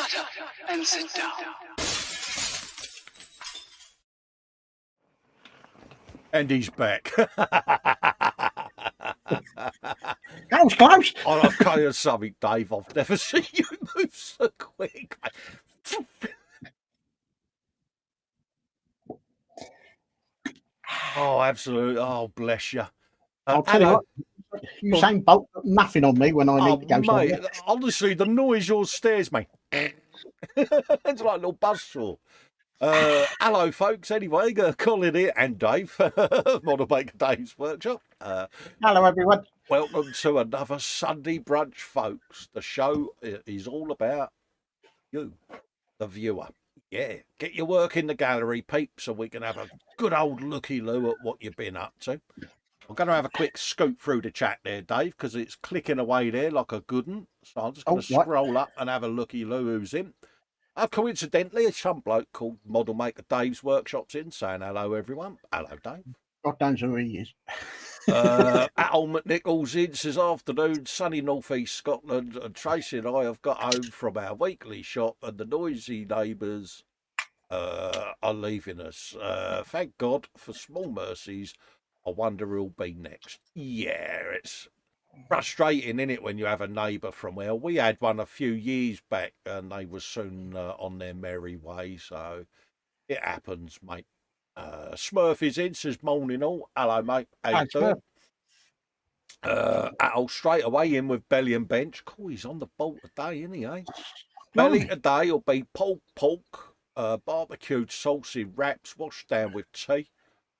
Shut up and sit down. And he's back. That was close. I'll tell you something, Dave. I've never seen you move so quick. Oh, absolutely. Oh, bless you. I'll tell you what, Usain Bolt got nothing on me when I need to go mate, somewhere. honestly, the noise yours stares me. It's like a little buzzsaw. Hello, folks. Anyway, Colin here and Dave, Model Maker Dave's Workshop. Hello, everyone. Welcome to another Sunday Brunch, folks. The show is all about you, the viewer. Yeah, get your work in the gallery, peeps, so we can have a good old looky-loo at what you've been up to. I'm going to have a quick scoop through the chat there, Dave, because it's clicking away there like a good one. So I'm just going to scroll up and have a looky-loo who's in. Coincidentally, some bloke called Model Maker Dave's Workshop's in, saying hello, everyone. Hello, Dave. God knows who he is. Al McNichols in says, afternoon, sunny northeast Scotland, and Tracy and I have got home from our weekly shop, and the noisy neighbours are leaving us. Thank God for small mercies. I wonder who'll be next. Yeah, it's frustrating, isn't it, when you have a neighbour from hell? We had one a few years back, and they were soon on their merry way, so it happens, mate. Smurf is in, says, morning all. Hello, mate. How you doing? Al straight away in with belly and bench. Cool, he's on the ball today, isn't he, eh? Belly today will be pulled pork, barbecued saucy wraps washed down with tea.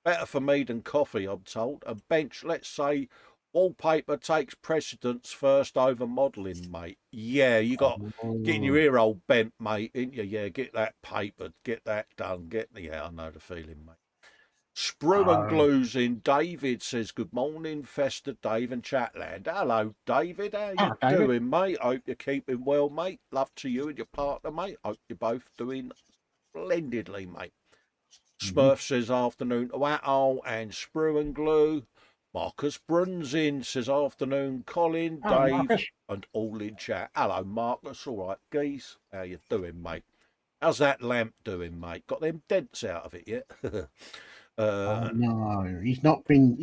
Better for me than coffee, I'm told. And bench, let's say, wallpaper takes precedence first over modelling, mate. Yeah, you got getting your ear all bent, mate, ain't you? Yeah, get that papered, get that done, yeah, I know the feeling, mate. Sprue and Glues in. David says, good morning, Festa, Dave and Chatland. Hello, David. How you doing, mate? Hope you're keeping well, mate. Love to you and your partner, mate. Hope you're both doing splendidly, mate. Smurf says, afternoon to Atol and Sprue and Glue. Marcus Bruns in, says, afternoon, Colin, Dave, Marcus. and all in chat. Hello, Marcus. All right, geese. How you doing, mate? How's that lamp doing, mate? Got them dents out of it yet? No, he's not been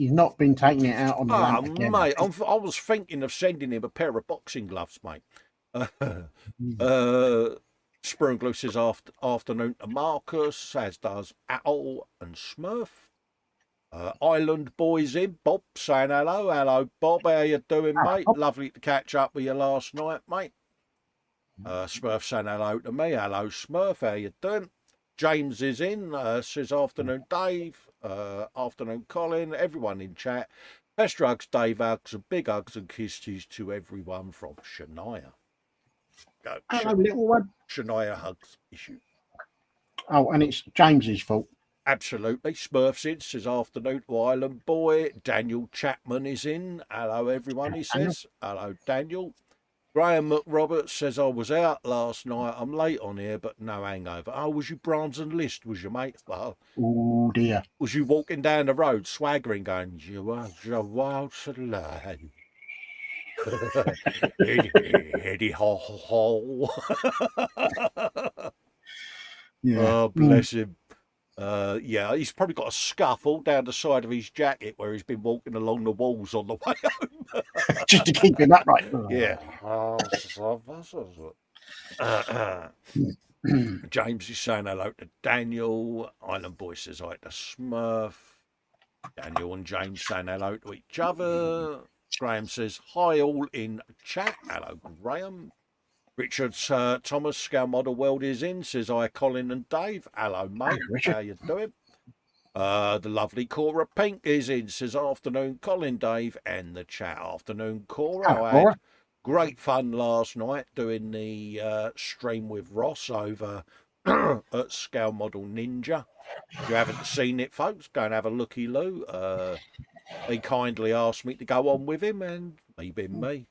taking it out on the lamp again. Mate, I was thinking of sending him a pair of boxing gloves, mate. Sprungler says afternoon to Marcus, as does Atol and Smurf. Island Boys in. Bob saying hello. Hello, Bob. How you doing, mate? Bob. Lovely to catch up with you last night, mate. Smurf saying hello to me. Hello, Smurf. How you doing? James is in. Says afternoon, Dave. Afternoon, Colin. Everyone in chat. Best hugs, Dave. Hugs and big hugs and kisses to everyone from Shania. Go. Hello, little one. Shania hugs issue. Oh, and it's James's fault. Absolutely. Smurfs in, says afternoon to Island Boy. Daniel Chapman is in. Hello, everyone, he says. Hello, Daniel. Graham McRoberts says, I was out last night. I'm late on here, but no hangover. Oh, was you Bronson List, was you, mate? Well, oh, dear. Was you walking down the road, swaggering, going, you are a wild lad. Eddie ho. Yeah. Oh, bless him. Yeah, he's probably got a scuff all down the side of his jacket where he's been walking along the walls on the way home. Just to keep him upright. Yeah. James is saying hello to Daniel. Island Boy says hi to Smurf. Daniel and James saying hello to each other. Graham says hi all in chat. Hello, Graham. Richard's Thomas Scale Model World is in, says hi, Colin and Dave. Hello, mate. Richard. How you doing? The lovely Cora Pink is in, says afternoon, Colin, Dave, and the chat. Afternoon, Cora. Hello, I Cora. had great fun last night doing the stream with Ross over at Scale Model Ninja. If you haven't seen it, folks, go and have a looky-loo. He kindly asked me to go on with him, and me being me.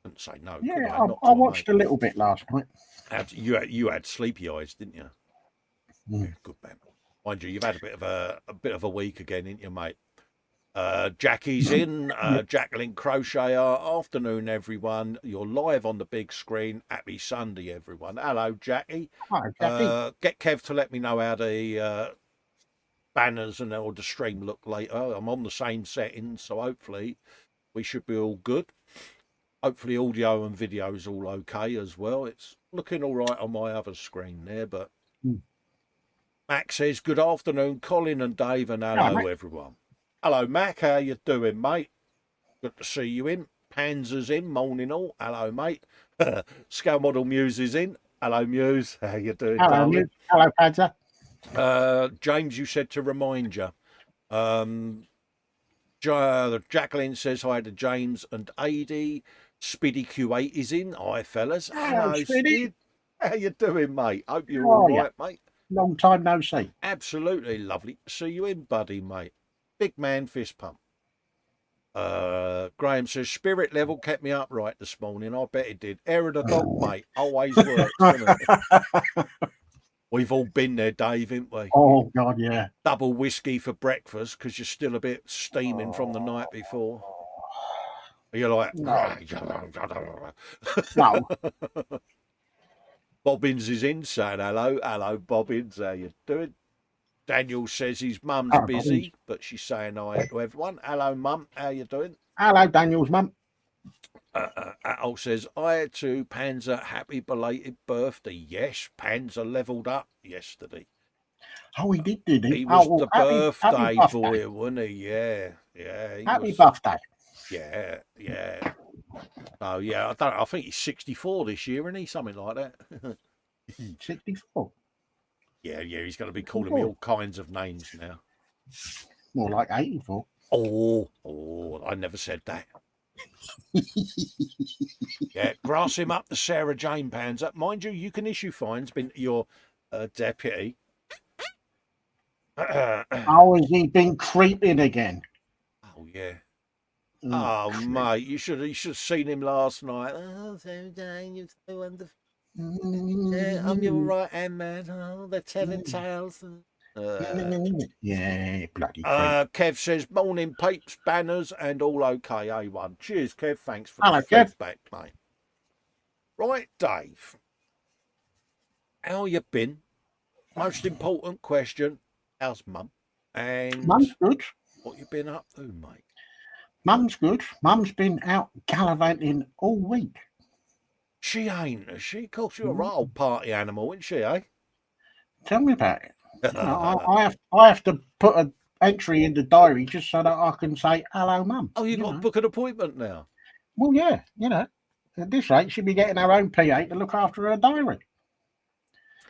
Couldn't say no. Yeah, I watched a little bit last night. You had sleepy eyes, didn't you? Mm. Yeah, good man. Mind you, you've had a bit of a week again, ain't you, mate? Jackie's in. Jacqueline Crocheter. Afternoon, everyone. You're live on the big screen. Happy Sunday, everyone. Hello, Jackie. Hi, Jackie. Get Kev to let me know how the banners and all the stream look later. I'm on the same settings, so hopefully we should be all good. Hopefully audio and video is all okay as well. It's looking all right on my other screen there, but Max says, good afternoon, Colin and Dave, and hello, everyone. Hello, Mac. How you doing, mate? Good to see you in. Panzer's in. Morning all. Hello, mate. Scale Model Muse is in. Hello, Muse. How you doing, Hello, darling? Muse. Hello, Panzer. James, you said to remind you. Jacqueline says hi to James and Adi. Speedy Q8 is in. Hi, fellas. Hello, Speedy. How you doing, mate? Hope you're all right, mate. Long time no see. Absolutely lovely to see you in, buddy, mate. Big man fist pump. Graham says spirit level kept me upright this morning. I bet it did. Air of the dog, mate. Always works, doesn't it? We've all been there, Dave, haven't we? Oh God, yeah. Double whiskey for breakfast because you're still a bit steaming from the night before. You're like, no. Bobbins is in saying hello. Hello, Bobbins. How you doing? Daniel says his mum's busy, but she's saying hi to everyone. Hello, mum. How you doing? Hello, Daniel's mum. Al says, hi to Panzer. Happy belated birthday. Yes, Panzer leveled up yesterday. Oh, he did he? He was the birthday boy, wasn't he? Yeah. Happy birthday. Yeah. Oh, yeah, I don't know. I think he's 64 this year, isn't he? Something like that. 64. Yeah, he's going to be calling me all kinds of names now. More like 84. Oh, I never said that. Yeah, grass him up the Sarah Jane Panzer. Mind you, you can issue fines, been your deputy. How has he been creeping again? Oh, yeah. Oh, mate, you should have seen him last night. Oh, Sarah Jane, you're so wonderful. Yeah, I'm your right hand man. Oh, they're telling tales. Yeah, bloody. Kev says, morning, peeps, banners, and all okay, A1. Cheers, Kev. Thanks for the feedback, mate. Right, Dave. How you been? Most important question. How's Mum? And Mum's good. What you been up to, mate? Mum's good. Mum's been out gallivanting all week. She ain't, is she? Of course, you're a right old party animal, isn't she, eh? Tell me about it. I have to put an entry in the diary just so that I can say hello, Mum. Oh, you've got to book an appointment now? Well, yeah, at this rate, she'll be getting her own PA to look after her diary.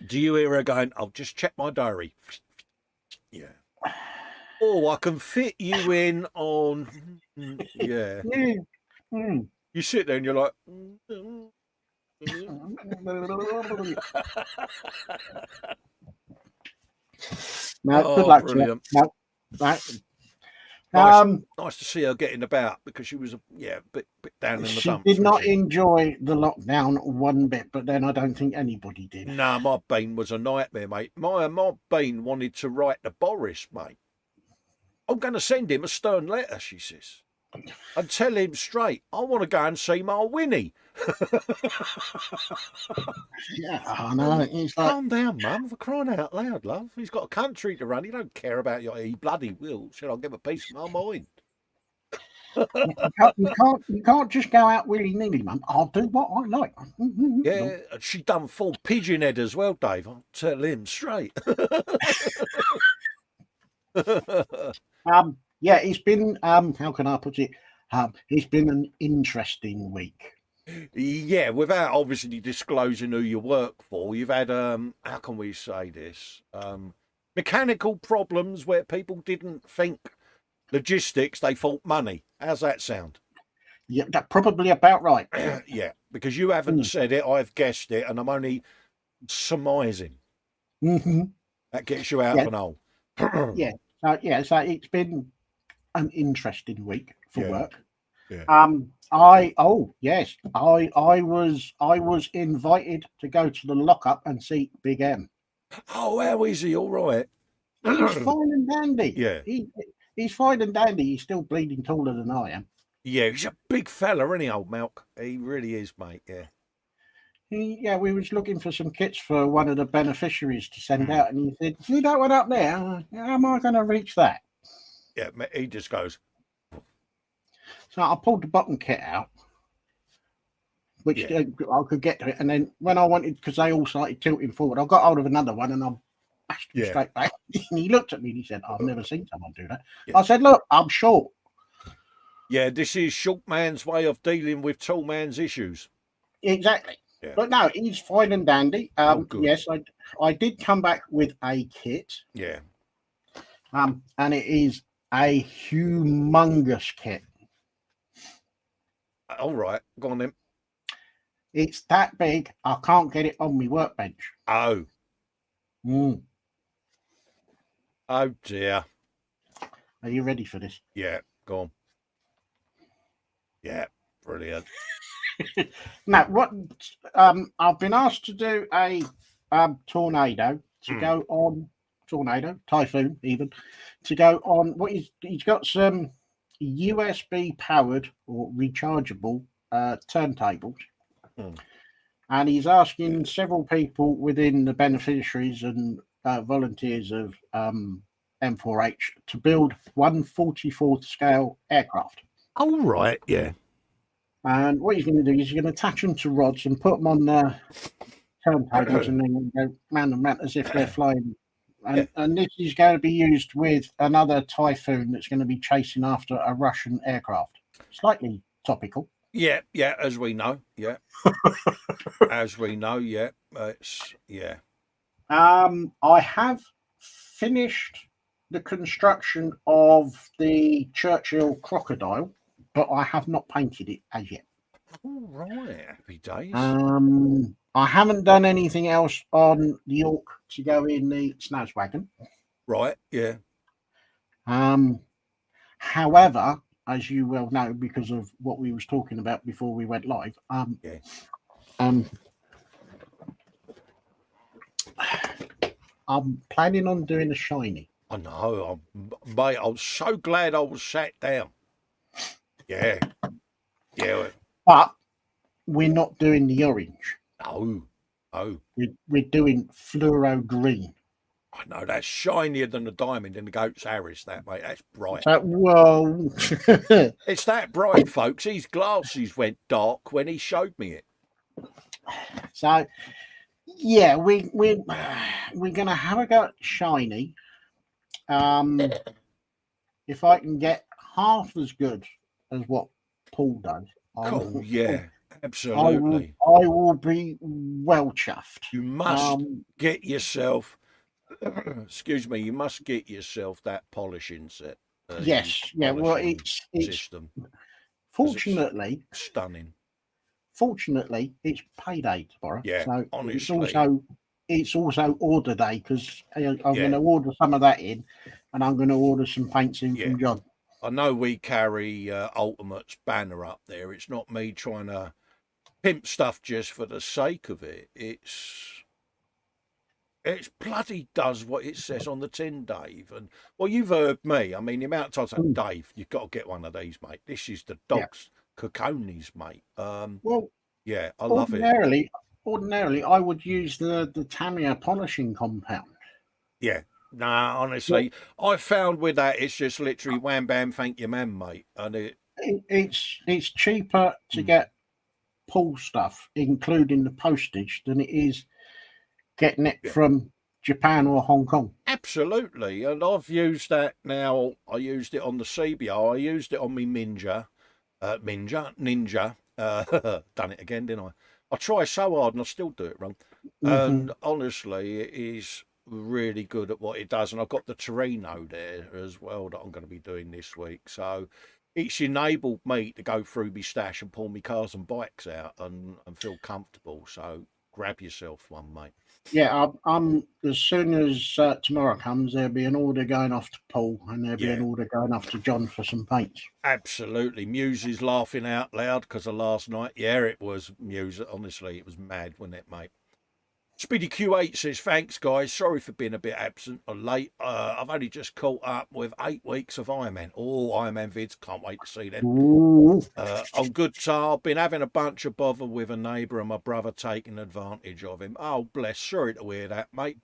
Do you hear her going, I'll just check my diary? Yeah. Oh, I can fit you in on... Yeah. You sit there and you're like... No, good luck. Brilliant. No. Nice to see her getting about because she was a bit down in the dumps. She did not enjoy the lockdown one bit, but then I don't think anybody did. No, my Bean was a nightmare, mate. My Bean wanted to write to Boris, mate. I'm going to send him a stern letter, she says, and tell him straight, I want to go and see my Winnie. Yeah, I know. It's like, calm down, Mum, for crying out loud, love. He's got a country to run. He don't care about you. He bloody will. Should I give a piece of my mind? you can't just go out willy-nilly, Mum. I'll do what I like. Yeah, she done full pigeon head as well, Dave. I'll tell him straight. Yeah, it's been how can I put it? It's been an interesting week. Yeah, without obviously disclosing who you work for, you've had how can we say this? Mechanical problems where people didn't think logistics, they thought money. How's that sound? Yeah, that's probably about right. Yeah, because you haven't said it, I've guessed it, and I'm only surmising. That gets you out of an hole. So it's been an interesting week for work. Yeah. I was invited to go to the lockup and see Big M. Oh, how is he? All right. He's fine and dandy. Yeah. he's fine and dandy. He's still bleeding taller than I am. Yeah, he's a big fella, isn't he, old Malk? He really is, mate. Yeah. We was looking for some kits for one of the beneficiaries to send Mm. out, and he said, "See that one up there? How am I going to reach that?" Yeah, he just goes. So I pulled the bottom kit out, which Yeah. I could get to it, and then when I wanted, because they all started tilting forward, I got hold of another one and I bashed him Yeah. straight back. And he looked at me and he said, "I've never seen someone do that." Yeah. I said, "Look, I'm short." Yeah, this is short man's way of dealing with tall man's issues. Exactly. Yeah. But no, he's fine and dandy. Good. Yes, I did come back with a kit. Yeah. And it is a humongous kit. All right, go on then. It's that big, I can't get it on my workbench. Oh. Mm. Oh dear. Are you ready for this? Yeah, go on. Yeah, brilliant. Now, what I've been asked to do a tornado to go on typhoon even to go on what he's got some USB powered or rechargeable turntables. And he's asking several people within the beneficiaries and volunteers of M4H to build 1/44th scale aircraft. All right, yeah. And what he's going to do is he's going to attach them to rods and put them on the turntables and then go round and round as if they're flying. And this is going to be used with another typhoon that's going to be chasing after a Russian aircraft. Slightly topical. Yeah, as we know, yeah. As we know, yeah. Yeah. I have finished the construction of the Churchill crocodile, but I have not painted it as yet. All right, happy days. I haven't done anything else on the York to go in the Snazwagon. Right, yeah. However, as you well know, because of what we was talking about before we went live, I'm planning on doing a shiny. I know, mate. I'm so glad I was sat down. Yeah. But we're not doing the orange. Oh. We're doing fluoro green. I know, that's shinier than the diamond in the goat's Harris, that, mate. That's bright. Whoa. It's that bright, folks. His glasses went dark when he showed me it. So, yeah, we're going to have a go at shiny. If I can get half as good as what Paul does. Cool, yeah, absolutely. I will be well chuffed. You must get yourself... excuse me, you must get yourself that polishing set. Yes, yeah. Well, it's system. Fortunately, it's stunning. Fortunately, it's payday tomorrow. Yeah, so honestly, it's also order day because I'm going to order some of that in, and I'm going to order some paints in from John. I know we carry Ultimate's banner up there. It's not me trying to pimp stuff just for the sake of it. It's bloody does what it says on the tin, Dave. And well, you've heard me. I mean, the amount of times I say, Dave, you've got to get one of these, mate. This is the dog's coconis, mate. Well, yeah, I love it. Ordinarily, I would use the Tamiya polishing compound. Yeah. Nah, honestly, I found with that it's just literally wham bam, thank you, man, mate. And it's cheaper to get Paul stuff, including the postage, than it is getting it from Japan or Hong Kong. Absolutely, and I've used that now. I used it on the CBR. I used it on me Ninja. Done it again, didn't I? I try so hard and I still do it wrong. And honestly, it is really good at what it does. And I've got the Torino there as well that I'm going to be doing this week. So it's enabled me to go through my stash and pull my cars and bikes out and feel comfortable. So grab yourself one, mate. Yeah, I'm as soon as tomorrow comes, there'll be an order going off to Paul and there'll be an order going off to John for some paints. Absolutely. Muse is laughing out loud because of last night. Yeah, it was Muse. Honestly, it was mad, wasn't it, mate? Speedy Q8 says, thanks, guys. Sorry for being a bit absent or late. I've only just caught up with 8 weeks of Iron Man. Oh, Iron Man vids. Can't wait to see them. Ooh. On good tar. Been having a bunch of bother with a neighbour and my brother taking advantage of him. Oh, bless. Sorry to hear that, mate.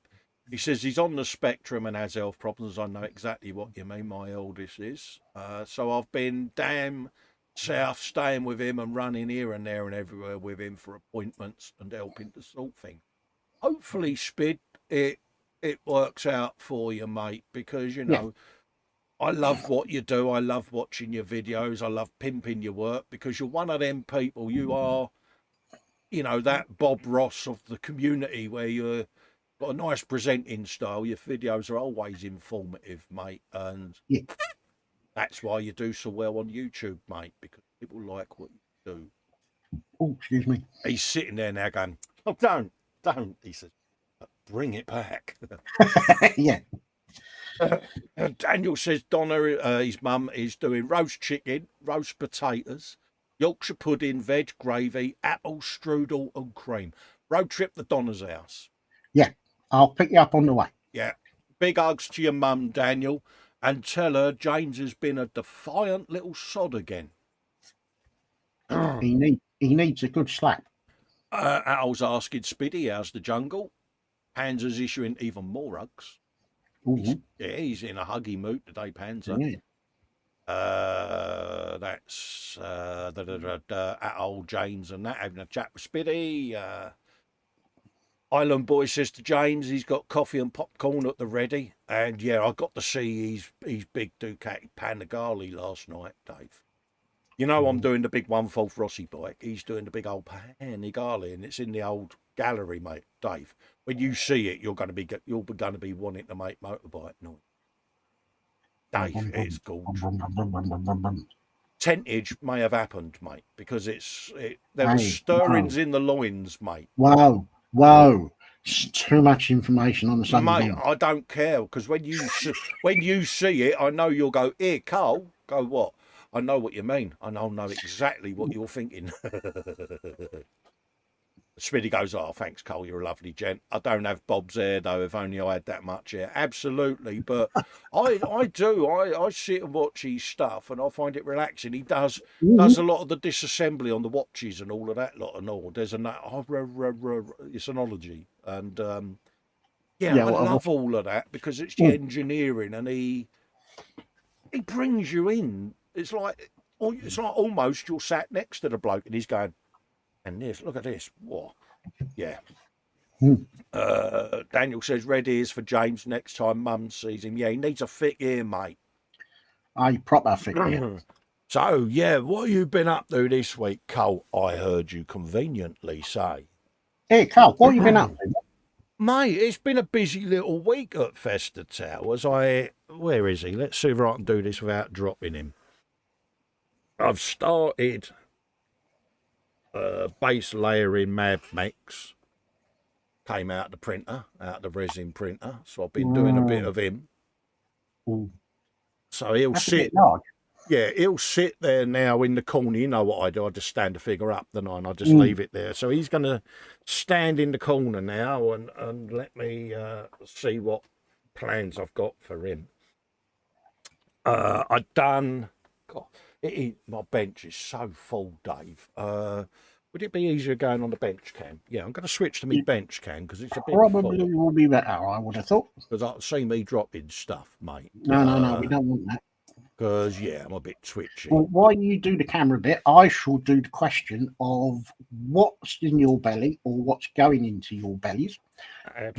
He says he's on the spectrum and has health problems. I know exactly what you mean. My eldest is. So I've been damn south staying with him and running here and there and everywhere with him for appointments and helping to sort things. Hopefully, Spid, it works out for you, mate, because, you know, I love what you do. I love watching your videos. I love pimping your work because you're one of them people. You are, you know, that Bob Ross of the community where you've got a nice presenting style. Your videos are always informative, mate, and that's why you do so well on YouTube, mate, because people like what you do. Oh, excuse me. He's sitting there now going, oh, don't, he says, bring it back. Yeah. Daniel says Donna, his mum, is doing roast chicken, roast potatoes, Yorkshire pudding, veg gravy, apple strudel and cream. Road trip to Donna's house. Yeah. I'll pick you up on the way. Yeah. Big hugs to your mum, Daniel, and tell her James has been a defiant little sod again. He needs a good slap. Al's asking Spiddy, how's the jungle? Panzer's issuing even more hugs. He's in a huggy mood today, Panzer. Yeah. That's at old James and that, having a chat with Spiddy. Island Boy says to James he's got coffee and popcorn at the ready. And yeah, I got to see his big Ducati Panigale last night, Dave. You know, I'm doing the big 1/4 Rossi bike. He's doing the big old Panigale, and it's in the old gallery, mate, Dave. When you see it, you're going to be wanting to make motorbike noise. Dave, it's called. Tentage may have happened, mate, because there were stirrings in the loins, mate. Whoa. It's too much information on the Sunday. Mate, I don't care, because when you see it, I know you'll go, here, Cole. Go what? I know what you mean. I know exactly what you're thinking. Smitty goes, oh, thanks, Cole. You're a lovely gent. I don't have Bob's hair, though, if only I had that much hair. Absolutely. But I do. I sit and watch his stuff, and I find it relaxing. He does a lot of the disassembly on the watches and all of that lot and all. There's it's an ology. And, I love all of that because it's the engineering, and he brings you in. It's like almost you're sat next to the bloke and he's going, and this, look at this. What? Yeah. Daniel says red ears for James next time Mum sees him. Yeah, he needs a thick ear, mate. A proper thick ear. So, yeah, what have you been up to this week, Cole? I heard you conveniently say. Hey, Cole, what have you been up to? Mate, it's been a busy little week at Festa Towers. Where is he? Let's see if I can do this without dropping him. I've started base layer in Mad Max. Came out the printer, out the resin printer. So I've been doing a bit of him. So he'll sit. Yeah, he'll sit there now in the corner. You know what I do? I just stand the figure up, then I just leave it there. So he's going to stand in the corner now and let me see what plans I've got for him. I've done. God, my bench is so full, Dave. Would it be easier going on the bench cam? Yeah, I'm going to switch to my bench cam because it's a bit probably full. Will be better, I would have thought. Because I can see me dropping stuff, mate. No, we don't want that. Because, yeah, I'm a bit twitchy. Well, while you do the camera bit, I shall do the question of what's in your belly or what's going into your bellies,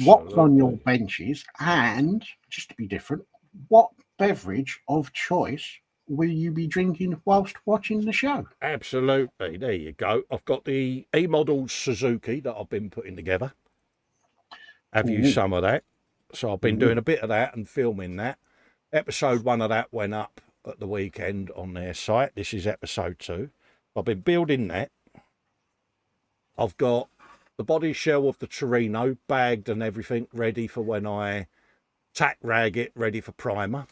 what's on your benches, and, just to be different, what beverage of choice will you be drinking whilst watching the show? Absolutely. There you go. I've got the E-Model Suzuki that I've been putting together. Have you some of that? So I've been doing a bit of that and filming that. Episode 1 of that went up at the weekend on their site. This is episode 2. I've been building that. I've got the body shell of the Torino bagged and everything ready for when I tack rag it, ready for primer.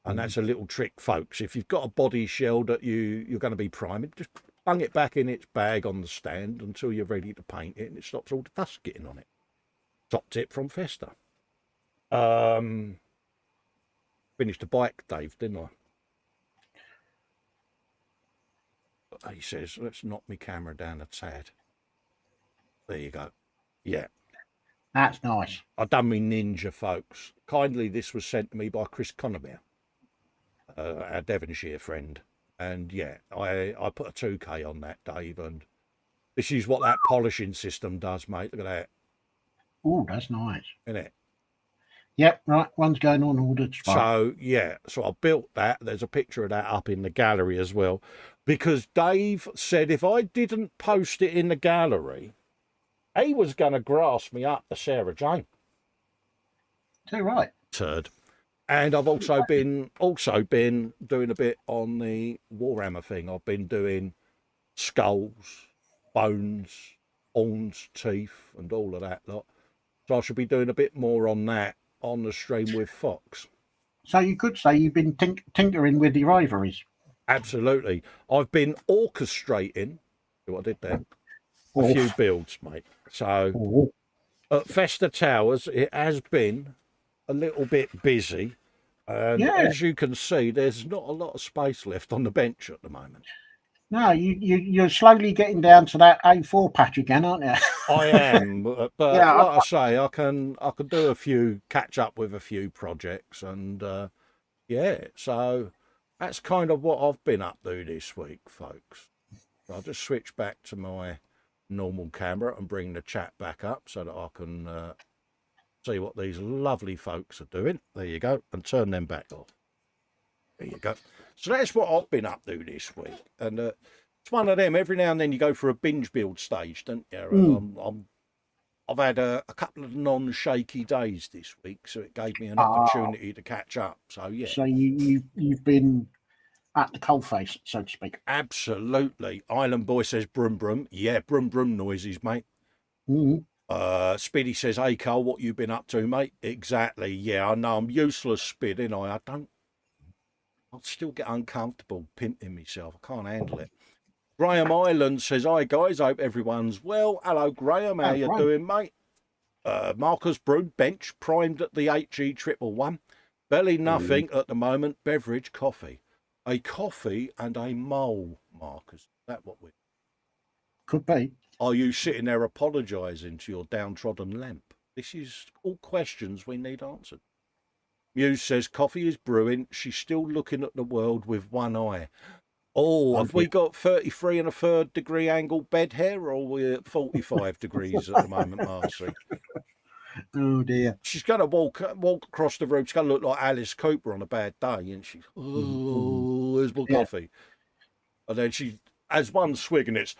And that's a little trick, folks. If you've got a body shell that you're going to be priming, just bung it back in its bag on the stand until you're ready to paint it, and it stops all the dust getting on it. Top tip from Festa. Finished the bike, Dave, didn't I? He says, let's knock my camera down a tad. There you go. Yeah. That's nice. I done me ninja, folks. Kindly, this was sent to me by Chris Connermere, our Devonshire friend. And yeah, I put a 2K on that, Dave, and this is what that polishing system does, mate. Look at that. Oh, that's nice. Isn't it? Yep, right. One's going on ordered. So, yeah, so I built that. There's a picture of that up in the gallery as well. Because Dave said if I didn't post it in the gallery, he was going to grass me up the Sarah Jane. Too right. Turd. And I've also been doing a bit on the Warhammer thing. I've been doing skulls, bones, horns, teeth, and all of that lot. So I should be doing a bit more on that on the stream with Fox. So you could say you've been tinkering with your ivories. Absolutely. I've been orchestrating, what I did there, a few builds, mate. So at Festa Towers, it has been a little bit busy. And as you can see, there's not a lot of space left on the bench at the moment. No, you're slowly getting down to that A4 patch again, aren't you? I am, but yeah, like I say, I can do a few, catch up with a few projects, and yeah, so that's kind of what I've been up to this week, folks. I'll just switch back to my normal camera and bring the chat back up so that I can see what these lovely folks are doing. There you go, and turn them back off. There you go. So that's what I've been up to this week, and it's one of them. Every now and then you go for a binge build stage, don't you? I've had a couple of non-shaky days this week, so it gave me an opportunity to catch up. So yeah. So you've been at the coalface, so to speak. Absolutely. Island Boy says brum brum. Yeah, brum brum noises, mate. Speedy says, "Hey Carl, what you been up to, mate?" Exactly. Yeah, I know I'm useless, Spid, ain't I? I'll still get uncomfortable pimping myself. I can't handle it. Graham Island says, "Hi guys, hope everyone's well." Hello Graham, how you doing, mate? Marcus Brew bench primed at the HE111. Belly nothing at the moment. Beverage coffee. A coffee and a mole, Marcus. Is that what we could be? Are you sitting there apologising to your downtrodden lamp? This is all questions we need answered. Muse says, "Coffee is brewing. She's still looking at the world with one eye." Oh, have we got 33 1/3 degree angle bed here, or are we at 45 degrees at the moment, Marcy? Oh dear. She's going to walk across the room. She's going to look like Alice Cooper on a bad day, isn't she? Oh, there's more coffee. And then she has one swig and it's,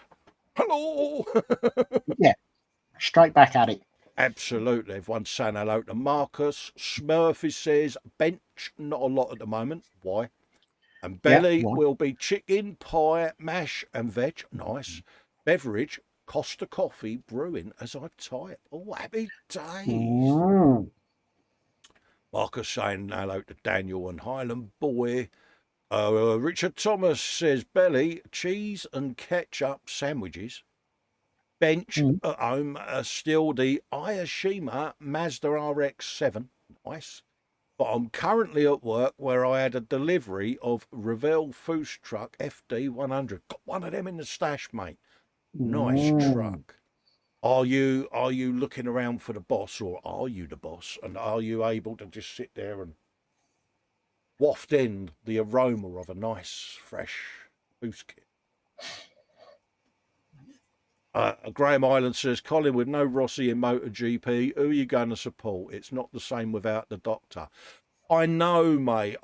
hello. Yeah, straight back at it. Absolutely. Everyone's saying hello to Marcus. Smurfy says, bench, not a lot at the moment. Why? And belly will be chicken, pie, mash and veg. Nice. Beverage, Costa Coffee brewing as I type. Oh, happy days. Marcus saying hello to Daniel and Highland Boy. Richard Thomas says, belly, cheese and ketchup sandwiches. Bench at home, still the Ayashima Mazda RX-7. Nice. But I'm currently at work where I had a delivery of Revell Foos Truck FD100. Got one of them in the stash, mate. Nice truck. Are you looking around for the boss, or are you the boss? And are you able to just sit there and waft in the aroma of a nice, fresh Foos kit? Graham Island says, Colin, with no Rossi in MotoGP, who are you going to support? It's not the same without the doctor. I know, mate.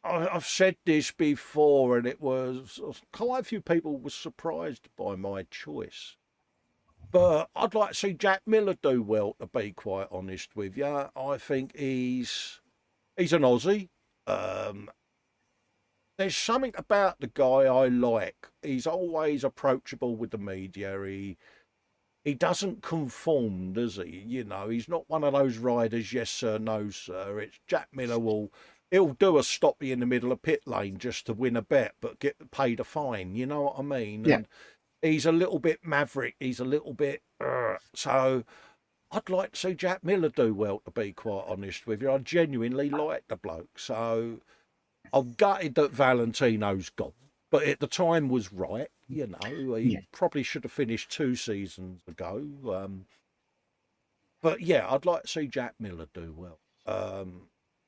I've said this before, and it was quite a few people were surprised by my choice. But I'd like to see Jack Miller do well, to be quite honest with you. I think he's an Aussie. There's something about the guy I like. He's always approachable with the media. He doesn't conform, does he? You know, he's not one of those riders, yes sir, no sir. It's Jack Miller he'll do a stoppie in the middle of pit lane just to win a bet, but get paid a fine. You know what I mean? Yeah. And he's a little bit maverick. He's a little bit so I'd like to see Jack Miller do well, to be quite honest with you. I genuinely like the bloke. So I'm gutted that Valentino's gone. But at the time was right, you know. He Yeah. probably should have finished 2 seasons ago. But yeah, I'd like to see Jack Miller do well.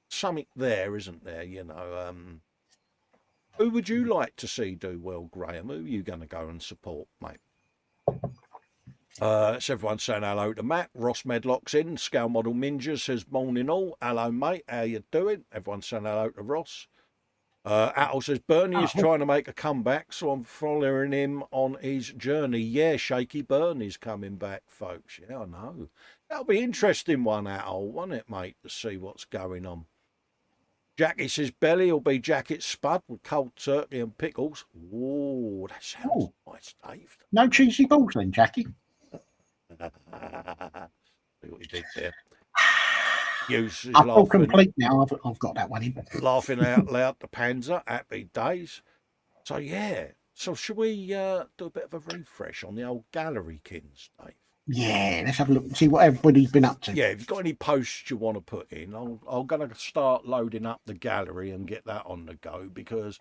Something there, isn't there? You know, who would you like to see do well, Graham? Who are you going to go and support, mate? It's everyone saying hello to Matt. Ross Medlock's in. Scale Model Ninja says, morning all. Hello, mate. How you doing? Everyone's saying hello to Ross. Attle says, Bernie is trying to make a comeback, so I'm following him on his journey. Yeah, Shaky Bernie's coming back, folks. Yeah, I know. That'll be an interesting one, Attle, won't it, mate, to see what's going on. Jackie says, Belly will be jacket spud with cold turkey and pickles. Oh, that sounds nice, Dave. No cheesy balls then, Jackie. See what he did there. I feel complete now. I've got that one in. Laughing out loud to Panzer. Happy days. So yeah. So should we do a bit of a refresh on the old gallery, Kins, Dave? Yeah, let's have a look and see what everybody's been up to. Yeah, if you've got any posts you want to put in, I'm going to start loading up the gallery and get that on the go, because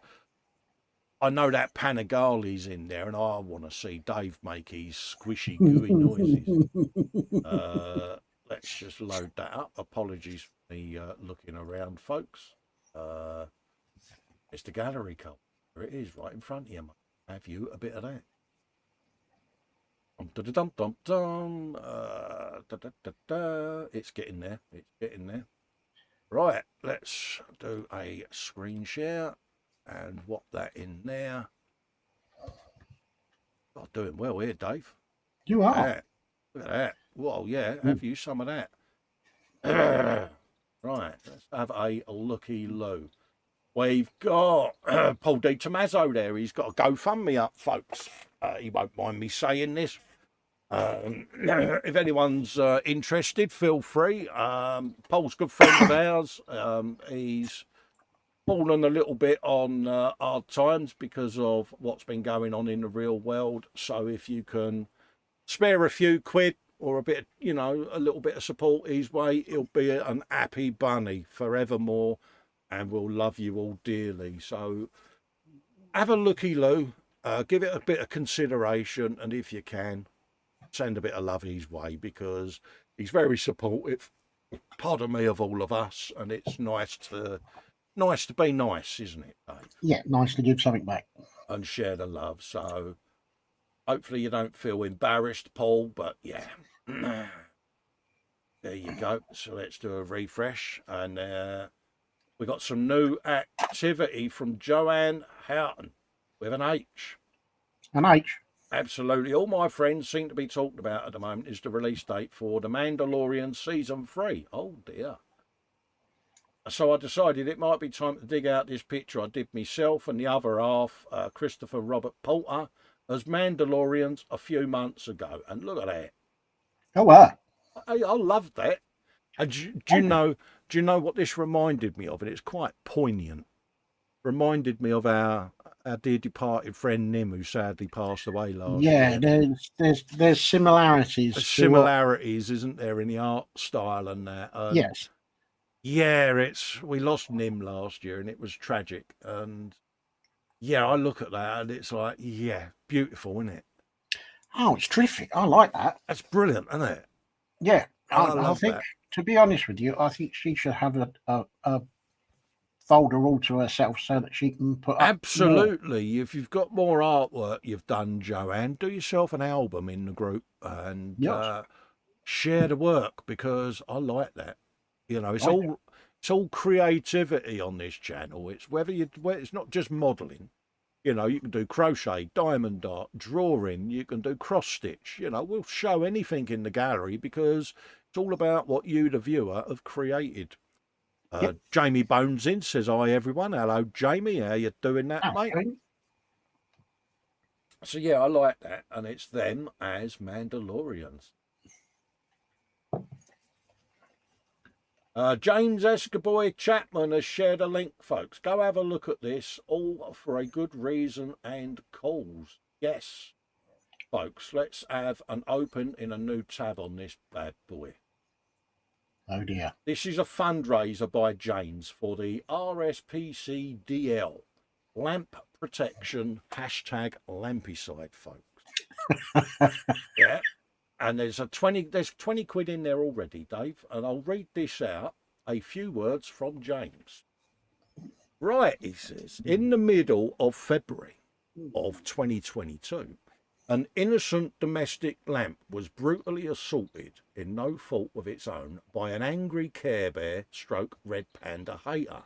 I know that Panigali's in there and I want to see Dave make his squishy, gooey noises. Let's just load that up. Apologies for me looking around, folks. It's the gallery call. There it is, right in front of you, mate. Have you a bit of that? It's getting there. It's getting there. Right, let's do a screen share and whop that in there. Oh, doing well here, Dave. You are. Look at that. Whoa, yeah, have you some of that? Right, let's have a looky loo. We've got Paul Di Tommaso there. He's got a GoFundMe up, folks. He won't mind me saying this. If anyone's interested, feel free. Paul's a good friend of ours. He's fallen a little bit on hard times because of what's been going on in the real world. So if you can spare a few quid or a bit, you know, a little bit of support his way, he'll be an happy bunny forevermore, and we'll love you all dearly. So have a looky loo, give it a bit of consideration, and if you can, send a bit of love his way, because he's very supportive, pardon me, of all of us, and it's nice to be nice, isn't it, Dave? Yeah, nice to give something back and share the love. So hopefully you don't feel embarrassed, Paul, but yeah. There you go. So let's do a refresh, and we got some new activity from Joanne Houghton with an H. An H. Absolutely. All my friends seem to be talking about at the moment is the release date for The Mandalorian Season 3. Oh, dear. So I decided it might be time to dig out this picture I did myself and the other half, Christopher Robert Porter, as Mandalorians a few months ago. And look at that. Oh, wow. I loved that. And do you know what this reminded me of? And it's quite poignant. Reminded me of our dear departed friend Nim, who sadly passed away last year. Yeah, there's similarities. There's similarities, isn't there, in the art style and that? Yes. Yeah, we lost Nim last year, and it was tragic. And yeah, I look at that and it's like, yeah, beautiful, isn't it? Oh, it's terrific. I like that. That's brilliant, isn't it? Yeah, I think that. To be honest with you, I think she should have a folder all to herself so that she can put up absolutely more. If you've got more artwork you've done, Joanne, do yourself an album in the group and share the work, because I like that. You know, it's all creativity on this channel. It's it's not just modeling. You know, you can do crochet, diamond art, drawing, you can do cross stitch. You know, we'll show anything in the gallery because it's all about what you, the viewer, have created. Jamie Bones in says, hi everyone. Hello, Jamie. How you doing that, mate? So yeah, I like that. And it's them as Mandalorians. James Escoboy Chapman has shared a link, folks. Go have a look at this, all for a good reason and cause. Yes, folks, let's have an open in a new tab on this bad boy. Oh dear. This is a fundraiser by James for the RSPCDL lamp protection hashtag Lampicide, folks. Yeah. And there's 20 quid in there already, Dave. And I'll read this out. A few words from James. Right, he says, in the middle of February of 2022, an innocent domestic lamp was brutally assaulted in no fault of its own by an angry Care Bear stroke Red Panda hater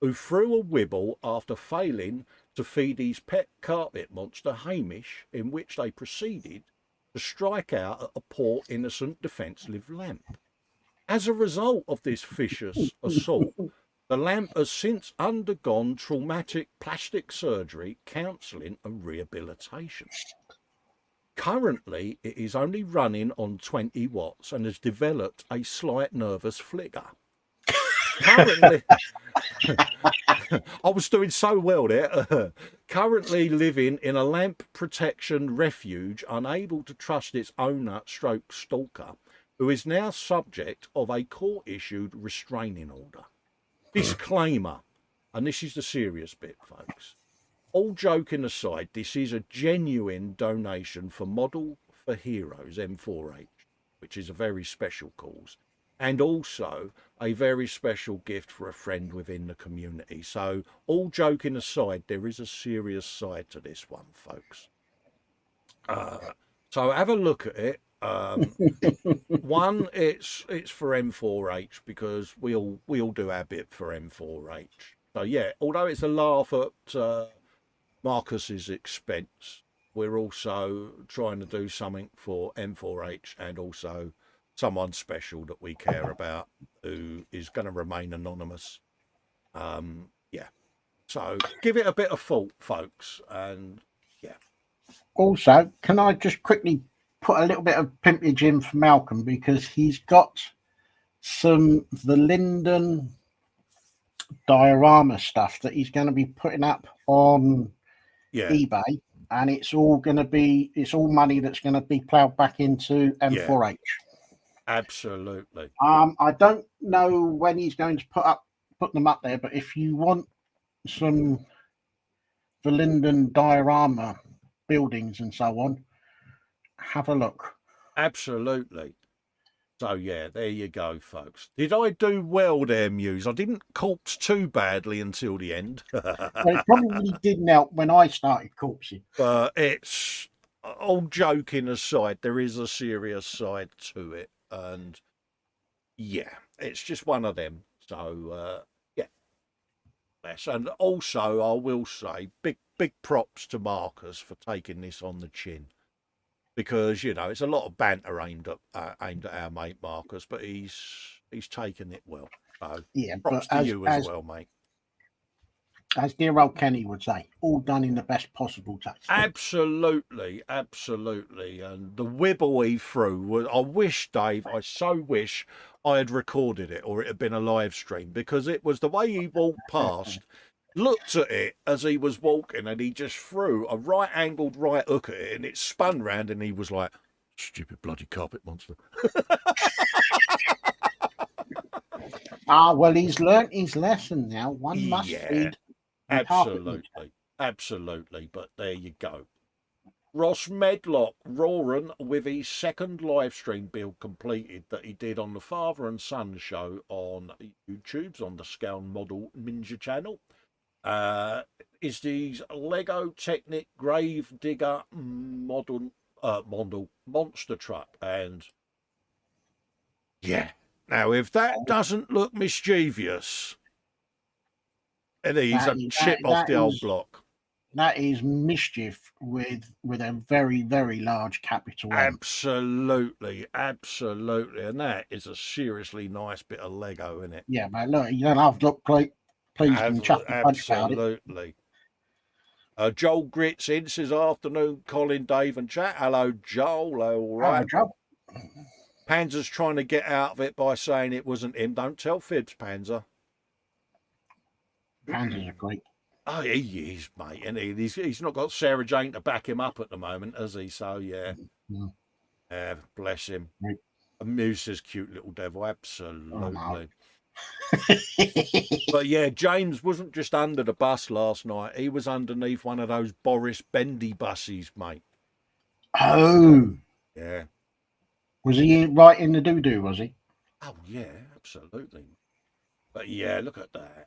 who threw a wibble after failing to feed his pet carpet monster Hamish, in which they proceeded to strike out at a poor innocent defensive lamp. As a result of this vicious assault, the lamp has since undergone traumatic plastic surgery, counselling and rehabilitation. Currently, it is only running on 20 watts and has developed a slight nervous flicker. Currently, I was doing so well there. Currently living in a lamp protection refuge, unable to trust its owner stroke stalker, who is now subject of a court-issued restraining order. Disclaimer, and this is the serious bit, folks. All joking aside, this is a genuine donation for Model for Heroes M4H, which is a very special cause, and also a very special gift for a friend within the community. So, all joking aside, there is a serious side to this one, folks. So have a look at it. One, it's for M4H because we all do our bit for M4H. So yeah, although it's a laugh at Marcus's expense, we're also trying to do something for M4H and also someone special that we care about who is going to remain anonymous. Yeah. So give it a bit of thought, folks, and yeah. Also, can I just quickly put a little bit of pimpage in for Malcolm, because he's got some the Linden diorama stuff that he's going to be putting up on eBay, and it's all money that's going to be ploughed back into M4H. Absolutely. I don't know when he's going to put them up there, but if you want some the Linden diorama buildings and so on, have a look. Absolutely. So yeah, there you go, folks. Did I do well there, Muse? I didn't corpse too badly until the end. Well, it probably didn't help when I started corpsing. But it's, all joking aside, there is a serious side to it, and yeah, it's just one of them. So yeah. Yes, and also I will say big props to Marcus for taking this on the chin. Because, you know, it's a lot of banter aimed at our mate Marcus, but he's taken it well. So yeah, props to you as well, mate. As dear old Kenny would say, all done in the best possible taste. Absolutely. And the wibble he threw, I wish, Dave, I so wish I had recorded it or it had been a live stream, because it was the way he walked past, looked at it as he was walking, and he just threw a right-angled right hook at it, and it spun round, and he was like, stupid bloody carpet monster. Well, he's learnt his lesson now. One must feed. Absolutely. But there you go. Ross Medlock roaring with his second live stream build completed that he did on the Father and Son show on YouTube's on the Scound Model Ninja channel. Is these Lego Technic Grave Digger model monster truck, and yeah. Now, if that doesn't look mischievous, and he's a chip off the old block. That is mischief with a very, very large capital M. Absolutely, and that is a seriously nice bit of Lego, isn't it? Yeah, mate. Look, you don't have to look pleased and chuff a punch about it. Absolutely. Joel Grits in says, afternoon, Colin, Dave and chat. Hello, Joel. All right. Hello, Joel. Panzer's trying to get out of it by saying it wasn't him. Don't tell fibs, Panzer. Panzer's a great. Oh, he is, mate. And he's not got Sarah Jane to back him up at the moment, has he? So, yeah. No. Yeah, bless him. Right. Musa's cute little devil, Oh, absolutely. no. But yeah, James wasn't just under the bus last night. He was underneath one of those Boris Bendy buses, mate. Oh, Yeah. was he right in the doo-doo, was he? Oh, yeah, absolutely. But yeah, look at that.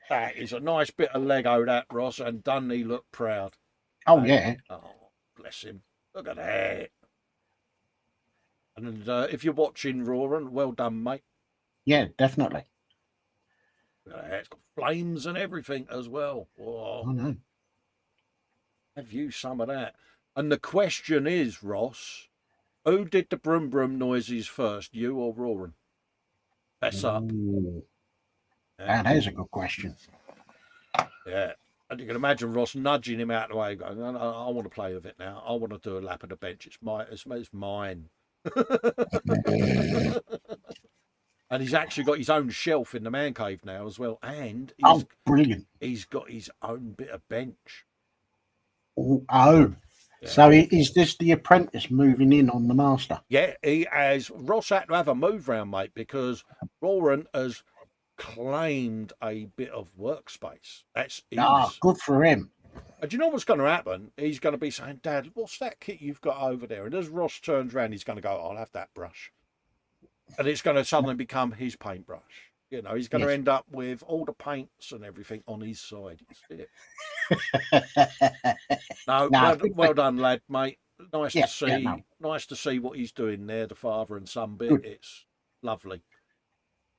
That is a nice bit of Lego, that, Ross, and doesn't he look proud? Oh, yeah. Oh, bless him. Look at that. And if you're watching Roaring, well done, mate. Yeah, definitely. Look at that. It's got flames and everything as well. Oh, I know. have you some of that? And the question is, Ross, who did the brum brum noises first, you or Roaring? That's up. Ooh, Yeah. that is a good question. Yeah. And you can imagine Ross nudging him out of the way, going, I want to play with it now. I want to do a lap of the bench. It's mine. And he's actually got his own shelf in the man cave now as well. And Oh, brilliant. he's got his own bit of bench. Oh, Yeah. So is this the apprentice moving in on the master? Yeah, he has. Ross had to have a move round, mate, because Roran has claimed a bit of workspace. That's his. Good for him. And do you know what's going to happen? He's going to be saying, Dad, what's that kit you've got over there? And as Ross turns around, he's going to go, I'll have that brush. And it's going to suddenly become his paintbrush. You know, he's going to end up with all the paints and everything on his side. You see it? No, well done, lad, mate. Nice to see. Nice to see what he's doing there, the father and son bit. Good. It's lovely.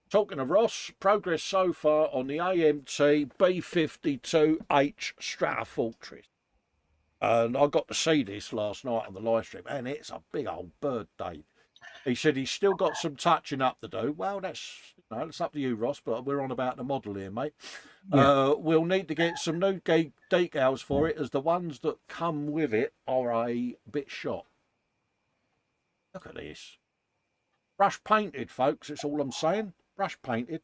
Talking of Ross, progress so far on the AMT B52H Stratofortress. And I got to see this last night on the live stream, and it's a big old bird, Dave. He said he's still got some touching up to do. Well, that's it's up to you, Ross, but we're on about the model here, mate. Yeah. We'll need to get some new decals for it, as the ones that come with it are a bit shot. Look at this. Brush painted, folks, that's all I'm saying. Brush painted.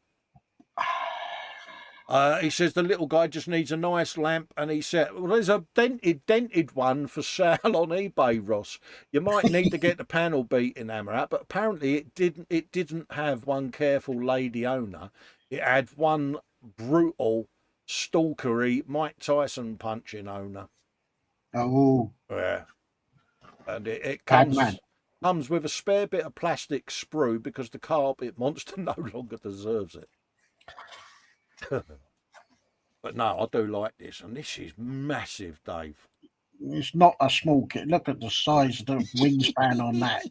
He says the little guy just needs a nice lamp, and he said, well, there's a dented one for sale on eBay, Ross. You might need to get the panel beating hammer out, but apparently it didn't have one careful lady owner. It had one brutal, stalkery Mike Tyson punching owner. Oh. Yeah. And it comes with a spare bit of plastic sprue because the carpet monster no longer deserves it. But no, I do like this, and this is massive, Dave. It's not a small kit. Look at the size of the wingspan on that.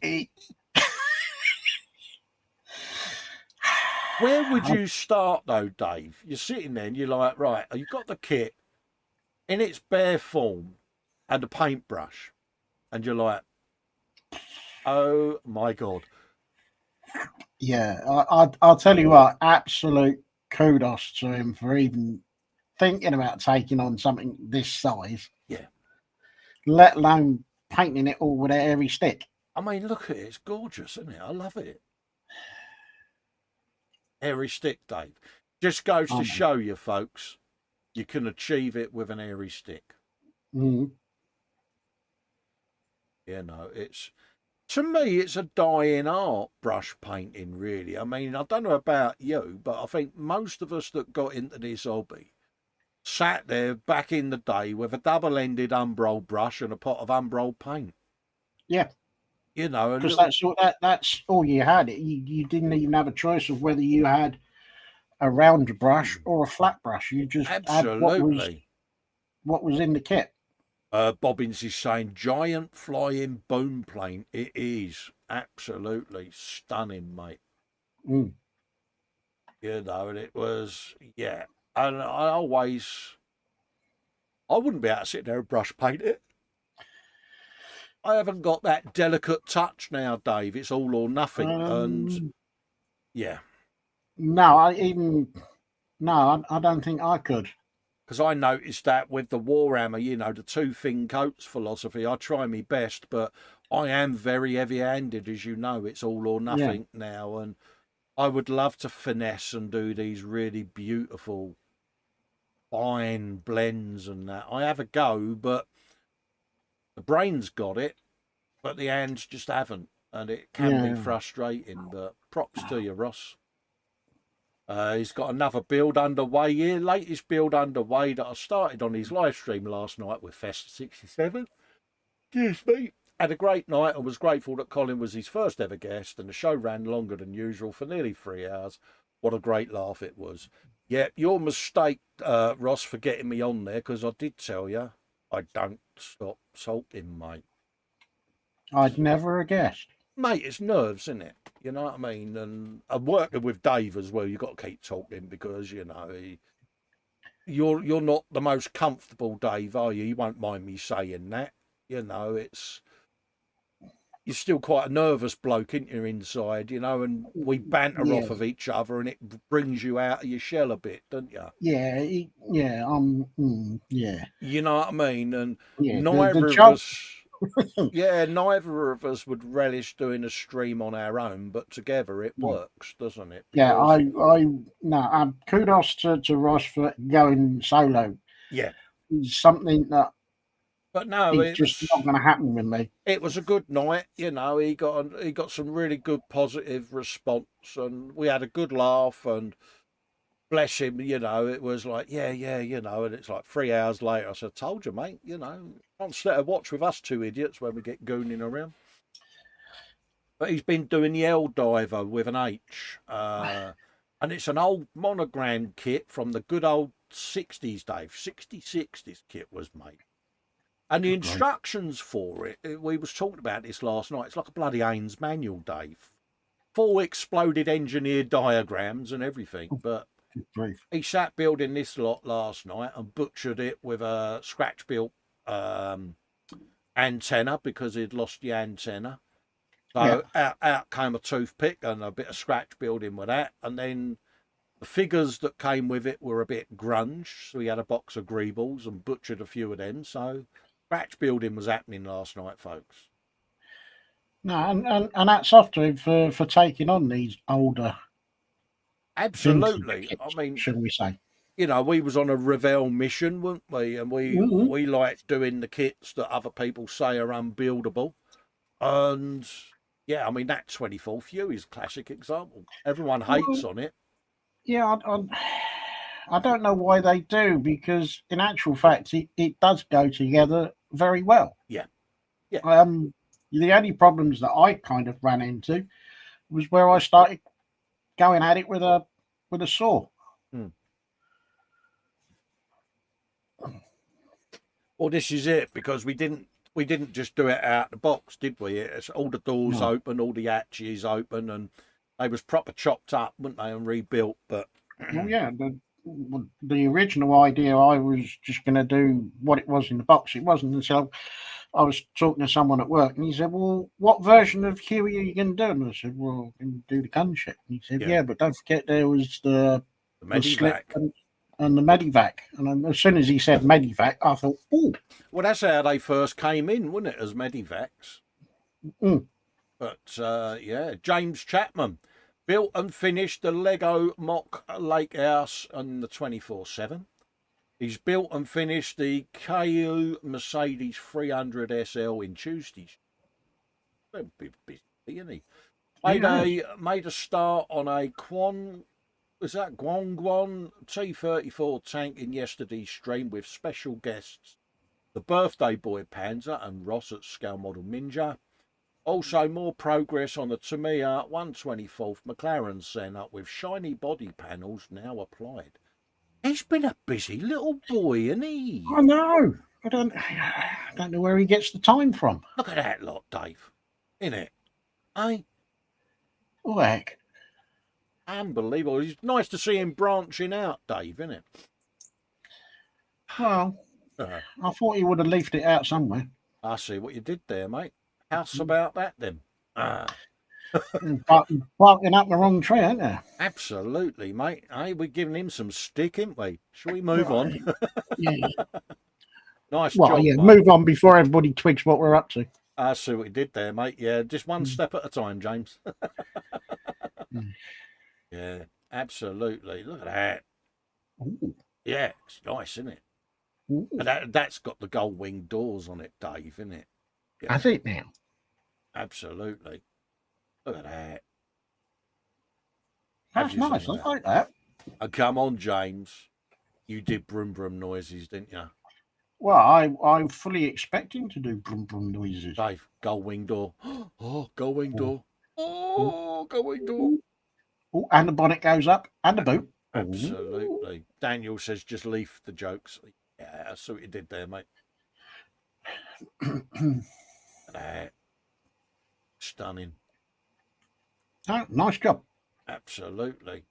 Where would you start, though, Dave? You're sitting there and you're like, right, you've got the kit in its bare form and a paintbrush, and you're like, oh my God. Yeah, I'll tell you what, absolute kudos to him for even thinking about taking on something this size. Yeah. Let alone painting it all with a hairy stick. I mean, look at it. It's gorgeous, isn't it? I love it. Hairy stick, Dave. Just goes to show you, folks, you can achieve it with an hairy stick. Mm-hmm. You know, to me, it's a dying art, brush painting, really. I mean, I don't know about you, but I think most of us that got into this hobby sat there back in the day with a double-ended Umbro brush and a pot of Umbro paint. Yeah. You know, because that's all you had. You didn't even have a choice of whether you had a round brush or a flat brush. You just absolutely had what was in the kit. Bobbins is saying giant flying boom plane. It is absolutely stunning, mate. Mm. You know, and it was, yeah. And I wouldn't be able to sit there and brush paint it. I haven't got that delicate touch now, Dave. It's all or nothing. And yeah. No, I don't think I could. Because I noticed that with the Warhammer, you know, the two thin coats philosophy, I try my best, but I am very heavy-handed, as you know. It's all or nothing now. And I would love to finesse and do these really beautiful, fine blends and that. I have a go, but the brain's got it, but the hands just haven't. and it can be Yeah. frustrating. But props to you, Ross. He's got another build underway here, latest build underway that I started on his live stream last night with Festa 67. Excuse me. Had a great night and was grateful that Colin was his first ever guest, and the show ran longer than usual for nearly 3 hours. What a great laugh it was. Yeah, your mistake, Ross, for getting me on there, because I did tell you I don't stop salting, mate. I'd never have guessed. Mate, it's nerves, isn't it? You know what I mean? And I'm working with Dave as well. You've got to keep talking because, you know, you're not the most comfortable, Dave, are you? You won't mind me saying that. You know, you're still quite a nervous bloke, ain't you, inside, you know, and we banter Yeah. off of each other and it brings you out of your shell a bit, don't you? Yeah. Yeah. Yeah. You know what I mean? And Yeah. neither The of job. us, yeah, neither of us would relish doing a stream on our own, but together it No. works, doesn't it? Yeah. Because, No. Kudos to Ross for going solo. yeah. It's something that But no, is just not going to happen with me. it was a good night. You know, he got some really good positive response, and we had a good laugh. And bless him, you know, it was like, yeah, you know, and it's like 3 hours later. I said, I told you, mate, you know, can't sit and watch with us two idiots when we get gooning around. But he's been doing the L diver with an H, and it's an old monogram kit from the good old 60s, Dave. 66 this kit was made. And the Right. instructions for it, we was talking about this last night. It's like a bloody Haynes manual, Dave. Full exploded engineered diagrams and everything. But Good grief. he sat building this lot last night and butchered it with a scratch built antenna because he'd lost the antenna. So out came a toothpick and a bit of scratch building with that. And then the figures that came with it were a bit grunge. So he had a box of greebles and butchered a few of them. So scratch building was happening last night, folks. No, and that's off to him for taking on these older. Absolutely. Kits, I mean, shall we say? you know, we was on a Revell mission, weren't we? And we like doing the kits that other people say are unbuildable. And yeah, I mean, that 24 View is a classic example. Everyone hates on it. Yeah, I don't know why they do, because in actual fact, it does go together very well. Yeah. The only problems that I kind of ran into was where I started going at it with a saw. Well, this is it, because we didn't just do it out the box, did we? It's all the doors open, all the hatches open, and they was proper chopped up, weren't they, and rebuilt. But well, yeah, the original idea, I was just going to do what it was in the box. It wasn't until I was talking to someone at work, and he said, "Well, what version of Huey are you going to do?" And I said, "Well, I'm going to do the gunship." And he said, "Yeah, but don't forget there was the Medivac and the Medivac." And as soon as he said Medivac, I thought, "Oh, well, that's how they first came in, wasn't it, as Medivacs?" But yeah, James Chapman built and finished the Lego Mock Lake House on the 24/7. He's built and finished the KU Mercedes 300 SL in Tuesdays. Busy, isn't he? Made a start on a Guangguan T34 tank in yesterday's stream with special guests, the birthday boy Panzer and Ross at Scale Model Ninja. Also, more progress on the Tamiya 124th McLaren Senna with shiny body panels now applied. He's been a busy little boy, isn't he? I know. I don't know where he gets the time from. Look at that lot, Dave. Innit? Eh? Oh, heck. Unbelievable. It's nice to see him branching out, Dave, isn't it? Well, I thought he would have leafed it out somewhere. I see what you did there, mate. How's about that then? Barking up the wrong tree, ain't there? Absolutely, mate. Hey, we're giving him some stick, ain't we? Shall we move on? Yeah. Nice job. Yeah, mate. move on before everybody twigs what we're up to. I see what you did there, mate. Yeah, just one step at a time, James. Yeah, absolutely. Look at that. Ooh. Yeah, it's nice, isn't it? Ooh. And that's got the gold wing doors on it, Dave, isn't it? Yeah. Has it now? Absolutely. Look at that. That's Have you nice. I some of like that. Oh, come on, James. You did brum brum noises, didn't you? Well, I'm fully expecting to do brum brum noises. Dave, gull wing door. Oh, gull wing Oh, door. oh, Oh, gull wing door. oh, and the bonnet goes up and the boot. Oh. Absolutely. Daniel says just leave the jokes. Yeah, I see what you did there, mate. That. Stunning. Oh, nice job. Absolutely.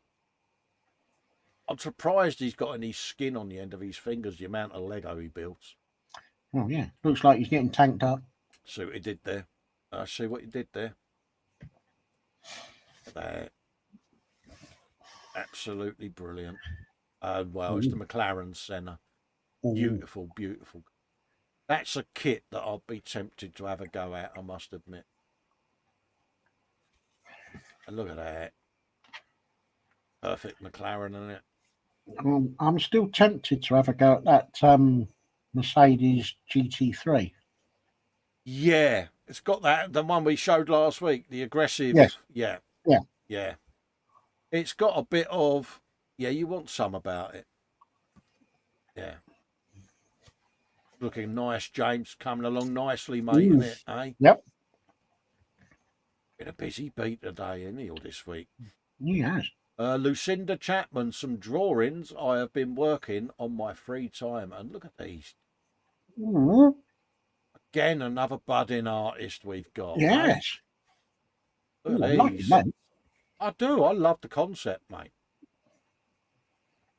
I'm surprised he's got any skin on the end of his fingers, the amount of Lego he builds. Oh yeah, looks like he's getting tanked up. See what he did there. I see what he did there. That. Absolutely brilliant. Well, it's the McLaren Senna. Beautiful, beautiful. That's a kit that I'd be tempted to have a go at, I must admit. And look at that. Perfect McLaren, isn't it? I'm still tempted to have a go at that Mercedes GT3. Yeah, it's got that, the one we showed last week, the aggressive. Yes. Yeah. Yeah. Yeah. It's got a bit of, yeah, you want some about it. Yeah. Looking nice, James. Coming along nicely, mate, isn't it? Eh? Yep. Been a busy beat today, isn't he, or this week? He has. Lucinda Chapman, some drawings I have been working on my free time. And look at these. Ooh. Again, another budding artist we've got. Yes. Eh? Look Ooh, at I like these. it, mate. I do. I love the concept, mate.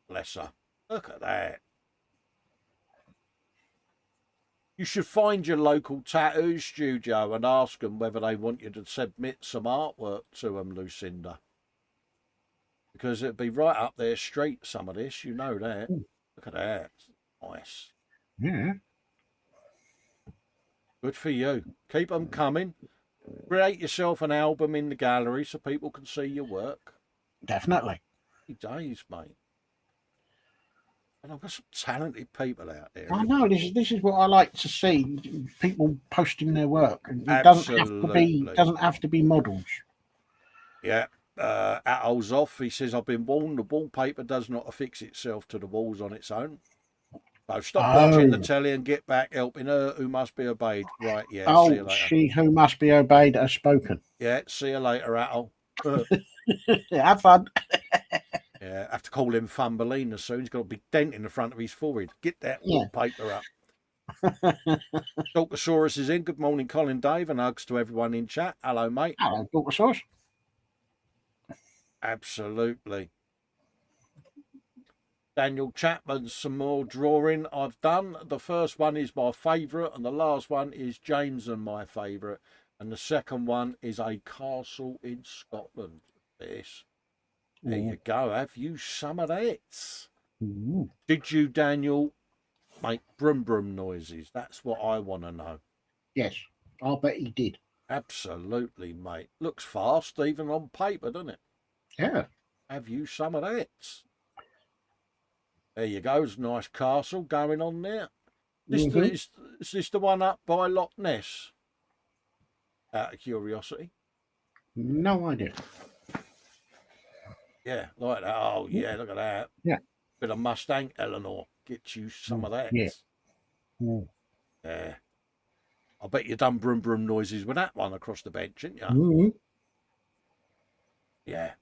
Bless her. Look at that. You should find your local tattoo studio and ask them whether they want you to submit some artwork to them, Lucinda. Because it'd be right up their street, some of this. You know that. Look at that. Nice. Yeah. Good for you. Keep them coming. Create yourself an album in the gallery so people can see your work. Definitely. Happy days, mate. And I've got some talented people out there. I know this is what I like to see. People posting their work. It doesn't have to be models. Yeah. Atol's off. He says, I've been warned the wallpaper does not affix itself to the walls on its own. So stop watching the telly and get back helping her who must be obeyed. Right, yeah. See you later. She who must be obeyed has spoken. Yeah, see you later, Atol. Have fun. Yeah, I have to call him Thumbelina soon. He's got a big dent in the front of his forehead. Get that wallpaper up. Dorkosaurus is in. Good morning, Colin Dave, and hugs to everyone in chat. Hello, mate. Hello, Dorkosaurus. Absolutely. Daniel Chapman, some more drawing I've done. The first one is my favourite, and the last one is James and my favourite. And the second one is a castle in Scotland. This. There you go. Have you some of that? Did you, Daniel, make brum brum noises? That's what I want to know. Yes, I'll bet he did. Absolutely, mate. Looks fast, even on paper, doesn't it? Yeah. Have you some of that? There you go. It's a nice castle going on there. Is this the one up by Loch Ness? Out of curiosity. No idea. Yeah, like that. Oh, yeah, look at that. Yeah. Bit of Mustang, Eleanor. Get you some of that. Yeah. Yeah. I bet you done brum brum noises with that one across the bench, didn't you? Mm-hmm. Yeah.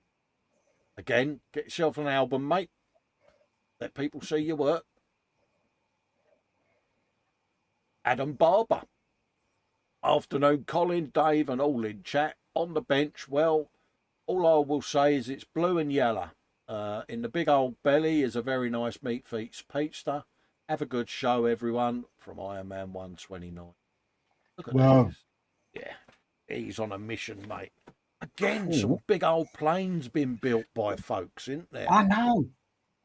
Again, get yourself an album, mate. Let people see your work. Adam Barber. Afternoon, Colin, Dave, and all in chat. On the bench, well, all I will say is it's blue and yellow. In the big old belly is a very nice meat feast pizza. Have a good show, everyone, from Iron Man 129. Look at this. Yeah, he's on a mission, mate. Again, some big old planes been built by folks, isn't there? I know.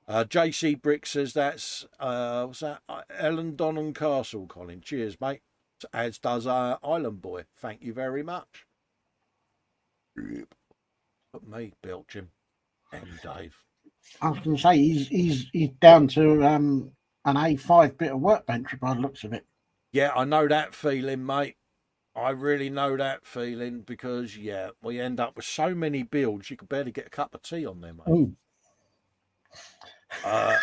JC Brick says that's, what's that? Ellen Donnan Castle, Colin. Cheers, mate. As does Island Boy. Thank you very much. But me, Belgium, and Dave. I was going to say he's down to an A5 bit of workbench by the looks of it. Yeah, I know that feeling, mate. I really know that feeling because, yeah, we end up with so many builds, you could barely get a cup of tea on them, mate. Mm. Uh,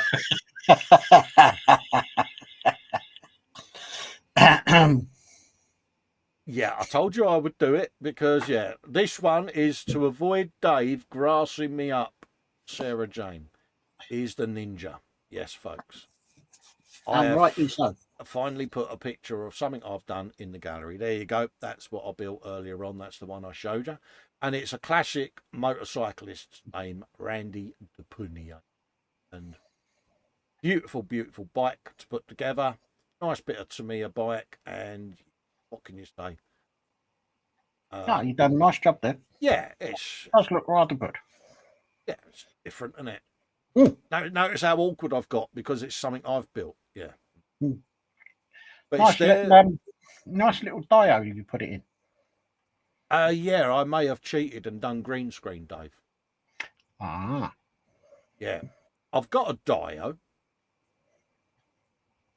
yeah, I told you I would do it because, yeah, this one is to avoid Dave grassing me up. Sarah Jane is the ninja. Yes, folks. I And have rightly so. finally put a picture of something I've done in the gallery. There you go. That's what I built earlier on. That's the one I showed you. And it's a classic motorcyclist's name, Randy Depunier. And beautiful, beautiful bike to put together. Nice bit of Tamiya bike. And what can you say? Oh, you've done a nice job there. Yeah, it's Does look rather good. yeah, it's different, isn't it? Mm. Now, notice how awkward I've got because it's something I've built. Yeah, Mm. but it's Nice there. little, nice little dio you put it in. Yeah, I may have cheated and done green screen, Dave. Ah. Yeah, I've got a dio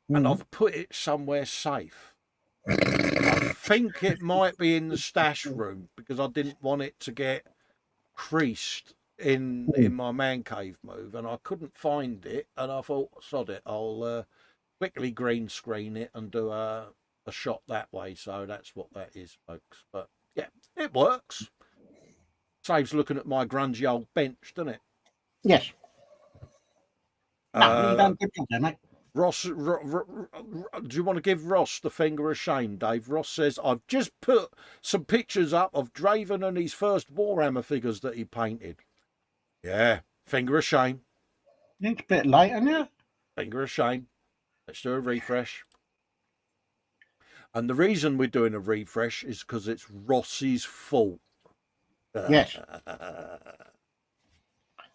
and I've put it somewhere safe. I think it might be in the stash room because I didn't want it to get creased in my man cave move, and I couldn't find it. And I thought, sod it, I'll quickly green screen it and do a shot that way. So that's what that is, folks. But yeah, it works. Saves looking at my grungy old bench, doesn't it? Yes. No, you done a good job there, mate. Ross, do you want to give Ross the finger of shame, Dave? Ross says, I've just put some pictures up of Draven and his first Warhammer figures that he painted. Yeah, finger of shame. It's a bit late, isn't it? Finger of shame. Let's do a refresh. And the reason we're doing a refresh is because it's Ross's fault. Yes.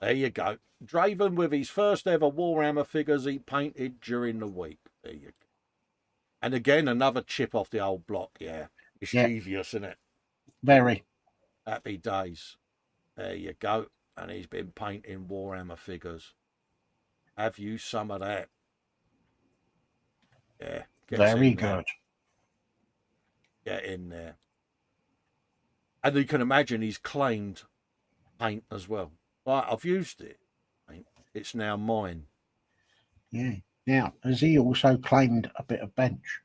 There you go. Draven with his first ever Warhammer figures he painted during the week. There you go. And again, another chip off the old block. Yeah. Mischievous, isn't it? Very. Happy days. There you go. And he's been painting Warhammer figures. Have you some of that? Yeah. Very good. Get in there. And you can imagine he's claimed paint as well. Right, I've used it. It's now mine. Yeah. Now, has he also claimed a bit of bench?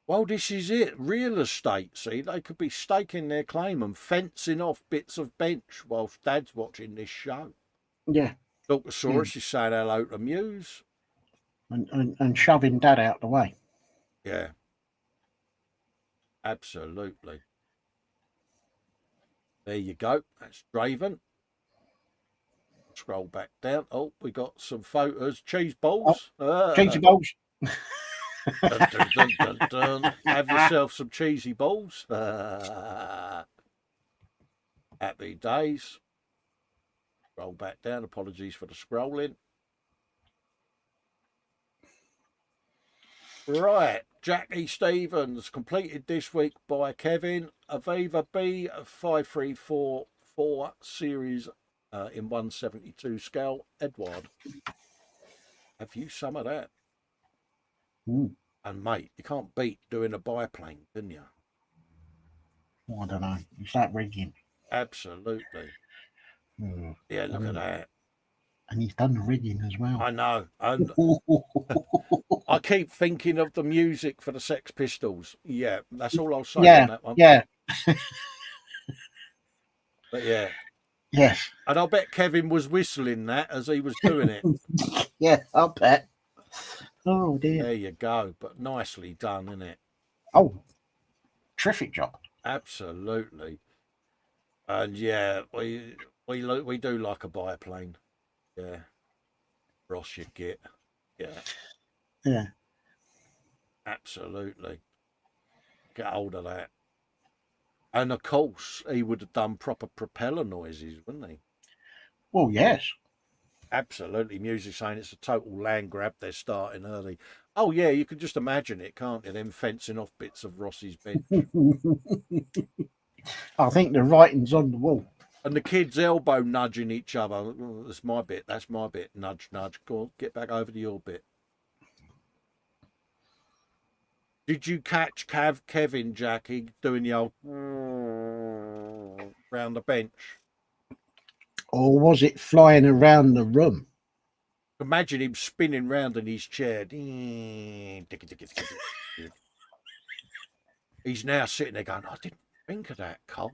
Well, this is it. Real estate, see, they could be staking their claim and fencing off bits of bench whilst Dad's watching this show. Yeah. Dr. is saying hello to Muse. And shoving Dad out the way. Yeah. Absolutely. There you go. That's Draven. Scroll back down. Oh, we got some photos. Cheese balls. Cheesy balls. Dun, dun, dun, dun, dun. Have yourself some cheesy balls. Happy days. Scroll back down. Apologies for the scrolling. Right. Jackie Stevens completed this week by Kevin. Aviva B5344 series in 172 scale. Edward. Have you some of that? Mm. And mate, you can't beat doing a biplane, can you? I don't know. Is that rigging? Absolutely. Mm. Yeah, look at that. And he's done the rigging as well. I know. And I keep thinking of the music for the Sex Pistols. Yeah, that's all I'll say on that one. Yeah. But yeah. Yes. And I'll bet Kevin was whistling that as he was doing it. Yeah, I'll bet. Oh dear. There you go. But nicely done, isn't it? Oh, terrific job. Absolutely. And yeah, we do like a biplane. Yeah. Ross, you get. Yeah. Yeah. Absolutely. Get hold of that. And of course, he would have done proper propeller noises, wouldn't he? Well, yes. Absolutely. Music saying it's a total land grab. They're starting early. Oh, yeah, you can just imagine it, can't you? Them fencing off bits of Ross's bench. I think the writing's on the wall. And the kids elbow nudging each other. Oh, that's my bit. That's my bit. Nudge, nudge. Go on, get back over to your bit. Did you catch Kevin, Jackie, doing the old round the bench? Or was it flying around the room? Imagine him spinning round in his chair. He's now sitting there going, I didn't think of that, Cole.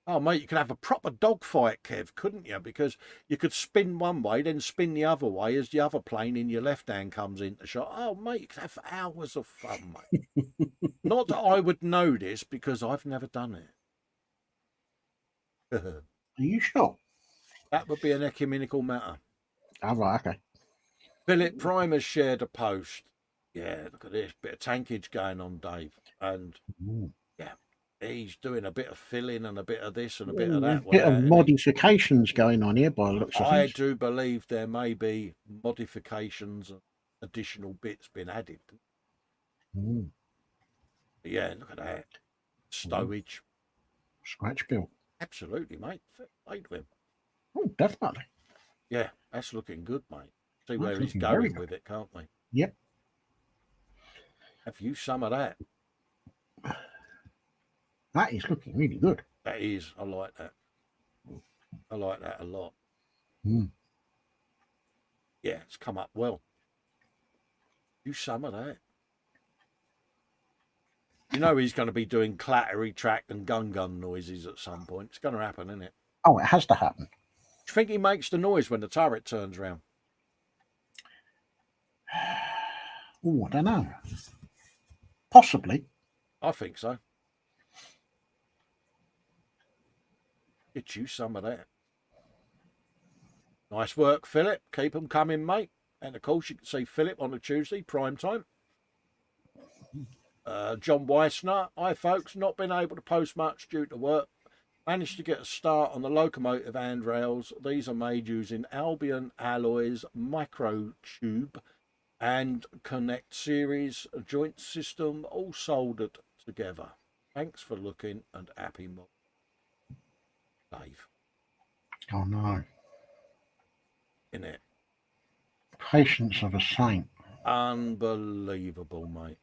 Oh, mate, you could have a proper dogfight, Kev, couldn't you? Because you could spin one way, then spin the other way as the other plane in your left hand comes into shot. Oh, mate, you could have hours of fun, mate. Not that I would know this because I've never done it. Are you sure? That would be an ecumenical matter. Oh, right, okay. Philip Primer's shared a post. Yeah, look at this. Bit of tankage going on, Dave. And yeah, he's doing a bit of filling and a bit of this and a bit of that. A bit of modifications going on here by the looks of I things. do believe there may be modifications and additional bits being added. But yeah, look at that. Stowage. Scratch built. Absolutely, mate. Play to him. Oh, definitely. Yeah, that's looking good, mate. See That's where he's looking very going good. with it, can't we? Yep. Have you some of that? That is looking really good. That is. I like that. I like that a lot. Mm. Yeah, it's come up well. Do some of that. You know he's going to be doing clattery track and gun noises at some point. It's going to happen, isn't it? Oh, it has to happen. Do you think he makes the noise when the turret turns round? Oh, I don't know. Possibly. I think so. Get you some of that. Nice work, Philip. Keep them coming, mate. And of course, you can see Philip on a Tuesday, prime time. John Weissner. Hi, folks. Not been able to post much due to work. Managed to get a start on the locomotive handrails. These are made using Albion Alloys Microtube and Connect Series joint system, all soldered together. Thanks for looking and happy mod. Dave. Oh, no. In it. Patience of a saint. Unbelievable, mate.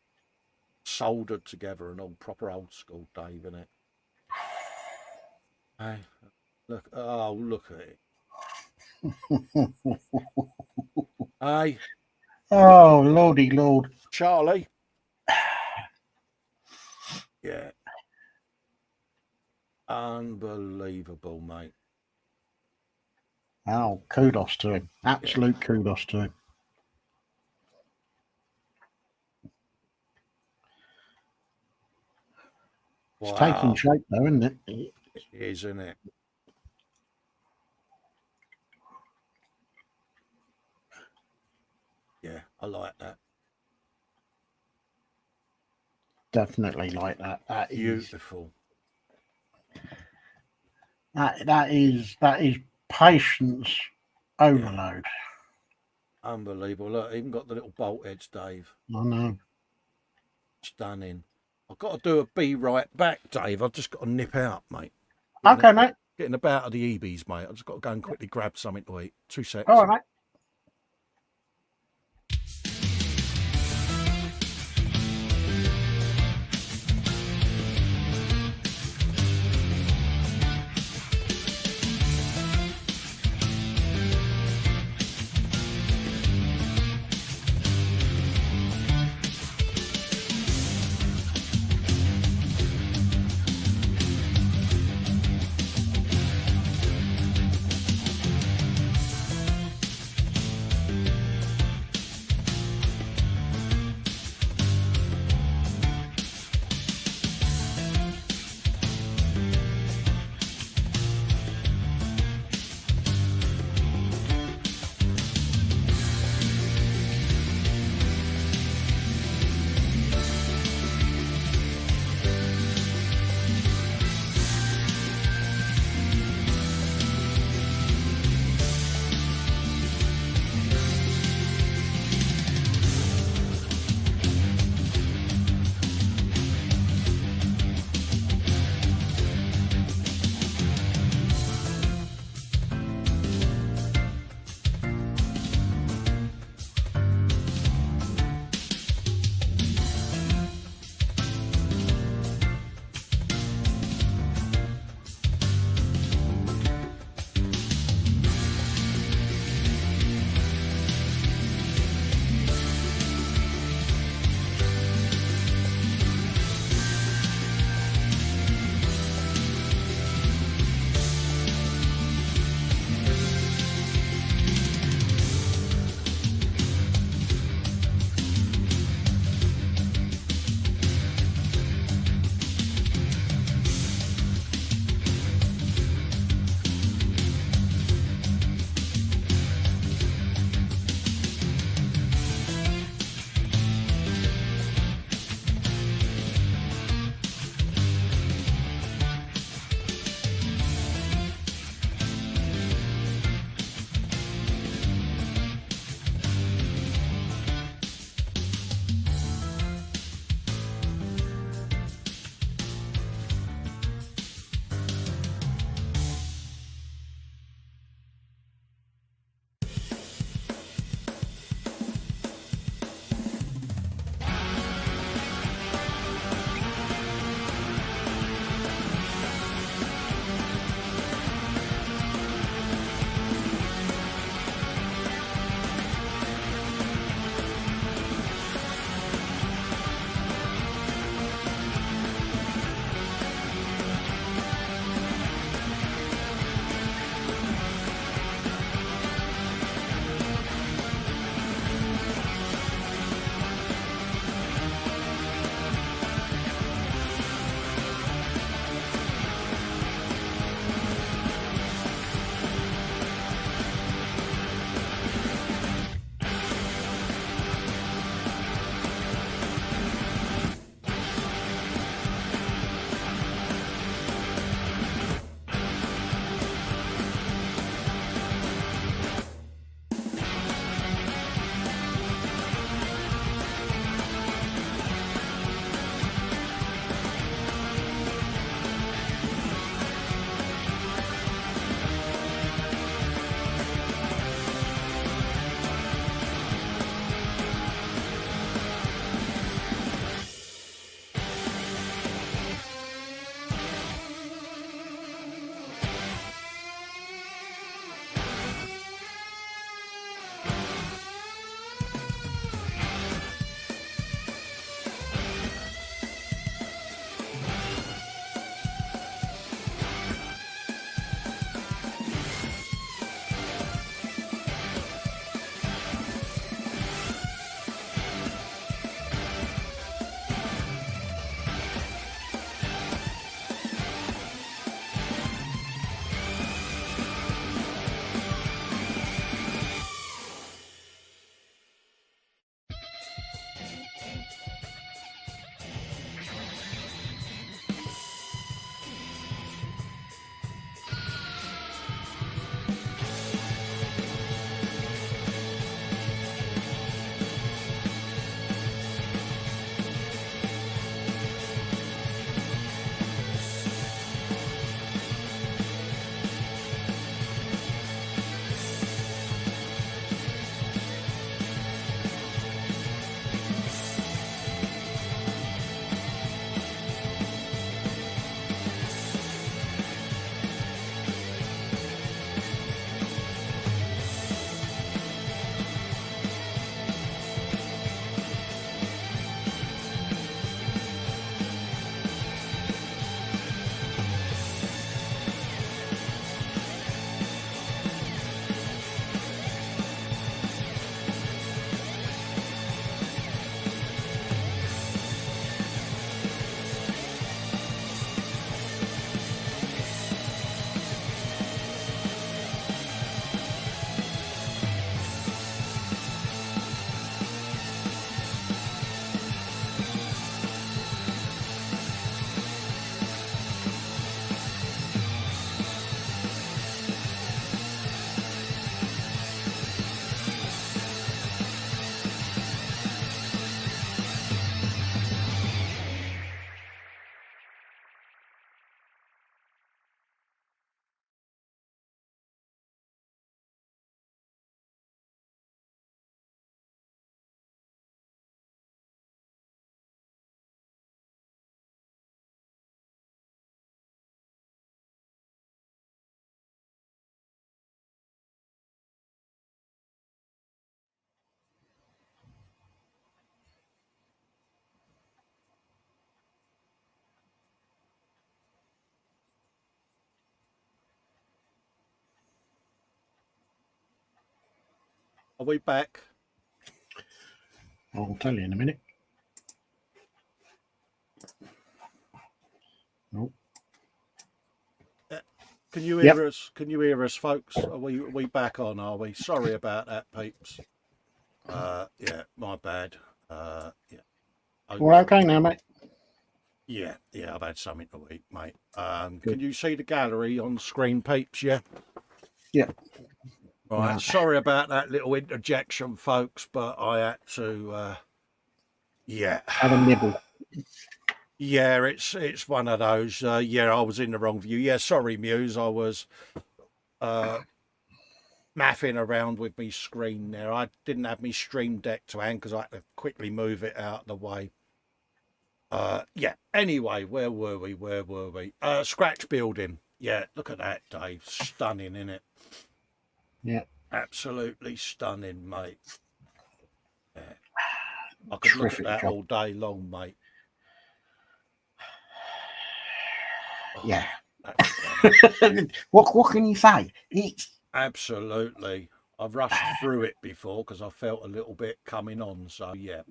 Soldered together and all proper old school, Dave, in it. Hey, look, oh, look at it. Hey. Oh, lordy lord. Charlie. Yeah. Unbelievable, mate. Oh, kudos to him. Absolute kudos to him. It's taking shape though, isn't it? It is, isn't it? Yeah, I like that. Definitely like that. That is beautiful. That is patience overload. Unbelievable. Look, even got the little bolt heads, Dave. I know. Stunning. I've got to do a be right back, Dave. I've just got to nip out, mate. Okay, mate. Getting about of the EBs, mate. I've just got to go and quickly grab something to eat. 2 seconds. All right, mate. Are we back? I'll tell you in a minute. Nope. Can you Yep. hear us? Can you hear us, folks? Are we back on? Are we? Sorry about that, peeps. Yeah, my bad. Yeah. We're okay now, mate. Yeah, I've had something to eat, mate. Can you see the gallery on screen, peeps? Yeah. Yeah. Right. Yeah. Sorry about that little interjection, folks, but I had to. Yeah. Have a nibble. Yeah, it's one of those. Yeah, I was in the wrong view. Yeah, sorry, Muse. I was mathing around with me screen there. I didn't have me Stream Deck to hand because I had to quickly move it out of the way. Yeah. Anyway, where were we? Scratch building. Yeah, look at that, Dave. Stunning, isn't it? Yeah. Absolutely stunning, mate. Yeah. I could look at that all day long, mate. Oh, yeah. That's what can you say? It's absolutely. I've rushed through it before because I felt a little bit coming on. So yeah.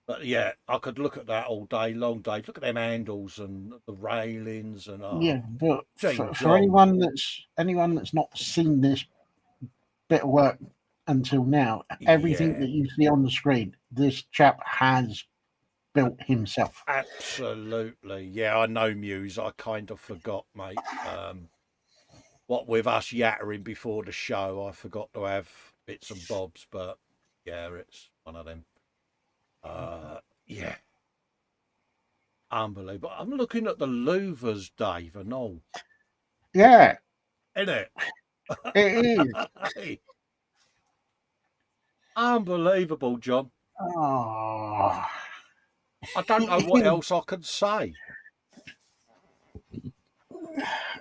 But yeah, I could look at that all day long, Dave. Look at them handles and the railings and yeah, but Jane for anyone that's not seen this bit of work until now, everything yeah, that you see on the screen, this chap has built himself. absolutely. Yeah, I know, Muse. I kind of forgot, mate. What with us yattering before the show, I forgot to have bits and bobs, but yeah, it's one of them. Yeah. Unbelievable. I'm looking at the louvers, Dave, and all. Yeah, Isn't it? it is. Hey, unbelievable, John. Oh. I don't know what else I could say.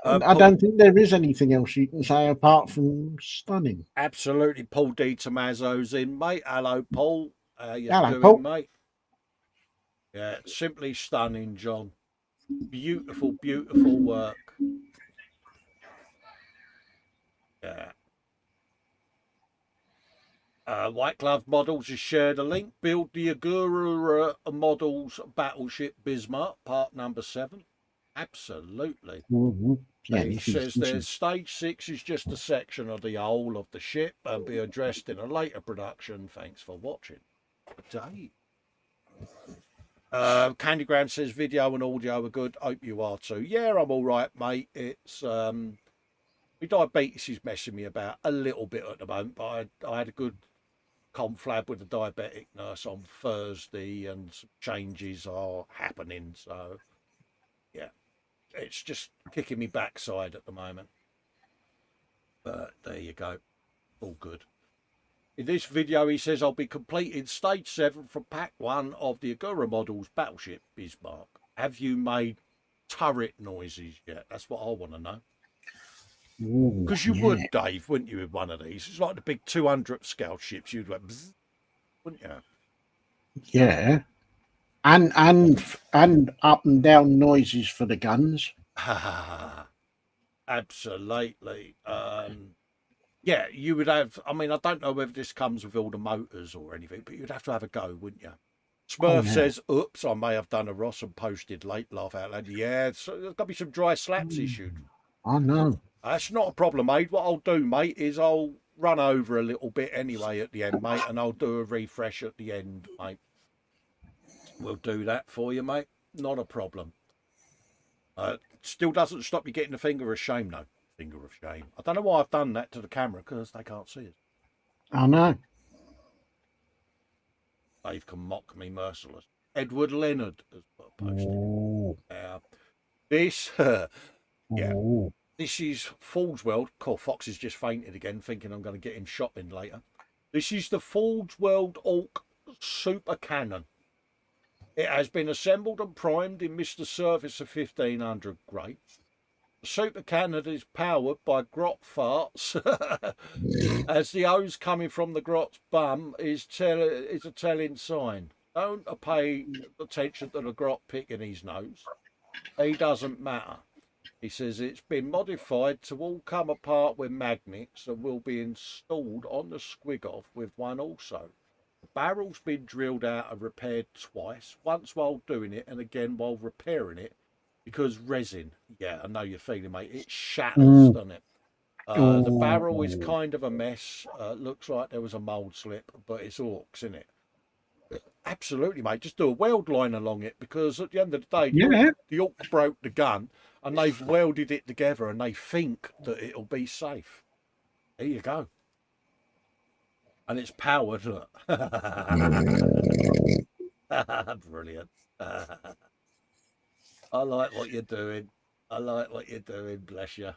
I don't think there is anything else you can say apart from stunning. Absolutely. Paul D. Tommaso's in, mate. Hello, Paul. How you Hello, doing, Paul. mate? Yeah, simply stunning, John. Beautiful, beautiful work. Yeah. White Glove Models has shared a link. Build the Agura Models Battleship Bismarck, part number 7. Absolutely. Mm-hmm. Yeah, He says there's stage 6 is just a section of the whole of the ship and be addressed in a later production. Thanks for watching. Dave. Candygram says video and audio are good. Hope you are too. Yeah, I'm all right, mate. It's my diabetes is messing me about a little bit at the moment, but I had a good conflab with the diabetic nurse on Thursday, and some changes are happening. So yeah, it's just kicking me backside at the moment. But there you go, all good. In this video, he says I'll be completing stage 7 from pack 1 of the Agura Models Battleship Bismarck. Have you made turret noises yet? That's what I want to know. Because you would, Dave, wouldn't you, with one of these? It's like the big 200 scale ships. You'd go, bzz, wouldn't you? Yeah, and up and down noises for the guns. Absolutely. Yeah, you would have. I mean, I don't know whether this comes with all the motors or anything, but you'd have to have a go, wouldn't you? Smurf says, oops, I may have done a Ross and posted late, laugh out loud. Yeah, so there's got to be some dry slaps issued. I know. That's not a problem, mate. What I'll do, mate, is I'll run over a little bit anyway at the end, mate, and I'll do a refresh at the end, mate. We'll do that for you, mate. Not a problem. Still doesn't stop you getting the finger of shame, though. Finger of shame. I don't know why I've done that to the camera, because they can't see us. I know. Dave can mock me merciless. Edward Leonard has put a post in. This, yeah, this is Fool's World. Cool, Fox has just fainted again, thinking I'm going to get him shopping later. This is the Fool's World Orc Super Cannon. It has been assembled and primed in Mr. Service of 1500 grade. The Super Cannon is powered by grot farts, as the hose coming from the grot's bum is a telling sign. Don't pay attention to the grot picking his nose. He doesn't matter. He says it's been modified to all come apart with magnets and will be installed on the squig off with one also. The barrel's been drilled out and repaired twice, once while doing it and again while repairing it, because resin, yeah, I know you're feeling, mate, it shatters, doesn't it? The barrel is Oh, kind of a mess. Looks like there was a mould slip, but it's orcs, isn't it? Absolutely, mate. Just do a weld line along it, because at the end of the day, yeah. the orc broke the gun and they've welded it together and they think that it'll be safe. There you go. And it's powered. Look. Brilliant. I like what you're doing. I like what you're doing. Bless you.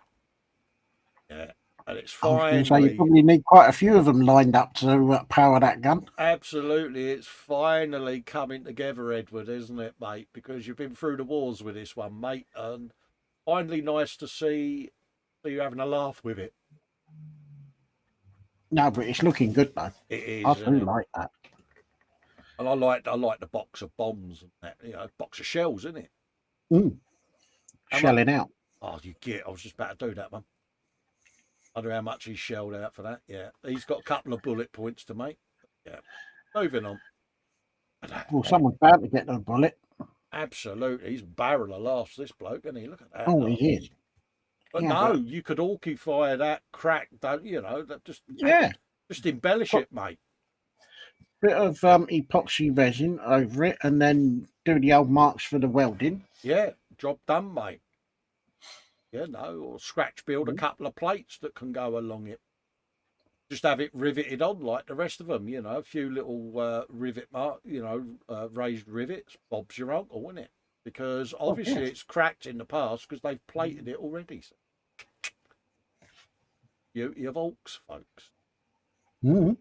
Yeah. And it's I was going to say you finally, probably need quite a few of them lined up to power that gun. absolutely, it's finally coming together, Edward, isn't it, mate? Because you've been through the wars with this one, mate, and finally nice to see you having a laugh with it. No, but it's looking good though. It I is, isn't do it? like that. And I like the box of bombs and that, box of shells, isn't it? Mm, How much? shelling out. Oh, you get. I was just about to do that, man. I don't know how much he's shelled out for that. Yeah, he's got a couple of bullet points to make. Yeah, moving on. Well, someone's bound to get the bullet. Absolutely, he's a barrel of laughs, this bloke, isn't he? Look at that. Oh, he is. But Yeah, no, but- you could orky fire that, crack, don't that just Yeah, just embellish it, mate. bit of epoxy resin over it, and then do the old marks for the welding. Yeah, job done, mate. Or scratch build a Mhm. couple of plates that can go along it. Just have it riveted on like the rest of them, a few little rivet mark, raised rivets. Bob's your uncle, isn't it? Because obviously yes. it's cracked in the past because they've plated it already. So. You're Volks, folks. Mm.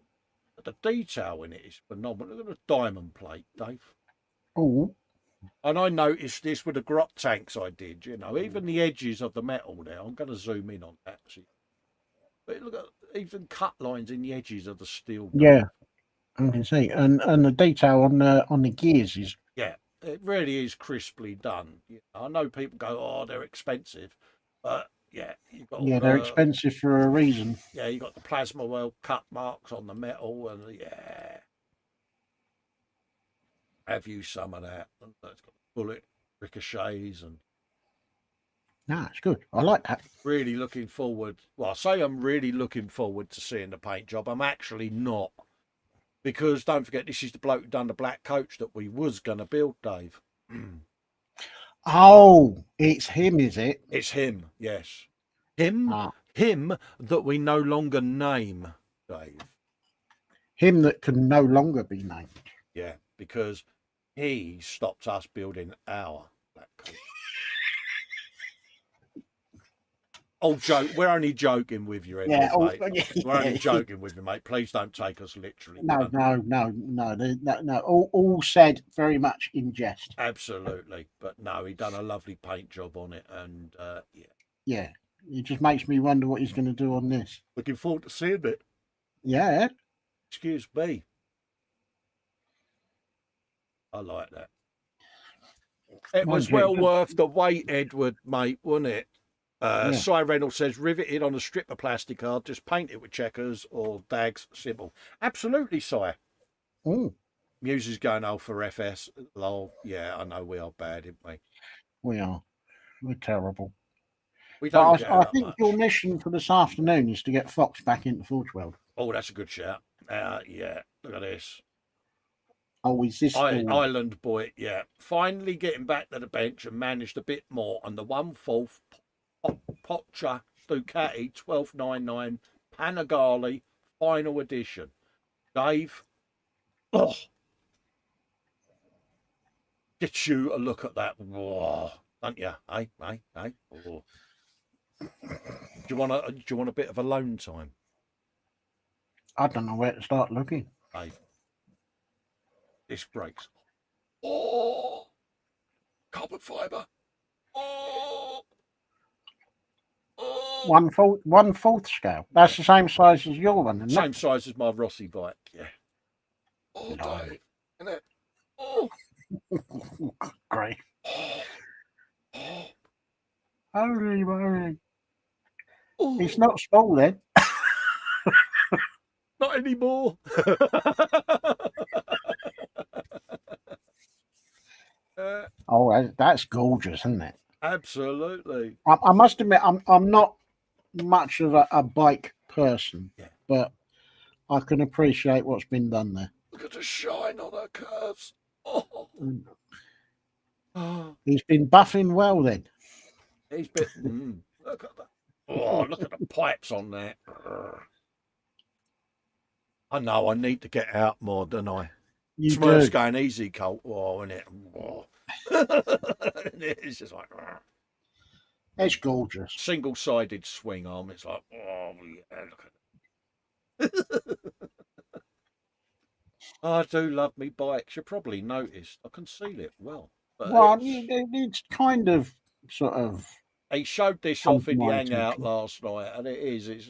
But the detail in it is phenomenal. Look at the diamond plate, Dave. Oh, And I noticed this with the grot tanks I did, even the edges of the metal now. I'm going to zoom in on that. See. But look at even cut lines in the edges of the steel. yeah, I can see, and the detail on the gears is. Yeah, it really is crisply done. I know people go, "Oh, they're expensive," but yeah, you've got Yeah, they're expensive for a reason. Yeah, you got the plasma well cut marks on the metal, and yeah, have you some of that? And it's got bullet ricochets, and No, it's good. I like that. really looking forward. Well, I say I'm really looking forward to seeing the paint job. I'm actually not. Because don't forget, this is the bloke who done the black coach that we was going to build, Dave. Oh, it's him, is it? It's him, yes. Him Ah, that we no longer name, Dave. him that can no longer be named. Yeah, because he stopped us building our black coach. Oh, joke. We're only joking with you, Edward, mate. Yeah. We're only joking with you, mate. Please don't take us literally. No. All said very much in jest. Absolutely. But no, he done a lovely paint job on it. And yeah. Yeah, it just makes me wonder what he's going to do on this. Looking forward to seeing it. Yeah. Excuse me. I like that. It was well worth the wait, Edward, mate, wasn't it? Yeah. Cy Reynolds says, riveted on a strip of plastic card, just paint it with checkers or Dag's symbol. Absolutely, Cy. Oh, Muse is going, oh, for FS. Lol. Yeah, I know we are bad, aren't we? we are. We're terrible. We don't But care I that think much. your mission for this afternoon is to get Fox back into Forge World. Oh, that's a good shout. Yeah, look at this. Oh, is this Island boy? Yeah, finally getting back to the bench and managed a bit more on the 1/4 Pocha Ducati 1299 Panigale final edition. Dave, oh, get you a look at that, whoa, don't you? Hey. Oh. Do you want a bit of alone time? I don't know where to start looking. Hey, this breaks. Oh, carbon fibre. Oh. 1/4 scale. That's the same size as your one, isn't Same it? size as my Rossi bike, yeah. Oh, No. Dave, isn't it? Oh, Great. oh, oh. Holy moly. It's Oh, not small then. not anymore. Oh, that's gorgeous, isn't it? Absolutely. I must admit, I'm not much of a bike person, Yeah. but I can appreciate what's been done there. Look at the shine on her curves. Oh. Mm. Oh. He's been buffing well then. He's bit. Look at that. Oh, look at the pipes on that. I know I need to get out more, don't I? You Smurf's do. going easy, Colt. Oh, isn't it? Oh. It's just like It's gorgeous. single-sided swing arm. It's like, oh yeah, look at it. I do love me bikes. You probably noticed. I conceal it well, but Well, it's. it's kind of sort of He showed this come off to in the my hangout attention. last night, and it is. It's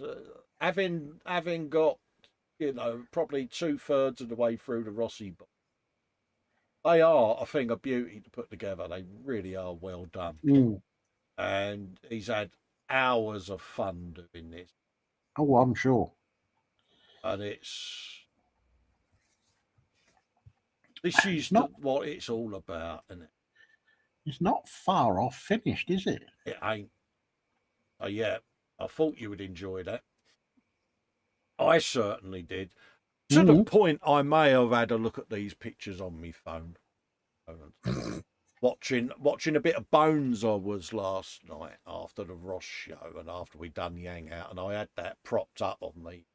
having got probably 2/3 of the way through the Rossi. They are a thing of beauty to put together. They really are well done, Mm. and he's had hours of fun doing this, Oh, I'm sure. and this It's is not. what it's all about, and It's not far off finished, is it? it ain't. So yeah, I thought you would enjoy that. I certainly did. To the Mm. point, I may have had a look at these pictures on my phone. Watching a bit of Bones I was last night after the Ross show and after we'd done the hangout, and I had that propped up on the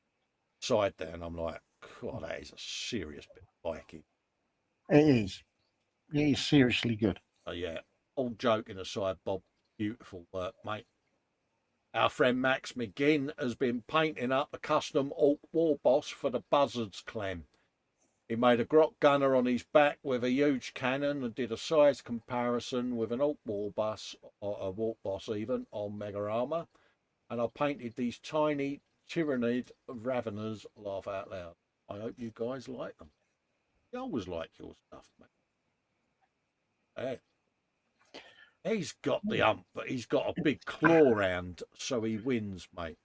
side there, and I'm like, God, that is a serious bit of biking. It is. It is seriously good. So yeah, all joking aside, Bob, beautiful work, mate. Our friend Max McGinn has been painting up a custom Orc War Boss for the Buzzards clan. He made a grot gunner on his back with a huge cannon and did a size comparison with an Orc War Boss, or a Warp Boss even, on Mega Armour. And I painted these tiny Tyrannid Raveners, laugh out loud. I hope you guys like them. I always like your stuff, mate. Hey, he's got the ump, but he's got a big claw round, so he wins, mate.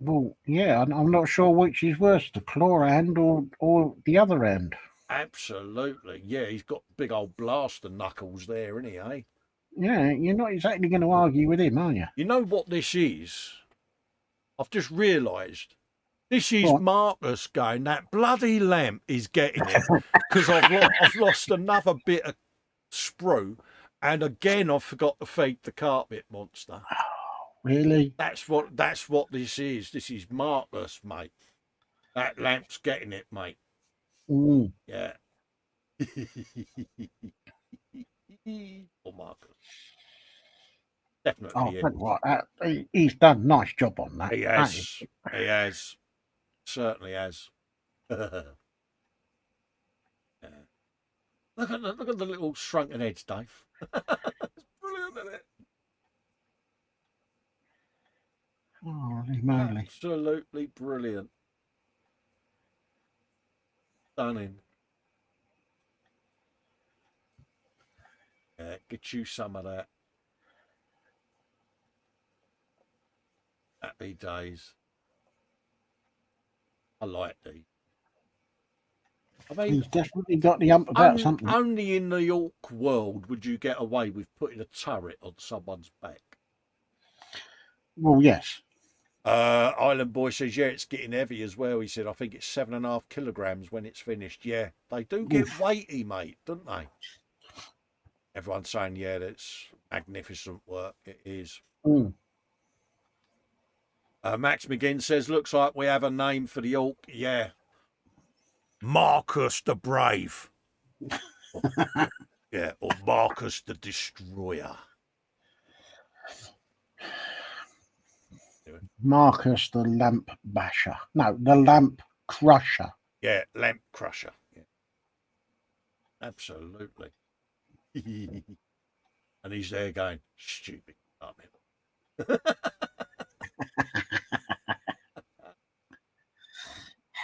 Well, yeah, I'm not sure which is worse, the claw hand or the other end. Absolutely. Yeah, he's got big old blaster knuckles there, isn't he, eh? Yeah, you're not exactly going to argue with him, are you? You know what this is? I've just realised. This Go is on. Marcus going, that bloody lamp is getting it because I've lost another bit of sprue, and again I forgot to feed the carpet monster. Really? That's what this is. This is Marcus, mate. That lamp's getting it, mate. Mm. Yeah. Or Marcus. Definitely Oh, him. tell you what, he's done a nice job on that. He has. He has. Certainly has. Yeah. Look at the little shrunken heads, Dave. It's brilliant, isn't it? Holy moly. Absolutely brilliant. Stunning. Yeah, get you some of that. Happy days. I like these. I mean, He's definitely got the ump about something. only in the York world would you get away with putting a turret on someone's back. Well, yes. Island Boy says, yeah, it's getting heavy as well. He said, I think it's 7.5 kilograms when it's finished. Yeah, they do get Oof. weighty, mate, don't they? Everyone's saying, yeah, that's magnificent work. It is. Mm. Max McGinn says, looks like we have a name for the Orc. Yeah. Marcus the Brave. Yeah, or Marcus the Destroyer. Marcus the Lamp Basher. No, the Lamp Crusher. Yeah, Lamp Crusher. Yeah. Absolutely. And he's there going, stupid.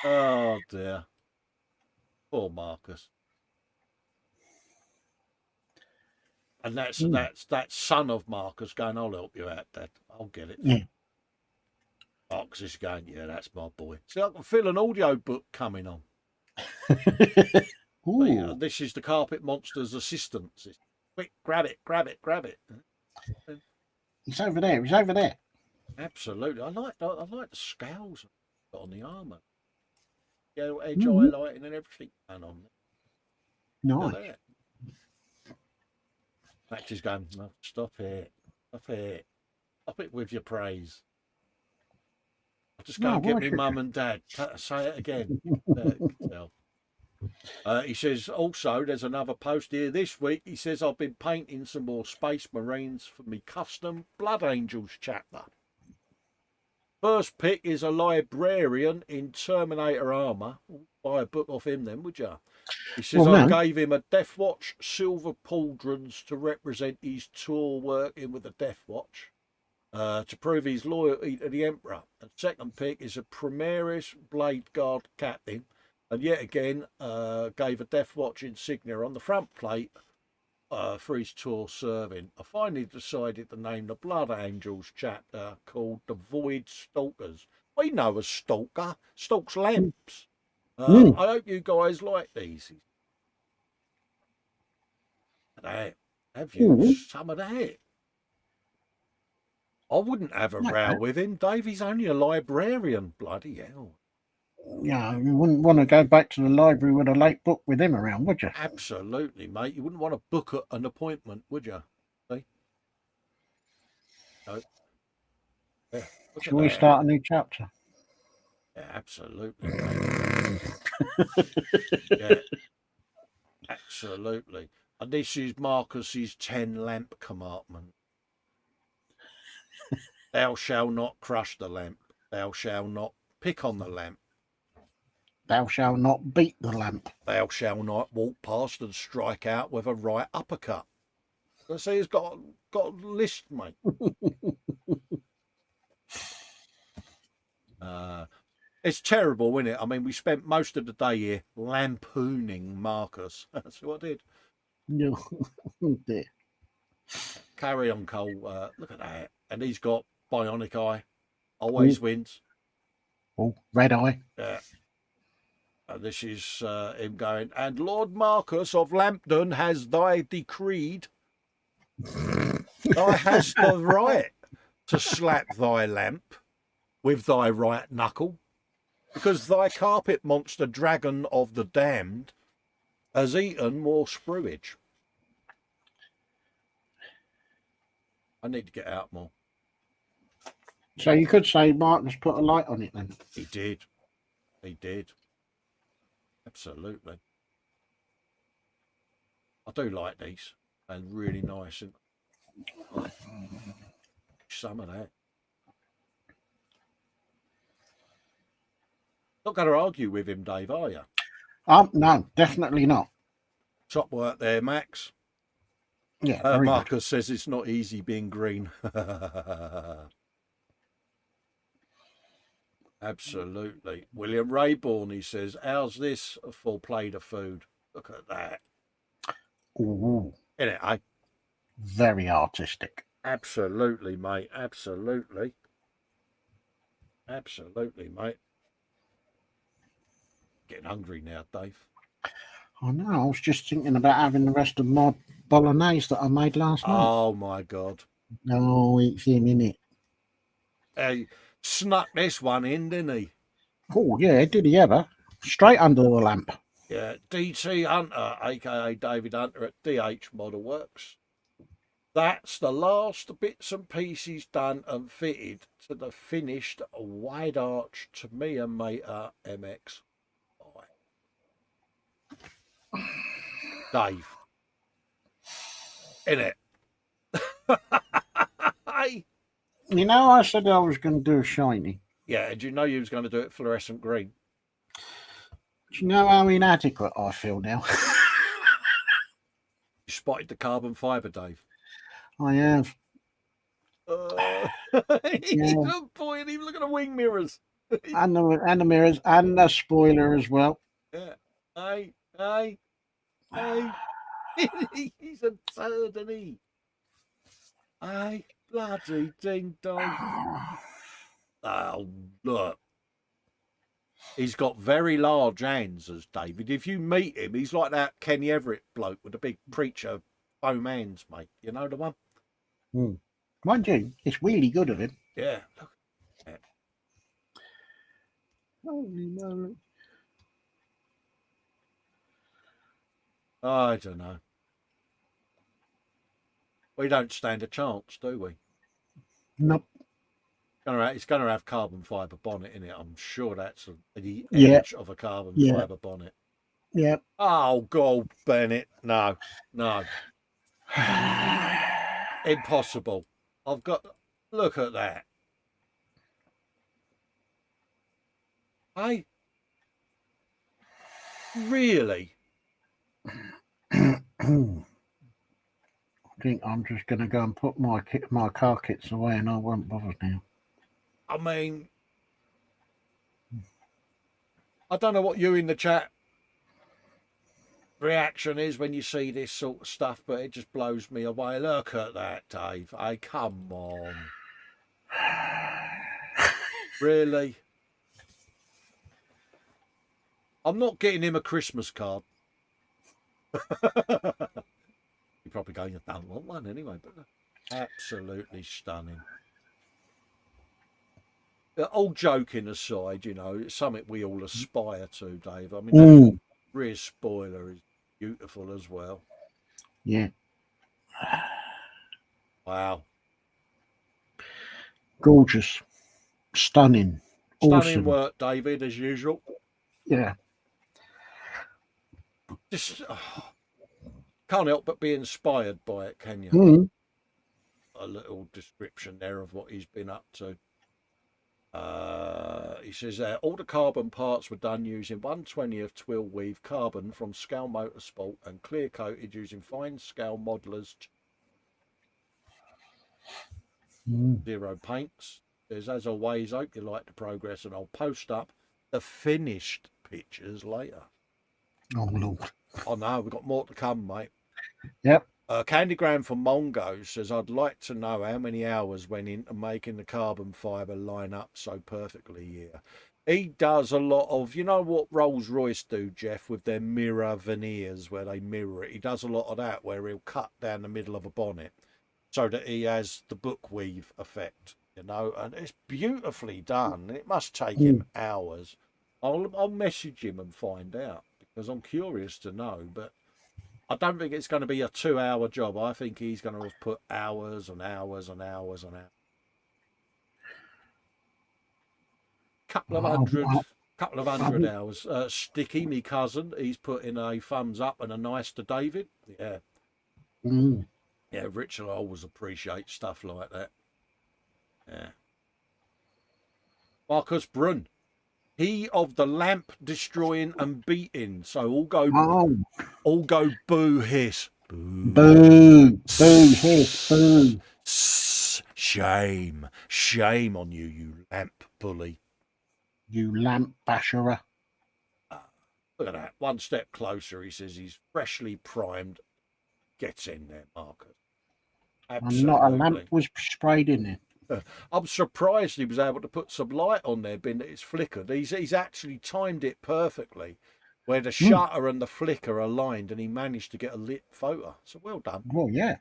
Oh, dear. Poor Marcus. And that's that son of Marcus going, I'll help you out, Dad. I'll get it. Yeah. Marcus is going, yeah, that's my boy. See, I can feel an audio book coming on. This is the Carpet Monster's assistants. Quick, grab it, grab it, grab it. It's over there. It's over there. Absolutely. I like the scales on the armour. Yeah, edge highlighting and everything going on there. Nice. Max is going, no, stop it. Stop it. Stop it with your praise. I'll just go and get me mum and dad. Say it again. He says, also, there's another post here this week. He says, I've been painting some more Space Marines for me custom Blood Angels chapter. First pick is a librarian in Terminator armour. Buy a book off him then, would you? He says, I gave him a Death Watch silver pauldrons to represent his tour working with the Death Watch, to prove his loyalty to the Emperor. And second pick is a Primaris Blade Guard captain. And yet again, gave a Death Watch insignia on the front plate for his tour serving. I finally decided to name the Blood Angels chapter called The Void Stalkers. We know a stalker, stalks lamps. I hope you guys like these. Have you some of that? I wouldn't have a row with him, Dave. He's only a librarian. Bloody hell. Yeah, you wouldn't want to go back to the library with a late book with him around, would you? Absolutely, mate. You wouldn't want to book an appointment, would you? See? No. Yeah, shall we start a new chapter? Yeah, absolutely, mate. Yeah, absolutely. And this is Marcus's 10 lamp compartment. Thou shalt not crush the lamp. Thou shalt not pick on the lamp. Thou shalt not beat the lamp. Thou shalt not walk past and strike out with a right uppercut. I say he's got a list, mate. It's terrible, isn't it? I mean, we spent most of the day here lampooning Marcus. That's what I did. No, dear. Carry on, Cole. Look at that. And he's got bionic eye. Always wins. Oh, red eye. Yeah. And this is him going, and Lord Marcus of Lambton has thy decreed. Thou hast the right to slap thy lamp with thy right knuckle, because thy carpet monster dragon of the damned has eaten more spruage. I need to get out more. So you could say Marcus put a light on it then. He did. He did. Absolutely. I do like these. They're really nice. And some of that. Not going to argue with him, Dave, are you? No, definitely not. Top work there, Max. Yeah. Marcus says it's not easy being green. Absolutely. William Rayborn, he says, how's this for plate of food? Look at that. Ooh. Isn't it, eh? Very artistic. Absolutely, mate. Absolutely. Absolutely, mate. Getting hungry now, Dave. I know. I was just thinking about having the rest of my bolognese that I made last night. Oh, my God. No, it's in, innit? He snuck this one in, didn't he? Oh, yeah, did he ever? Straight under the lamp. Yeah, DT Hunter, a.k.a. David Hunter at DH Model Works. That's the last bits and pieces done and fitted to the finished wide arch Tamiya Mater MX. Dave. In it. Hey. You know, I said I was going to do a shiny. Yeah, and you know you was going to do it fluorescent green. Do you know how inadequate I feel now? You spotted the carbon fibre, Dave. I have. He's pointing, even look at the wing mirrors. and the mirrors and the spoiler as well. Yeah. Hey. He's a turd, isn't he? Hey, bloody ding dong. Oh, look. He's got very large hands, as David. If you meet him, he's like that Kenny Everett bloke with the big preacher foam hands, mate. You know the one? Mind you, it's really good of him. Yeah. Look at that. Holy moly. I don't know. We don't stand a chance, do we? Nope. It's going to have carbon fibre bonnet in it. I'm sure that's the Yeah. edge of a carbon fibre bonnet. Yeah. Oh, God, Bennett. No. Impossible. I've got... Look at that. Hey? Really? I think I'm just going to go and put my car kits away, and I won't bother now. I mean, I don't know what you in the chat reaction is when you see this sort of stuff, but it just blows me away. Look at that, Dave. Hey, come on. Really? I'm not getting him a Christmas card. You're probably going, I don't want one anyway, but absolutely stunning. All joking aside, it's something we all aspire to, Dave. I mean, that rear spoiler is beautiful as well. Yeah. Wow. Gorgeous. Stunning. Stunning awesome work, David, as usual. Yeah. Just can't help but be inspired by it, can you? A little description there of what he's been up to. He says all the carbon parts were done using 1/20th twill weave carbon from Scale Motorsport and clear coated using fine scale modelers. Zero paints. Says, as always, hope you like the progress, and I'll post up the finished pictures later. Oh, Lord. Oh, no, we've got more to come, mate. Yep. Candygram from Mongo says, I'd like to know how many hours went into making the carbon fibre line up so perfectly here. He does a lot of, you know what Rolls-Royce do, Jeff, with their mirror veneers where they mirror it. He does a lot of that where he'll cut down the middle of a bonnet so that he has the book weave effect, and it's beautifully done. It must take him hours. I'll message him and find out because I'm curious to know, but I don't think it's going to be a 2-hour job. I think he's going to have put hours and hours and hours and hours. Couple of hundred hours. Sticky, me cousin, he's put in a thumbs up and a nice to David. Yeah. Yeah, Richard always appreciates stuff like that. Yeah. Marcus Brun. He of the lamp destroying and beating. So all go boo hiss. Boo hiss. Boo. Shame on you, you lamp bully. You lamp basherer. Look at that. One step closer, he says he's freshly primed. Gets in there, Marcus. Absolutely. And not a lamp was sprayed in there. I'm surprised he was able to put some light on there, being that it's flickered. He's actually timed it perfectly, where the shutter and the flicker are aligned, and he managed to get a lit photo. So well done. Well, yeah.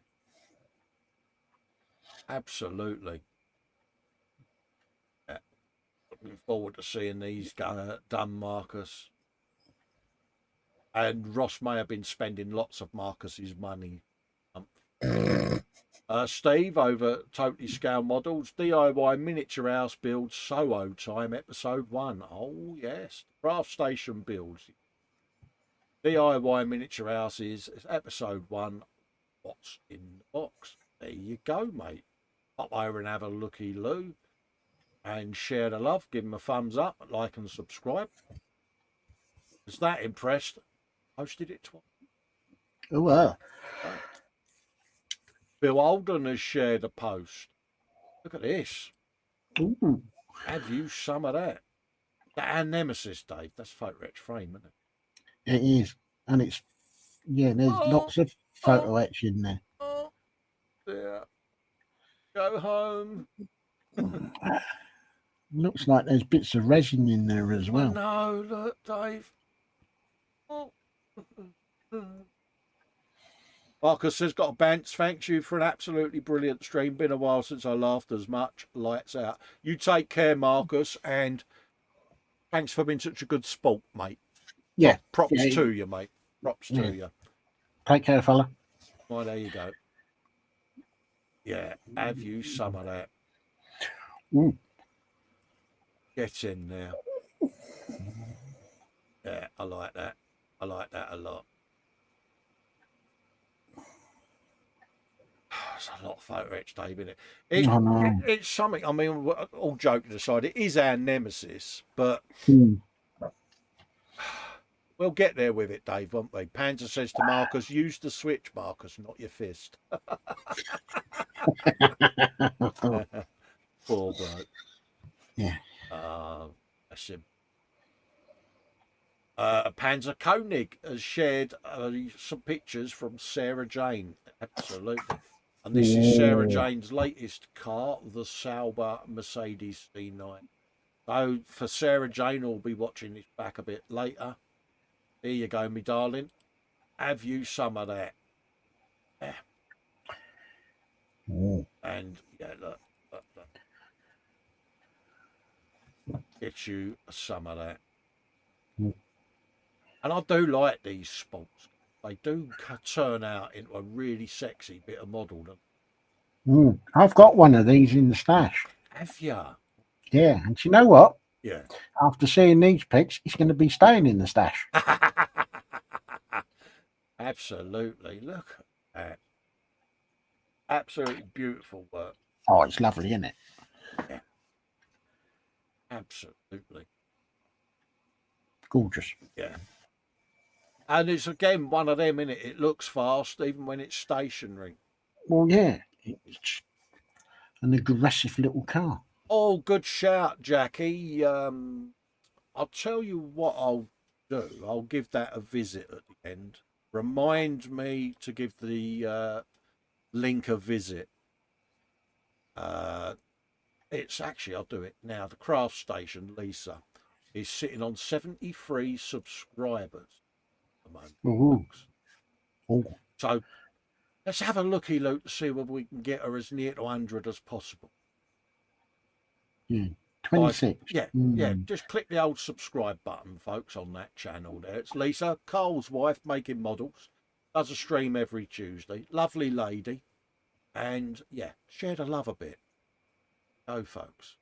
Absolutely. Yeah. Looking forward to seeing these done, Marcus. And Ross may have been spending lots of Marcus's money. Steve over Totally Scale Models, DIY Miniature House Builds, Soho Time, Episode 1. Oh, yes. Craft Station Builds. DIY Miniature Houses, Episode 1. What's in the box? There you go, mate. Pop over and have a looky-loo. And share the love. Give him a thumbs up, like and subscribe. Was that impressed? Posted it twice. Oh, wow. Bill Alden has shared a post. Look at this. Ooh. Have you some of that? Our Nemesis, Dave. That's Photo Etch Frame, isn't it? It is. And it's, there's lots of photo etch in there. Oh, dear. Go home. Looks like there's bits of resin in there as I well. know, look, Dave. Oh. Marcus has got a bants. Thanks you for an absolutely brilliant stream. Been a while since I laughed as much. Lights out. You take care, Marcus, and thanks for being such a good sport, mate. Yeah. Props Yeah. to you, mate. Props Yeah. to you. Take care, fella. Well, there you go. Yeah, have you some of that? Mm. Get in there. Yeah, I like that. I like that a lot. It's a lot of photo etch, Dave, isn't it? I know. It's something, I mean, all joking aside, it is our nemesis, but we'll get there with it, Dave, won't we? Panzer says to Marcus, use the switch, Marcus, not your fist. Poor bloke. Yeah. That's him. Panzer Koenig has shared some pictures from Sarah Jane. Absolutely. And this is Sarah Jane's latest car, the Sauber Mercedes C9. So for Sarah Jane, who'll be watching this back a bit later, here you go, me darling. Have you some of that? Yeah. And yeah, look. Get you some of that. And I do like these sports. They do turn out into a really sexy bit of model. I've got one of these in the stash. Have you? Yeah, and you know what? Yeah. After seeing these pics, it's going to be staying in the stash. Absolutely. Look at that. Absolutely beautiful work. Oh, it's lovely, isn't it? Yeah. Absolutely. Gorgeous. Yeah. And it's again one of them, innit? It looks fast even when it's stationary. Well, yeah. It's an aggressive little car. Oh, good shout, Jackie. I'll tell you what I'll do. I'll give that a visit at the end. Remind me to give the link a visit. It's actually, I'll do it now. The craft station, Lisa, is sitting on 73 subscribers at the moment. So let's have a looky, Luke, to see whether we can get her as near to 100 as possible. Yeah, 26. Yeah, just click the old subscribe button, folks, on that channel there. It's Lisa, Carl's wife, making models. Does a stream every Tuesday. Lovely lady. And yeah, share the love a bit. Go, folks.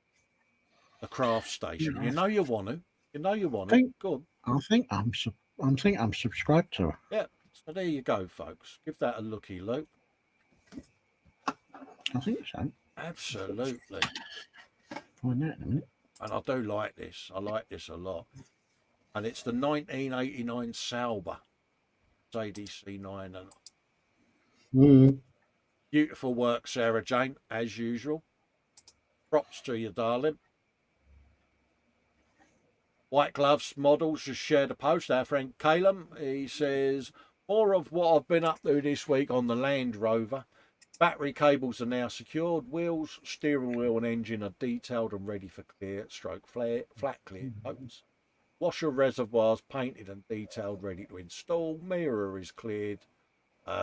The craft station. You know you want to. You know you want to. Good. I think I'm subscribed to her. Yeah. So there you go, folks. Give that a looky, Luke. I think so. Absolutely. Find that in a minute. And I do like this. I like this a lot. And it's the 1989 Sauber Mercedes C9. And beautiful work, Sarah Jane, as usual. Props to you, darling. White Gloves Models just shared a post. Our friend Calum, he says, more of what I've been up to this week on the Land Rover. Battery cables are now secured. Wheels, steering wheel and engine are detailed and ready for flat clear coats. Washer reservoirs painted and detailed, ready to install. Mirror is cleared.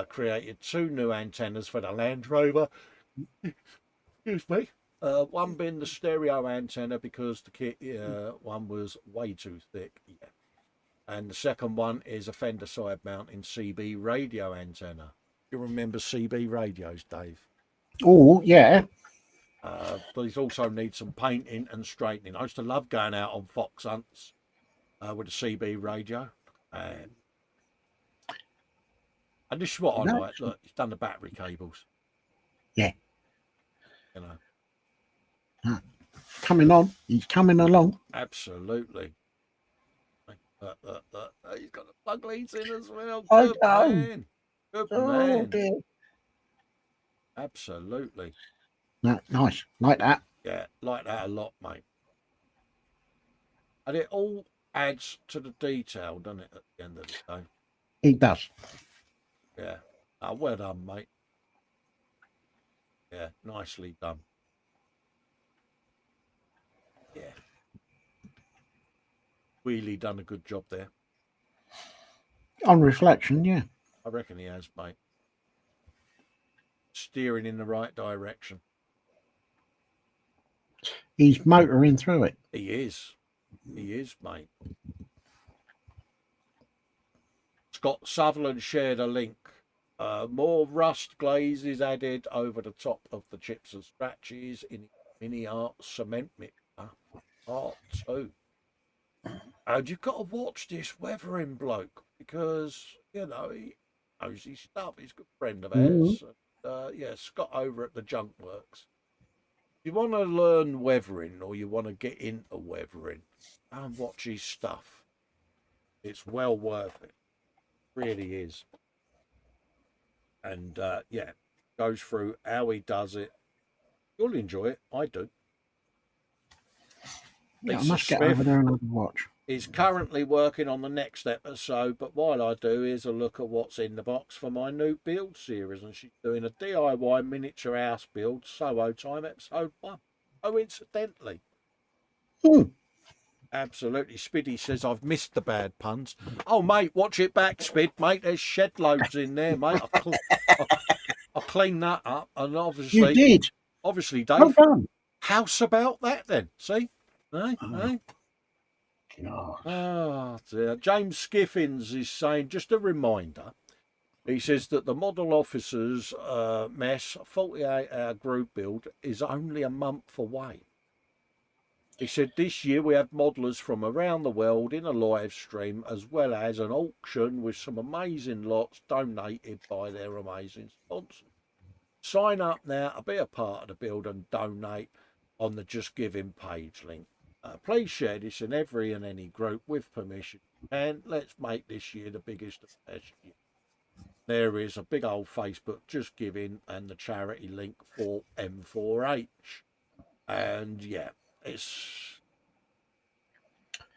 Created 2 new antennas for the Land Rover. Excuse me. One being the stereo antenna because the kit one was way too thick. Yeah. And the second one is a fender side mounting CB radio antenna. You remember CB radios, Dave? Oh, yeah. These also need some painting and straightening. I used to love going out on fox hunts with a CB radio. And this is what I like. Look, he's done the battery cables. Yeah. You know. Coming on. He's coming along. Absolutely. He's got the plug leads in as well. Good man. Good man. Dear. Absolutely. No, nice. Like that. Yeah, like that a lot, mate. And it all adds to the detail, doesn't it, at the end of the day? It does. Yeah. Oh, well done, mate. Yeah, nicely done. Yeah. Really done a good job there. On reflection, yeah. I reckon he has, mate. Steering in the right direction. He's motoring through it. He is. He is, mate. Scott Sutherland shared a link. More rust glaze is added over the top of the chips and scratches in mini art cement mixer. Part 2. And you've got to watch this weathering bloke because, you know, he knows his stuff. He's a good friend of ours. Yeah, Scott over at the Junk Works. If you want to learn weathering or you want to get into weathering, go and watch his stuff. It's well worth it. Really is. And yeah, goes through how he does it. You'll enjoy it. I do. Yeah, I Lisa must get Smith over there and have a watch. is currently working on the next episode, but while I do, here's a look at what's in the box for my new build series, and she's doing a DIY miniature house build, Soho Time, episode 1. Coincidentally. Absolutely. Spiddy says, I've missed the bad puns. Oh, mate, watch it back, Spid, mate. There's shed loads in there, mate. I'll clean that up. And obviously, You did. Obviously, Well Dave, done. house about that then. See? Eh? Eh? God. Oh, dear. James Skiffins is saying, just a reminder, he says that the model officers mess 48-hour group build is only a month away. He said this year we have modelers from around the world in a live stream as well as an auction with some amazing lots donated by their amazing sponsors. Sign up now to be a part of the build and donate on the Just Giving page link. Please share this in every and any group with permission, and let's make this year the biggest of best year. There is a big old Facebook Just Giving and the charity link for M4H. And yeah, it's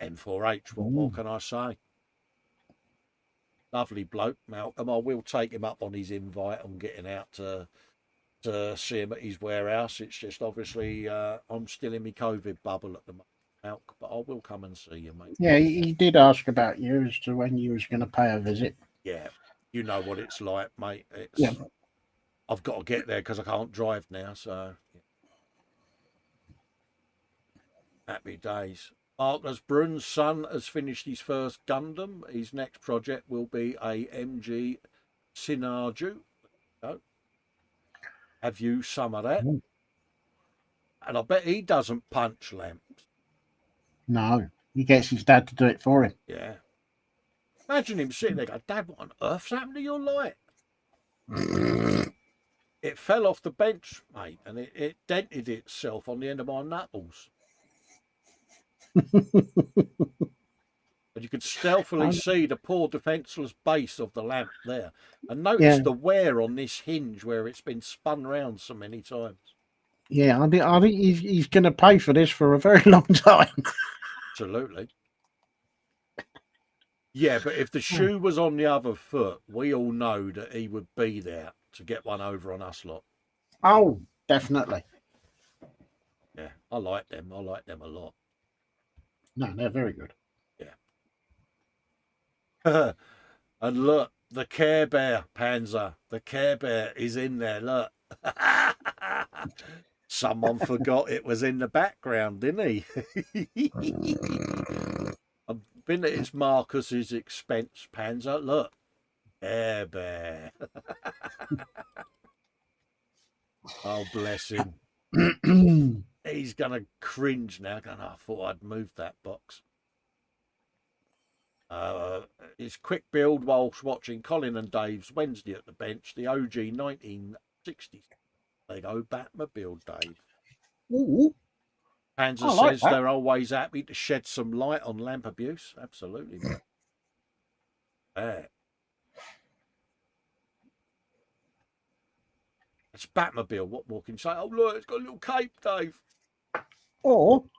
M4H. What more can I say? Lovely bloke, Malcolm. I will take him up on his invite on getting out to see him at his warehouse. It's just obviously I'm still in my COVID bubble at the moment, Malcolm, but I will come and see you, mate. Yeah, he did ask about you as to when you was going to pay a visit. Yeah, you know what it's like, mate. It's Yeah. I've got to get there because I can't drive now, so yeah. Happy days. Marcus Brun's son has finished his first Gundam. His next project will be a MG Sinaju. So, have you some of that? Mm. And I bet he doesn't punch lamps. No, he gets his dad to do it for him. Yeah. Imagine him sitting there going, Dad, what on earth's happened to your light? It fell off the bench, mate, and it dented itself on the end of my knuckles. But you could stealthily see the poor defenceless base of the lamp there, and notice the wear on this hinge where it's been spun round so many times. Yeah, I think he's going to pay for this for a very long time. Absolutely. Yeah, but if the shoe was on the other foot, we all know that he would be there to get one over on us lot. Oh, definitely. Yeah, I like them. I like them a lot. No, they're very good. Yeah. And look, the Care Bear, Panzer. The Care Bear is in there, look. Someone forgot it was in the background, didn't he? I've been at it's Marcus's expense, Panzer. Look, Care Bear. Oh, bless him. He's going to cringe now. Going, I thought I'd moved that box. His quick build whilst watching Colin and Dave's Wednesday at the bench, the OG 1960s Lego Batmobile, Dave. Ooh, Panzer says they're always happy to shed some light on lamp abuse. Absolutely. It's Batmobile. What more can you say? Oh, look, it's got a little cape, Dave. Oh,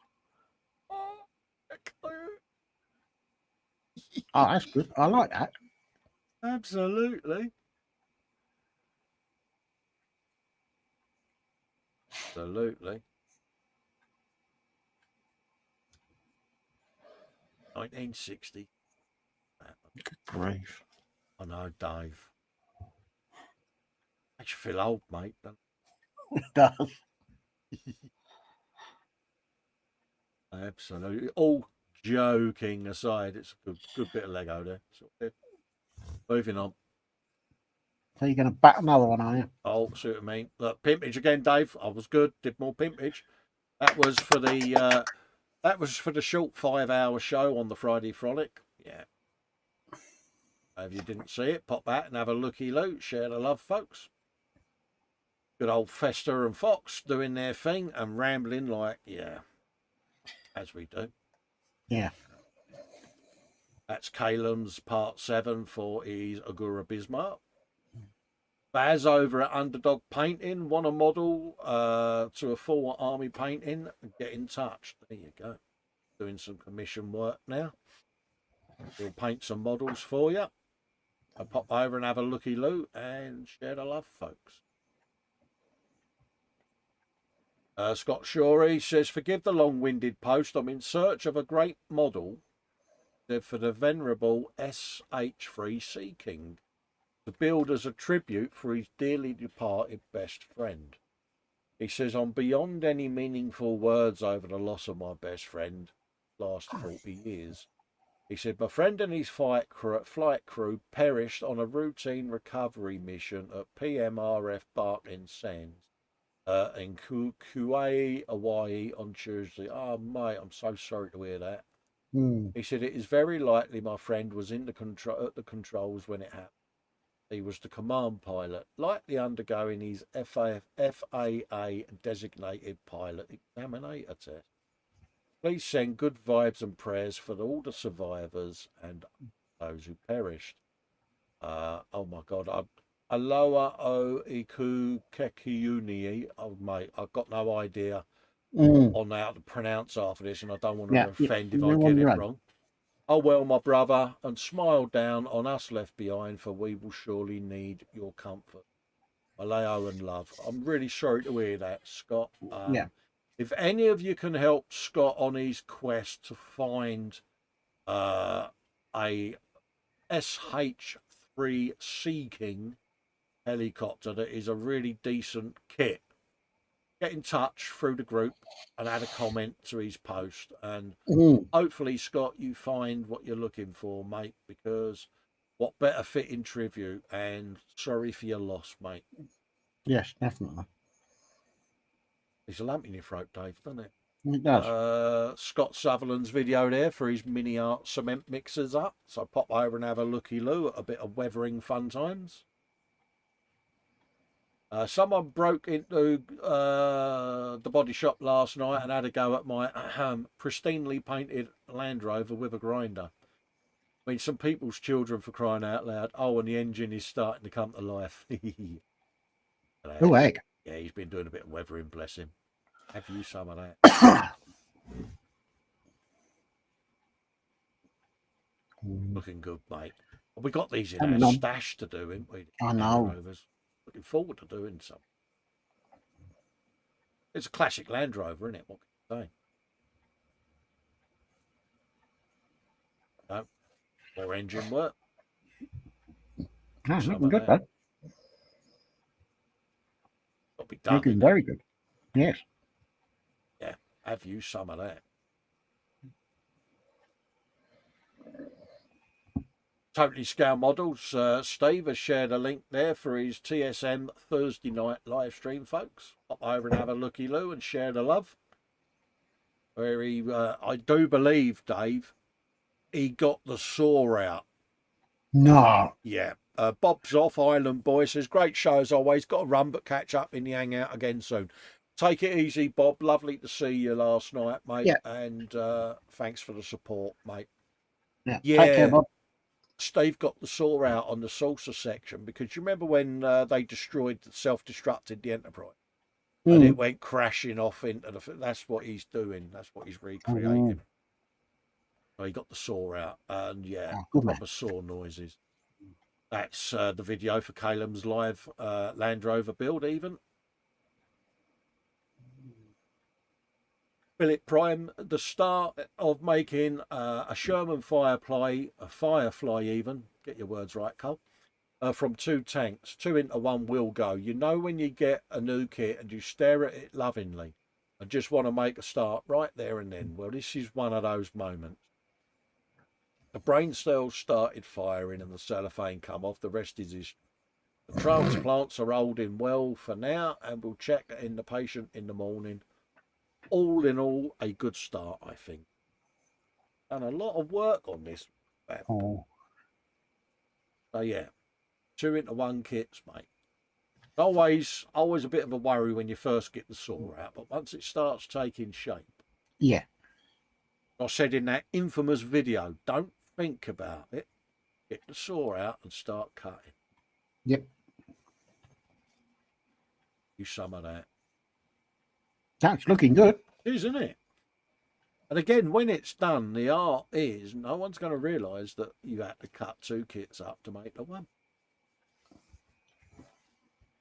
Oh, that's good. I like that. absolutely. Absolutely. 1960. Good grief. I know, Dave. Makes you feel old, mate. It does. Absolutely. All joking aside, it's a good bit of Lego there. So, moving on. So you're going to bat another one, are you? Oh, see what I mean. Look, pimpage again, Dave. I was good. Did more pimpage. That was for the short 5-hour show on the Friday Frolic. Yeah. If you didn't see it, pop back and have a looky loo. Share the love, folks. Good old Festa and Fox doing their thing and rambling like, yeah, as we do. Yeah. That's Calum's part 7 for his Agura Bismarck. Baz over at Underdog Painting, want a model to a full army painting, get in touch. There you go. Doing some commission work now. We'll paint some models for you. I'll pop over and have a looky loo and share the love, folks. Scott Shorey says, forgive the long-winded post. I'm in search of a great model for the venerable SH3 Sea King to build as a tribute for his dearly departed best friend. He says, I'm beyond any meaningful words over the loss of my best friend last 40 years. He said, my friend and his flight crew perished on a routine recovery mission at PMRF Barking Sands in Kauai, Hawaii on Tuesday. Oh, mate, I'm so sorry to hear that. He said, it is very likely my friend was in at the controls when it happened. He was the command pilot, likely undergoing his FAA designated pilot examinator test. Please send good vibes and prayers for all the survivors and those who perished. Oh my God. Aloha o iku kekiuni. Oh mate, I've got no idea on how to pronounce after this, and I don't want to offend if I get it wrong. Oh well, my brother, and smile down on us left behind, for we will surely need your comfort. Maleo and love. I'm really sorry to hear that, Scott. If any of you can help Scott on his quest to find a SH3 Sea King helicopter that is a really decent kit, get in touch through the group and add a comment to his post, and hopefully, Scott, you find what you're looking for, mate, because what better fitting tribute, and sorry for your loss, mate. Yes, definitely. There's a lump in your throat, Dave, doesn't it? It does. Scott Sutherland's video there for his mini art cement mixers up, so pop over and have a looky loo at a bit of weathering fun times. Someone broke into the body shop last night and had a go at my pristinely painted Land Rover with a grinder. I mean, some people's children, for crying out loud. Oh, and the engine is starting to come to life. Oh, egg. Yeah, he's been doing a bit of weathering, bless him. Have you some of that? Looking good, mate. We got these in our stash to do, haven't we? I know. Rovers. Looking forward to doing some. It's a classic Land Rover, isn't it? What can you say? No, more engine work. No, looking good, bud. Got to be done. Looking very good. Yes. Yeah, have you some of that? Totally Scale Models. Steve has shared a link there for his TSM Thursday night live stream, folks. Pop over and have a looky loo and share the love. Where he, I do believe, Dave, he got the saw out. No. Yeah. Bob's off, Island Boy says, great show as always. Got to run, but catch up in the hangout again soon. Take it easy, Bob. Lovely to see you last night, mate. Yeah. And thanks for the support, mate. Yeah. Take care, Bob. Steve got the saw out on the saucer section because you remember when they self-destructed the Enterprise and it went crashing off into the. That's what he's doing. That's what he's recreating. So he got the saw out, and proper saw noises. That's the video for Calum's live Land Rover build. Even Philip Prime, the start of making a Sherman Firefly, a Firefly even, get your words right, Cole, from 2 tanks, 2 into 1 will go. You know when you get a new kit and you stare at it lovingly and just want to make a start right there and then. Well, this is one of those moments. The brain cells started firing and the cellophane come off. The rest is history. The transplants are holding well for now, and we'll check in the patient in the morning. All in all, a good start, I think. Done a lot of work on this. Oh. So yeah, 2 into 1 kits, mate. Always a bit of a worry when you first get the saw out, but once it starts taking shape. Yeah. I said in that infamous video, don't think about it. Get the saw out and start cutting. Yep. Do some of that. That's looking good. Isn't it? And again, when it's done, the art is no one's going to realise that you had to cut 2 kits up to make the one.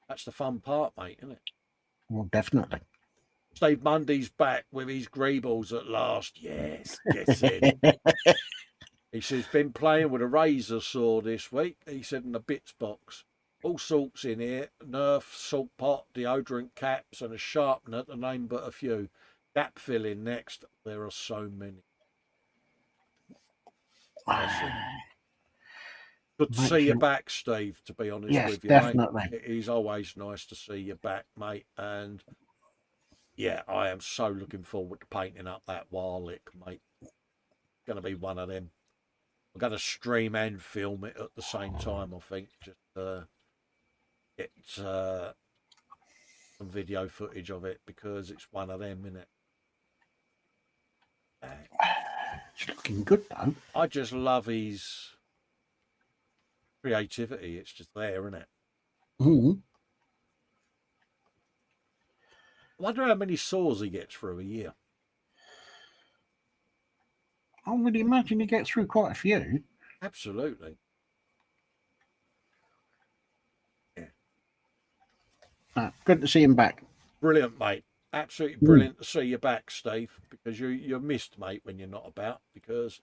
That's the fun part, mate, isn't it? Well, definitely. Steve Mundy's back with his greebles at last. Yes, gets in. He says, been playing with a razor saw this week. He said in the bits box. All sorts in here. Nerf, salt pot, deodorant caps and a sharpener to name but a few. Gap filling next. There are so many. Good to see you back, Steve, to be honest with you, definitely. mate. It is always nice to see you back, mate. And yeah, I am so looking forward to painting up that Warlick, mate. Going to be one of them. I'm going to stream and film it at the same time, I think. Just get some video footage of it because it's one of them, isn't it? It's looking good, though. I just love his creativity. It's just there, isn't it? Mm-hmm. I wonder how many saws he gets through a year. I would imagine he gets through quite a few. Absolutely. Yeah. Good to see him back. Brilliant, mate. Absolutely brilliant to see you back, Steve, because you're missed, mate, when you're not about, because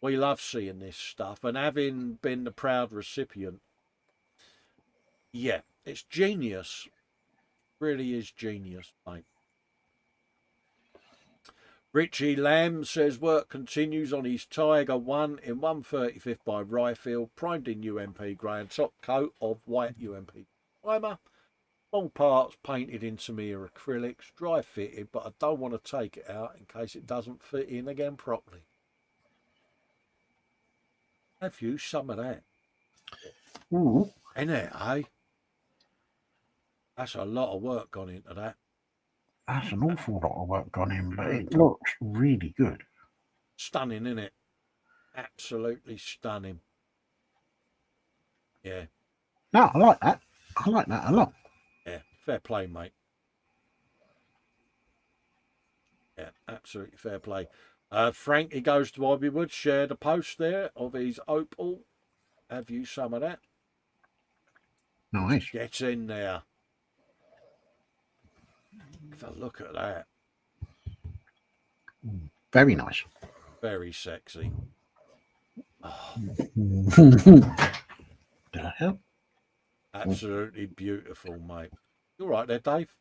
we love seeing this stuff. And having been the proud recipient, yeah, it's genius. Really is genius, mate. Richie Lamb says work continues on his Tiger 1 in 1/35 by Ryefield, primed in UMP grey and top coat of white UMP primer. Small parts painted in Samir acrylics, dry fitted, but I don't want to take it out in case it doesn't fit in again properly. Have you some of that? Ooh. Ain't it, eh? That's a lot of work gone into that. That's an awful lot of work gone in, but it looks really good. Stunning, isn't it? Absolutely stunning. Yeah. No, I like that. I like that a lot. Yeah, fair play, mate. Yeah, absolutely fair play. Frank, he goes to Ivywood, shared a post there of his opal. Have you some of that? Nice. Get in there. Have a look at that. Very nice. Very sexy. Oh, The hell? absolutely beautiful, mate. You all right there, Dave?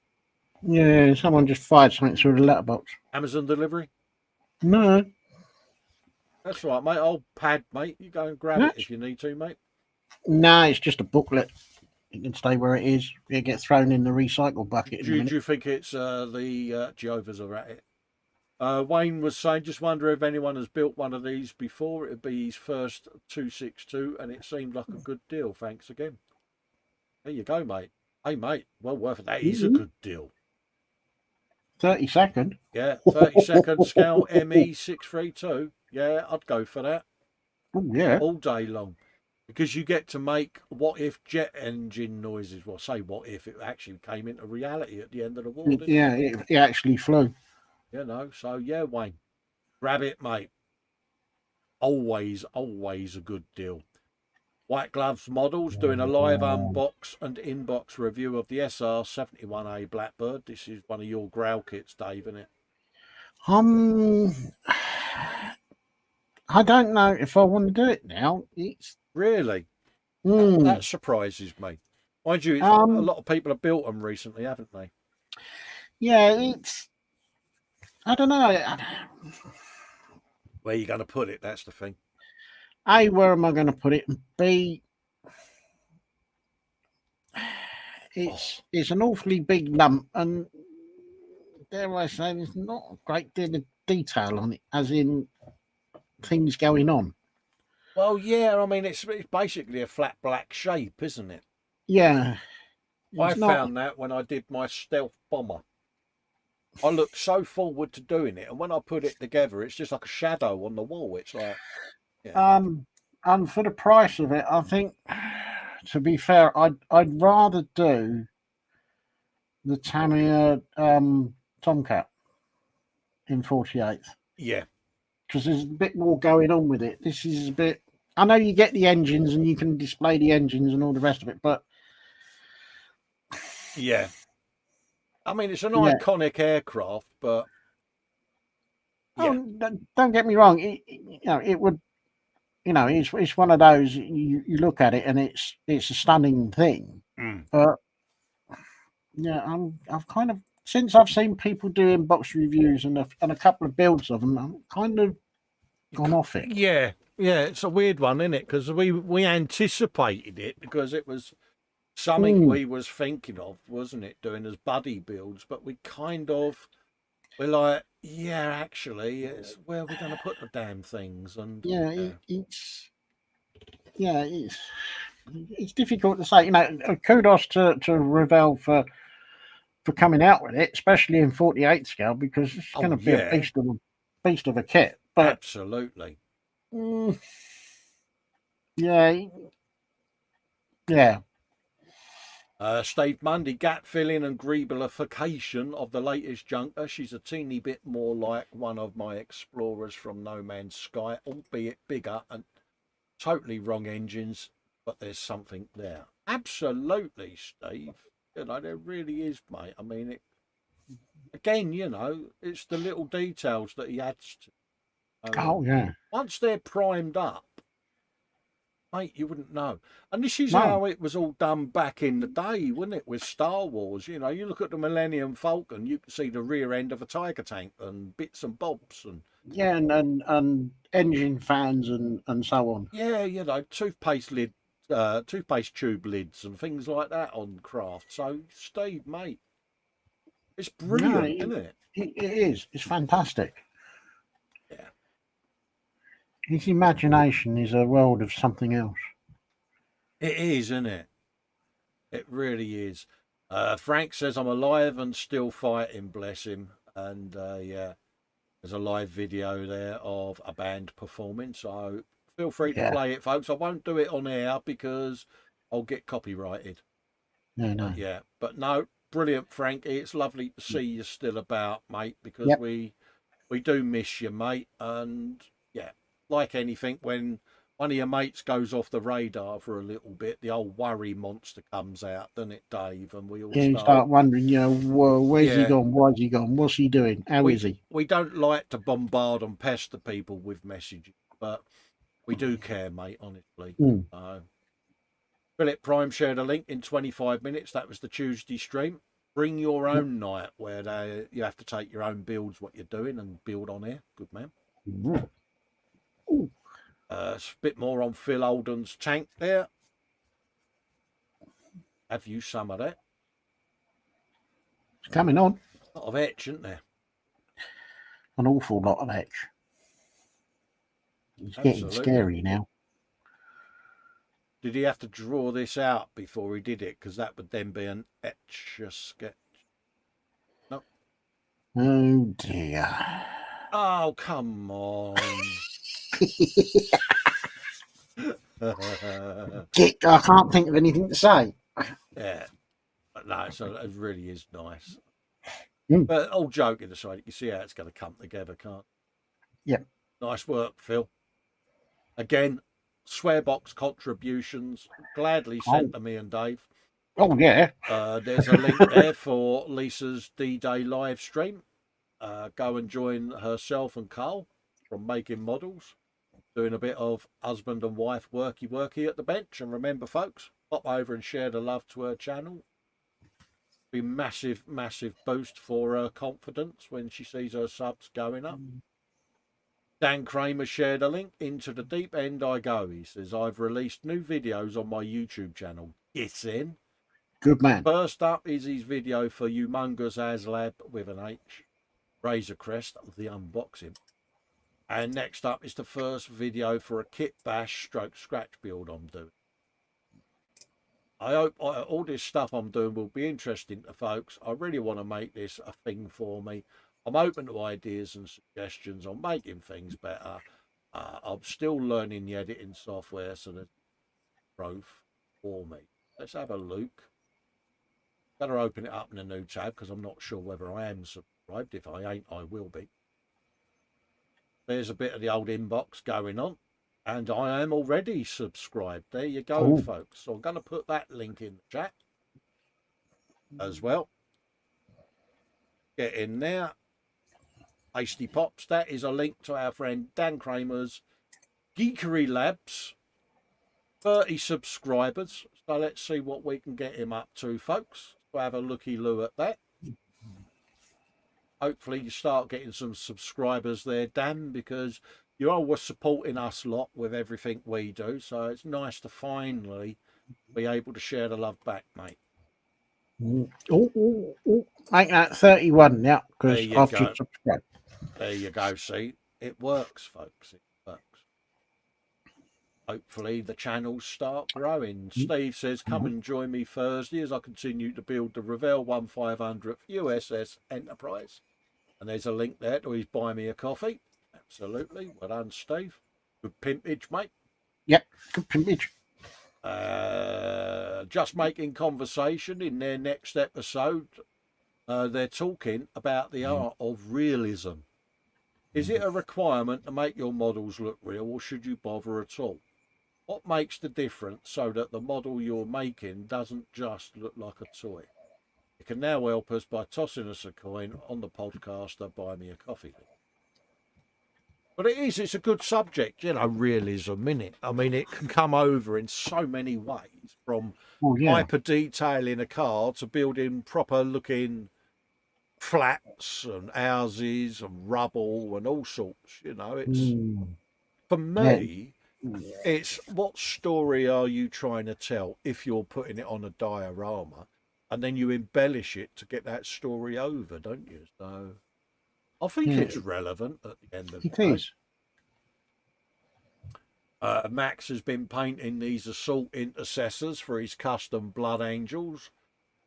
Yeah, someone just fired something through the letterbox. Amazon delivery? No. That's right, mate. Old pad, mate. You go and grab it if you need to, mate. No, it's just a booklet. It can stay where it is. It gets thrown in the recycle bucket. Do you think it's the Jehovah's are at it? Wayne was saying, just wonder if anyone has built one of these before. It'd be his first 262, and it seemed like a good deal. Thanks again. There you go, mate. Hey, mate, well worth it. That is a good deal. 30-second. Yeah, 30-second Scout ME632. Yeah, I'd go for that. Oh, yeah. All day long. Because you get to make what if jet engine noises. Well, say what if it actually came into reality at the end of the war. Yeah, it actually flew. You know, so yeah, Wayne, grab it, mate. Always a good deal. White Gloves Models doing a live unbox and inbox review of the SR71A Blackbird. This is one of your growl kits, Dave, isn't it? Um, I don't know if I want to do it now. It's Really? mm, That surprises me. Mind you, a um, lot of people have built them recently, haven't they? yeah, it's I don't know. Where are you going to put it? That's the thing. A, where am I going to put it? And B, Oh, it's an awfully big lump, and dare I say, there's not a great deal of detail on it, as in things going on. well, yeah. I mean, it's basically a flat black shape, isn't it? Yeah, I it's not. found that when I did my stealth bomber. I looked so forward to doing it, and when I put it together, it's just like a shadow on the wall. It's like, yeah, And for the price of it, I think, to be fair, I'd rather do the Tamiya Tomcat in 48 yeah, because there's a bit more going on with it. This is a bit. I know you get the engines and you can display the engines and all the rest of it, but yeah. I mean, it's an yeah. iconic aircraft, but Oh, yeah, don't get me wrong. It would. It's one of those you look at it and it's a stunning thing. mm. But yeah, I've kind of since I've seen people doing box reviews and a couple of builds of them, I'm kind of gone off it. Yeah, yeah. It's a weird one, isn't it? Because we anticipated it because it was something Mm, we was thinking of, wasn't it? Doing as buddy builds, but we're like, yeah, actually, it's where we're going to put the damn things, and yeah, yeah, yeah, it's difficult to say. Kudos to Revell for coming out with it, especially in 48 scale, because it's going oh to be a yeah, beast of a kit. But absolutely. mm, yeah, yeah, Steve Mundy, gap filling and greeblification of the latest junker. She's a teeny bit more like one of my explorers from No Man's Sky, albeit bigger and totally wrong engines, but there's something there. Absolutely, Steve. There really is, mate. I mean, again, it's the little details that he adds to. oh yeah, Once they're primed up, mate, you wouldn't know. And this is no, how it was all done back in the day, wasn't it, with Star Wars? You look at the Millennium Falcon, you can see the rear end of a Tiger tank and bits and bobs and yeah, and engine fans and so on. yeah, toothpaste tube lids and things like that on craft. So, Steve, mate, it's No, brilliant, isn't it? it is. It's fantastic. Yeah, His imagination is a world of something else. it is, isn't it? It really is. Frank says I'm alive and still fighting, bless him. And yeah, there's a live video there of a band performing. So feel free to Yeah, play it, folks. I won't do it on air because I'll get copyrighted. no. But no, brilliant, Frankie. It's lovely to see you still about, mate, because Yep. we do miss you, mate. And yeah, like anything, when one of your mates goes off the radar for a little bit, the old worry monster comes out, doesn't it, Dave? And we all Yeah, you start, start wondering, where's he yeah, gone? Why's he gone? What's he doing? How we is he? we don't like to bombard and pester people with messages, but we do care, mate. Honestly. Mm. Philip Prime shared a link in 25 minutes. That was the Tuesday stream. Bring your Yep. own night where you have to take your own builds, what you're doing, and build on here. Good man. Mm. Ooh, A bit more on Phil Olden's tank there. Have you some of that? it's coming on. A lot of etch, isn't there? An awful lot of etch. It's getting Absolutely. scary now. Did he have to draw this out before he did it? Because that would then be an etch sketch. No. Oh dear. Oh, come on. I can't think of anything to say. Yeah. No, so it really is nice. Mm. But all joking aside, you can see how it's going to come together, can't you? Yep. Nice work, Phil. Again, swearbox contributions. Gladly sent to me and Dave. Oh yeah. There's a link there for Lisa's D-Day live stream. go and join herself and Carl from Making Models, doing a bit of husband and wife worky at the bench. And remember, folks, pop over and share the love to her channel. Be massive boost for her confidence when she sees her subs going up. Dan Kramer shared a link. Into the deep end I go. He says, I've released new videos on my YouTube channel. It's in. Good man. First up is his video for Humongous ASLab with an H, Razor Crest, the unboxing. And next up is the first video for a kit bash stroke scratch build I'm doing. I hope all this stuff I'm doing will be interesting to folks. I really want to make this a thing for me. I'm open to ideas and suggestions on making things better. I'm still learning the editing software, so there's growth for me. Let's have a look. Better open it up in a new tab because I'm not sure whether I am subscribed. If I ain't, I will be. There's a bit of the old inbox going on. And I am already subscribed. There you go, folks. So I'm going to put that link in the chat as well. Get in there. Hasty Pops. That is a link to our friend Dan Kramer's Geekery Labs. 30 subscribers. So let's see what we can get him up to, folks. We'll have a looky-loo at that. Hopefully you start getting some subscribers there, Dan, because you're always supporting us lot with everything we do. So it's nice to finally be able to share the love back, mate. Make that 31 now, because I've go. just subscribed. There you go. See, it works, folks. It works. Hopefully the channels start growing. Steve says, come and join me Thursday as I continue to build the Revell 1500th USS Enterprise. And there's a link there to his Buy Me a Coffee. Absolutely. Well done, Steve. Good pimpage, mate. Yep, good pimpage. Just Making Conversation in their next episode. They're talking about the art of realism. Is it a requirement to make your models look real, or should you bother at all? What makes the difference so that the model you're making doesn't just look like a toy? You can now help us by tossing us a coin on the podcast or Buy Me a Coffee. But it's a good subject, you know, realism, innit? I mean, it can come over in so many ways, from hyper detailing a car to building proper looking flats and houses and rubble and all sorts, you know. It's for me, it's what story are you trying to tell if you're putting it on a diorama, and then you embellish it to get that story over, don't you? So I think it's relevant at the end of the day. Max has been painting these assault intercessors for his custom Blood Angels.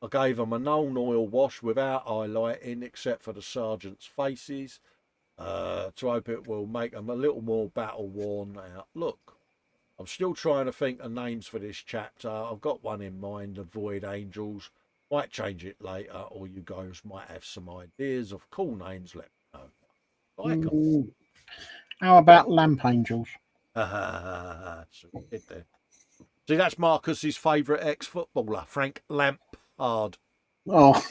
I gave them a non-oil wash without highlighting, except for the sergeant's faces, to hope it will make them a little more battle-worn out look. I'm still trying to think of names for this chapter. I've got one in mind, the Void Angels. Might change it later, or you guys might have some ideas of cool names. Let me know. Like them. How about Lamp Angels? See, that's Marcus's favourite ex-footballer, Frank Lampard. Oh,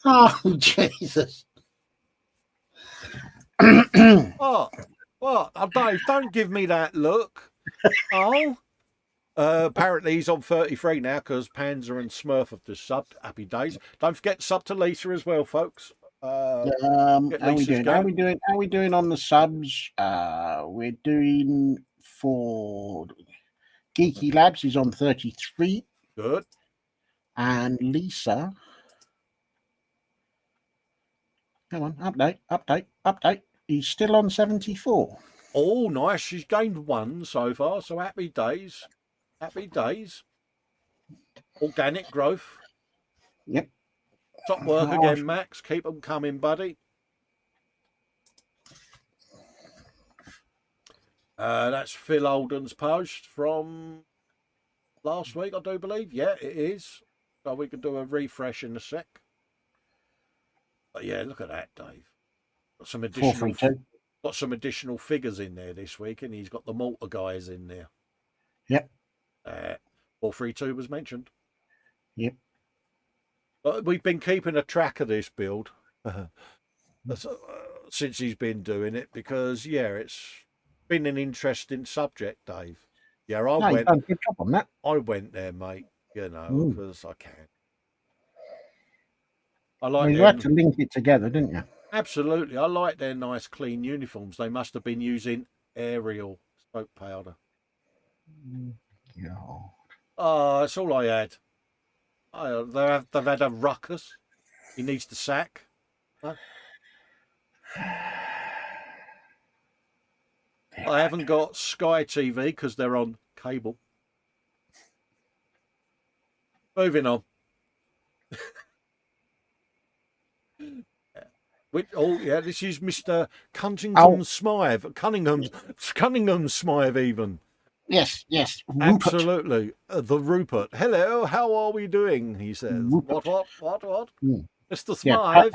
oh, Jesus! What? Oh, Dave, don't give me that look. Oh. Apparently he's on 33 now because Panzer and Smurf have just subbed. Happy days. Don't forget to sub to Lisa as well, folks. How we doing? How we doing on the subs? We're doing for Geeky Labs is on 33. Good. And Lisa, come on, update. He's still on 74. Oh, nice. She's gained 1 so far, so happy days. Happy days. Organic growth. Yep. Top work again, Max. Keep them coming, buddy. That's Phil Alden's post from last week, I do believe. Yeah, it is. So we can do a refresh in a sec. But yeah, look at that, Dave. Got some additional figures in there this week, and he's got the Malta guys in there. Yep. 432 was mentioned. Yep. But we've been keeping a track of this build since he's been doing it because, yeah, it's been an interesting subject, Dave. Yeah, No, you've done a good job on that. I went there, mate, Mm. because I can. I Well, like you had them. to link it together, didn't you? Absolutely. I like their nice, clean uniforms. They must have been using Ariel soap powder. Yeah. Oh, that's all I had. They've had a ruckus. He needs to sack. Huh? I haven't got Sky TV because they're on cable. Moving on. Yeah, this is Mr. Cunningham Oh, Smythe. Cunningham Smythe, even. yes. Rupert. Absolutely. The Rupert. Hello, how are we doing? He says. Rupert. What? Mm. Mr. Yeah, Smythe.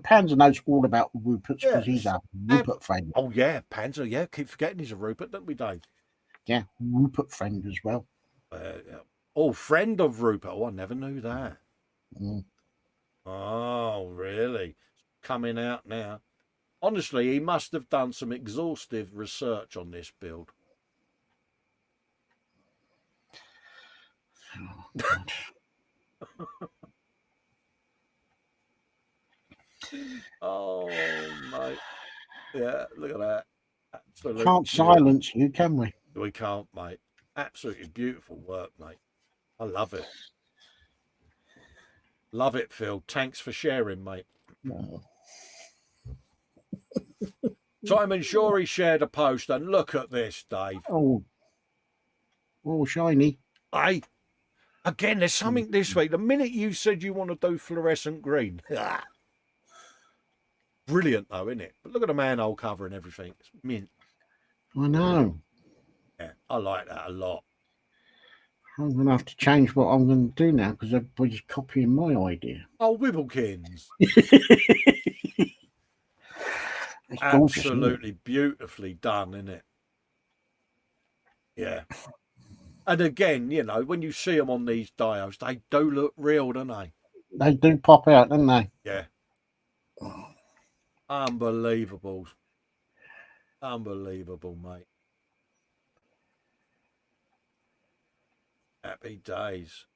Panzer knows all about Ruperts because he's Yes. a Rupert friend. Oh, yeah, Panzer. Yeah, keep forgetting he's a Rupert, don't we, Dave? Yeah, Rupert friend as well. Yeah. Oh, friend of Rupert. Oh, I never knew that. Mm. Oh, really? Coming out now. Honestly, he must have done some exhaustive research on this build. Oh, mate. Yeah, look at that. Absolutely. Can't silence you, can we? We can't, mate. Absolutely beautiful work, mate. I love it. Love it, Phil. Thanks for sharing, mate. No. Simon Shorey shared a post, and look at this, Dave. Oh, shiny. Hey, again, there's something this week. The minute you said you want to do fluorescent green, brilliant though, isn't it? But look at the manhole cover and everything. It's mint. I know. Yeah, I like that a lot. I'm going to have to change what I'm going to do now because everybody's copying my idea. Oh, Wibblekins. It's gorgeous, Absolutely beautifully done, isn't it? Yeah. And again, when you see them on these dials, they do look real, don't they? They do pop out, don't they? Yeah. Unbelievable. Unbelievable, mate. Happy days.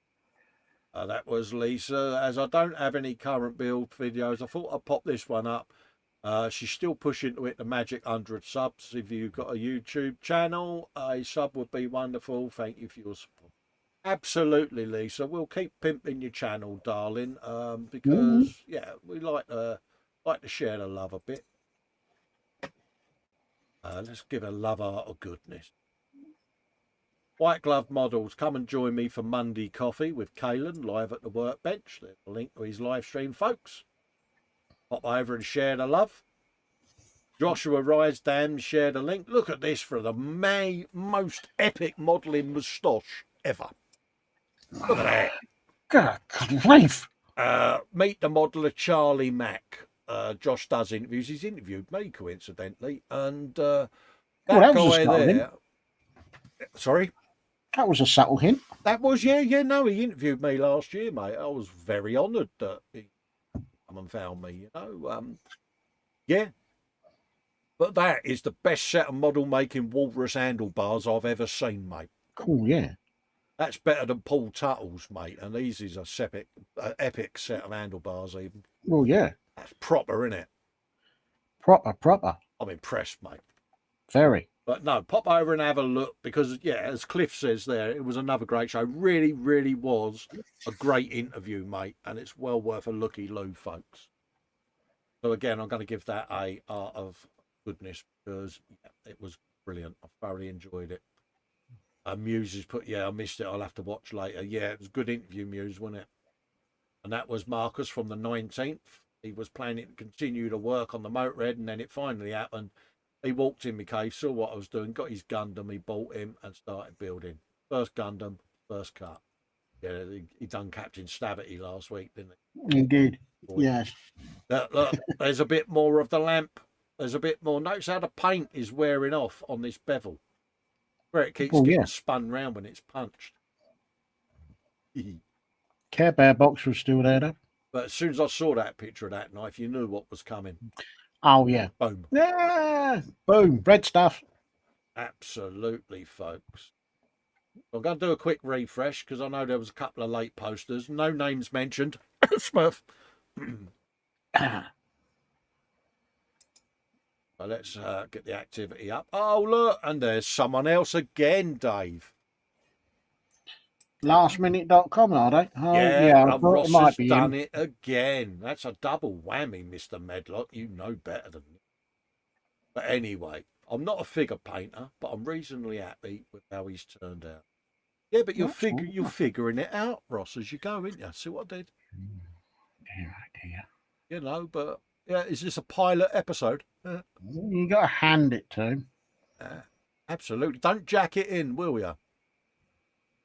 That was Lisa. As I don't have any current build videos, I thought I'd pop this one up. She's still pushing to hit the magic 100 subs. If you've got a YouTube channel, a sub would be wonderful. Thank you for your support. Absolutely, Lisa. We'll keep pimping your channel, darling, because yeah, we like to share the love a bit. Let's give a love art of goodness. White Glove Models, come and join me for Monday coffee with Colin live at the workbench. There's a link to his live stream, folks. Pop over and share the love. Joshua Rysdam shared a link. Look at this for the most epic modelling moustache ever. Look at that. Good grief. Meet the modeller Charlie Mack. Josh does interviews. He's interviewed me, coincidentally. And that guy there. Sorry? That was a subtle hint. That was, no, he interviewed me last year, mate. I was very honoured that he come and found me, Yeah. But that is the best set of model-making walrus handlebars I've ever seen, mate. Cool, yeah. That's better than Paul Tuttle's, mate. And these is epic set of handlebars, even. Well, yeah. That's proper, isn't it? Proper. I'm impressed, mate. Very. But no, pop over and have a look because, yeah, as Cliff says there, it was another great show. Really, really was a great interview, mate. And it's well worth a looky-loo, folks. So, again, I'm going to give that a art of goodness because it was brilliant. I thoroughly enjoyed it. Muse has put, I missed it. I'll have to watch later. Yeah, it was a good interview, Muse, wasn't it? And that was Marcus from the 19th. He was planning to continue to work on the Motorhead, and then it finally happened. He walked in my cave, saw what I was doing, got his Gundam, he bought him and started building. First Gundam, first cut. Yeah, he done Captain Stavity last week, didn't he? He did. Yes. Look, there's a bit more of the lamp. There's a bit more. Notice how the paint is wearing off on this bevel. Where it keeps getting spun round when it's punched. Keep Care Bear box was still there, though. But as soon as I saw that picture of that knife, you knew what was coming. Oh, yeah. Boom. Yeah. Boom. Bread stuff. Absolutely, folks. I'm going to do a quick refresh because I know there was a couple of late posters. No names mentioned. Smurf. So let's get the activity up. Oh, look. And there's someone else again, Dave. Lastminute.com, are they? Oh, Yeah, I thought Ross it might has be done him. it again. That's a double whammy, Mr. Medlock. You know better than me. But anyway, I'm not a figure painter, but I'm reasonably happy with how he's turned out. Yeah, but you're figuring it out, Ross, as you go, ain't you? See what I did? Dear, oh dear. You know, but yeah, is this a pilot episode? You got to hand it to him. Absolutely. Don't jack it in, will you?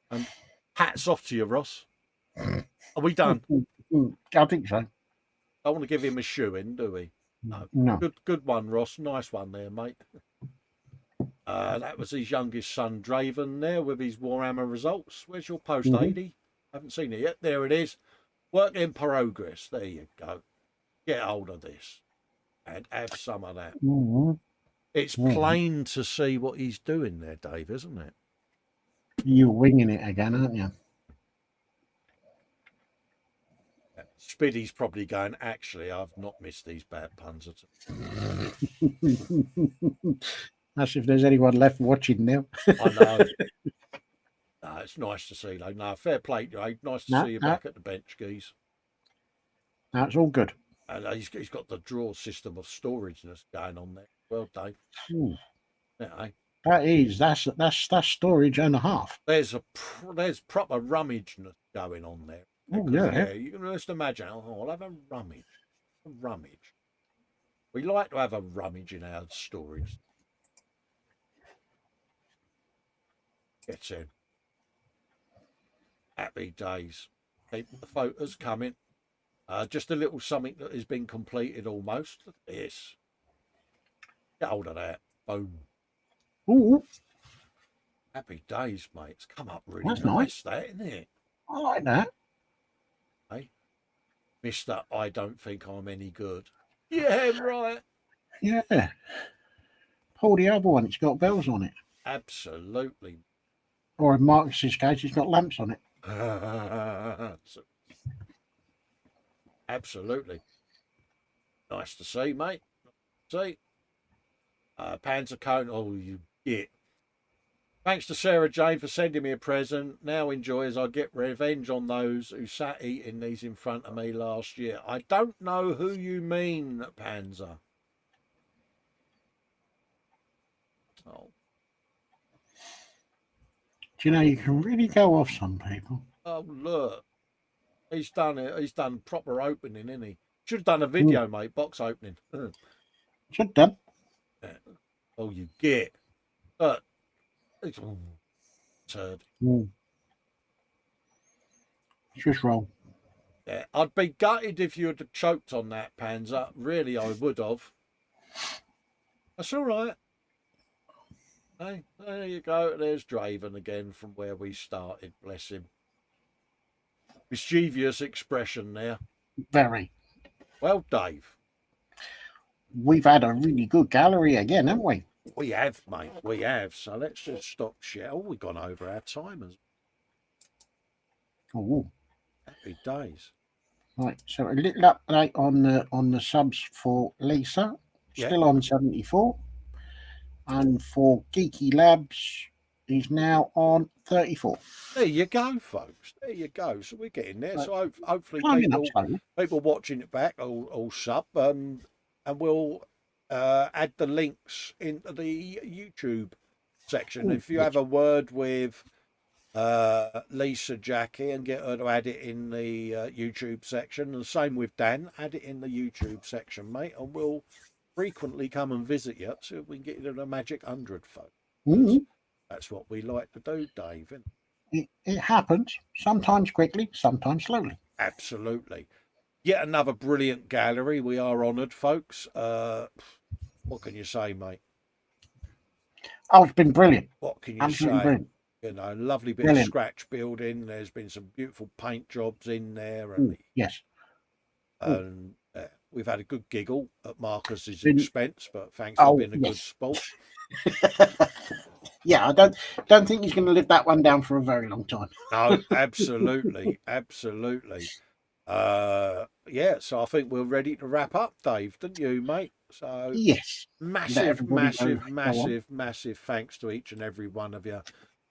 And hats off to you, Ross. Are we done? I think so. Don't want to give him a shoe in, do we? No. Good one, Ross. Nice one there, mate. That was his youngest son, Draven, there with his Warhammer results. Where's your post, AD? Haven't seen it yet. There it is. Work in progress. There you go. Get hold of this and have some of that. It's plain to see what he's doing there, Dave, isn't it? You're winging it again, aren't you? Spiddy's probably going, actually, I've not missed these bad puns at all. That's if there's anyone left watching now. I know. No, it's nice to see, though. No, fair play, Dave. Nice to see you back at the bench, geez. That's all good. And he's got the drawer system of storageness going on there. Well, Dave. Yeah, That's storage and a half. There's proper rummageness going on there. Oh, yeah. You can just imagine. Oh, I'll have a rummage. A rummage. We like to have a rummage in our storage. Gets in. Happy days. Keep the photos coming. Just a little something that has been completed almost. Yes. Get hold of that. Boom. Ooh. Happy days, mate. It's come up really nice, that, isn't it? I like that. Hey, Mr. I don't think I'm any good. Yeah, right. Yeah. Pull the other one. It's got bells on it. Absolutely. Or in Marcus's case, it's got lamps on it. Absolutely. Nice to see, mate. See? Panzer cone. Oh, you git. Thanks to Sarah Jane for sending me a present. Now enjoy as I get revenge on those who sat eating these in front of me last year. I don't know who you mean, Panzer. Oh. Do you know, you can really go off some people. Oh, look. He's done it. He's done proper opening, isn't he? Should have done a video, mate. Box opening. Should have done. Oh, you get. It's turd. Just roll. Yeah, I'd be gutted if you had choked on that, Panzer. Really, I would have. That's all right. Hey, there you go. There's Draven again from where we started. Bless him. Mischievous expression there. Very. Well, Dave. We've had a really good gallery again, haven't we? We have, mate. We have. So let's just stop shit. Oh, we've gone over our timers. Oh. Happy days. Right. So a little update on the subs for Lisa. Still on 74. And for Geeky Labs, he's now on 34. There you go, folks. There you go. So we're getting there. So hopefully people watching it back all sub, and we'll add the links into the YouTube section. If you have a word with Lisa Jackie and get her to add it in the YouTube section, and the same with Dan, add it in the YouTube section, mate, and we'll frequently come and visit you so we can get you to the magic 100, folks. That's what we like to do, Dave. It happens, sometimes quickly, sometimes slowly. Absolutely. Yet another brilliant gallery. We are honoured, folks. What can you say, mate? Oh, it's been brilliant. What can you say? Brilliant. You know, lovely bit of Brilliant. scratch building. There's been some beautiful paint jobs in there, Ooh, yes. and we've had a good giggle at Marcus's Been- expense, but thanks for Oh, being a good yes. sport. Yeah, I don't think he's going to live that one down for a very long time. No, absolutely, absolutely. Yeah, so I think we're ready to wrap up, Dave, didn't you, mate? So Yes. Let massive, everybody massive, go on. massive, massive thanks to each and every one of you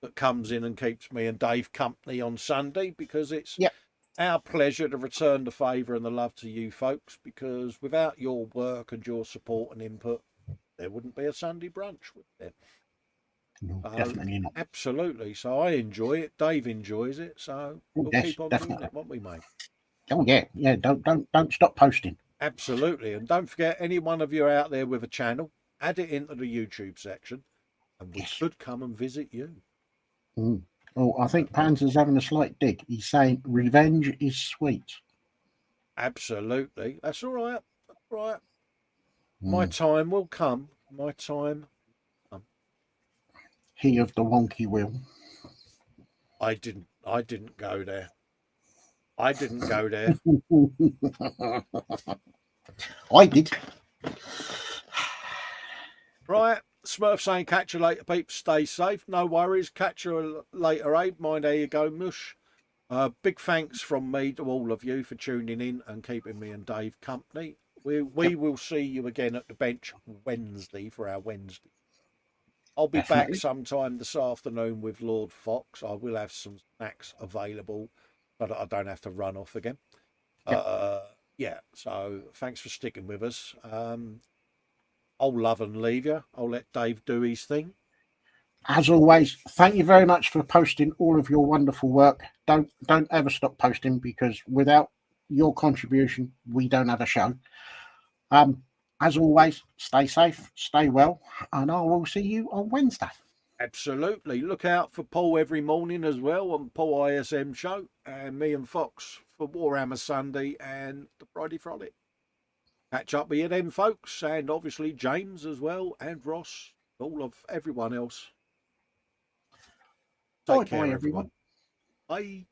that comes in and keeps me and Dave company on Sunday, because it's Yep. our pleasure to return the favour and the love to you folks, because without your work and your support and input, there wouldn't be a Sunday brunch, would there? No, definitely not. Absolutely. So I enjoy it. Dave enjoys it. So we'll Yes, keep on definitely. doing it, won't we, mate? Oh yeah, yeah. Don't stop posting. Absolutely. And don't forget, any one of you out there with a channel, add it into the YouTube section, and we Yes. could come and visit you. Mm. Oh, I think Panzer's having a slight dig. He's saying revenge is sweet. Absolutely. That's all right. That's all right. My time will come. My time. He of the wonky will. I didn't go there. I didn't go there. I did. Right. Smurf saying, catch you later, peeps. Stay safe. No worries. Catch you later, Abe. Mind how you go, mush. Big thanks from me to all of you for tuning in and keeping me and Dave company. We will see you again at the bench Wednesday for our Wednesday. I'll be back Definitely. sometime this afternoon with Lord Fox. I will have some snacks available so that I don't have to run off again. Yeah, so thanks for sticking with us. I'll love and leave you. I'll let Dave do his thing. As always, thank you very much for posting all of your wonderful work. Don't ever stop posting, because without your contribution, we don't have a show. As always, stay safe, stay well, and I will see you on Wednesday. Absolutely. Look out for Paul every morning as well on Paul ISM show, and me and Fox for Warhammer Sunday and the Friday Frolic. Catch up with you then, folks, and obviously James as well, and Ross, all of everyone else. Take care, Bye, everyone. Bye.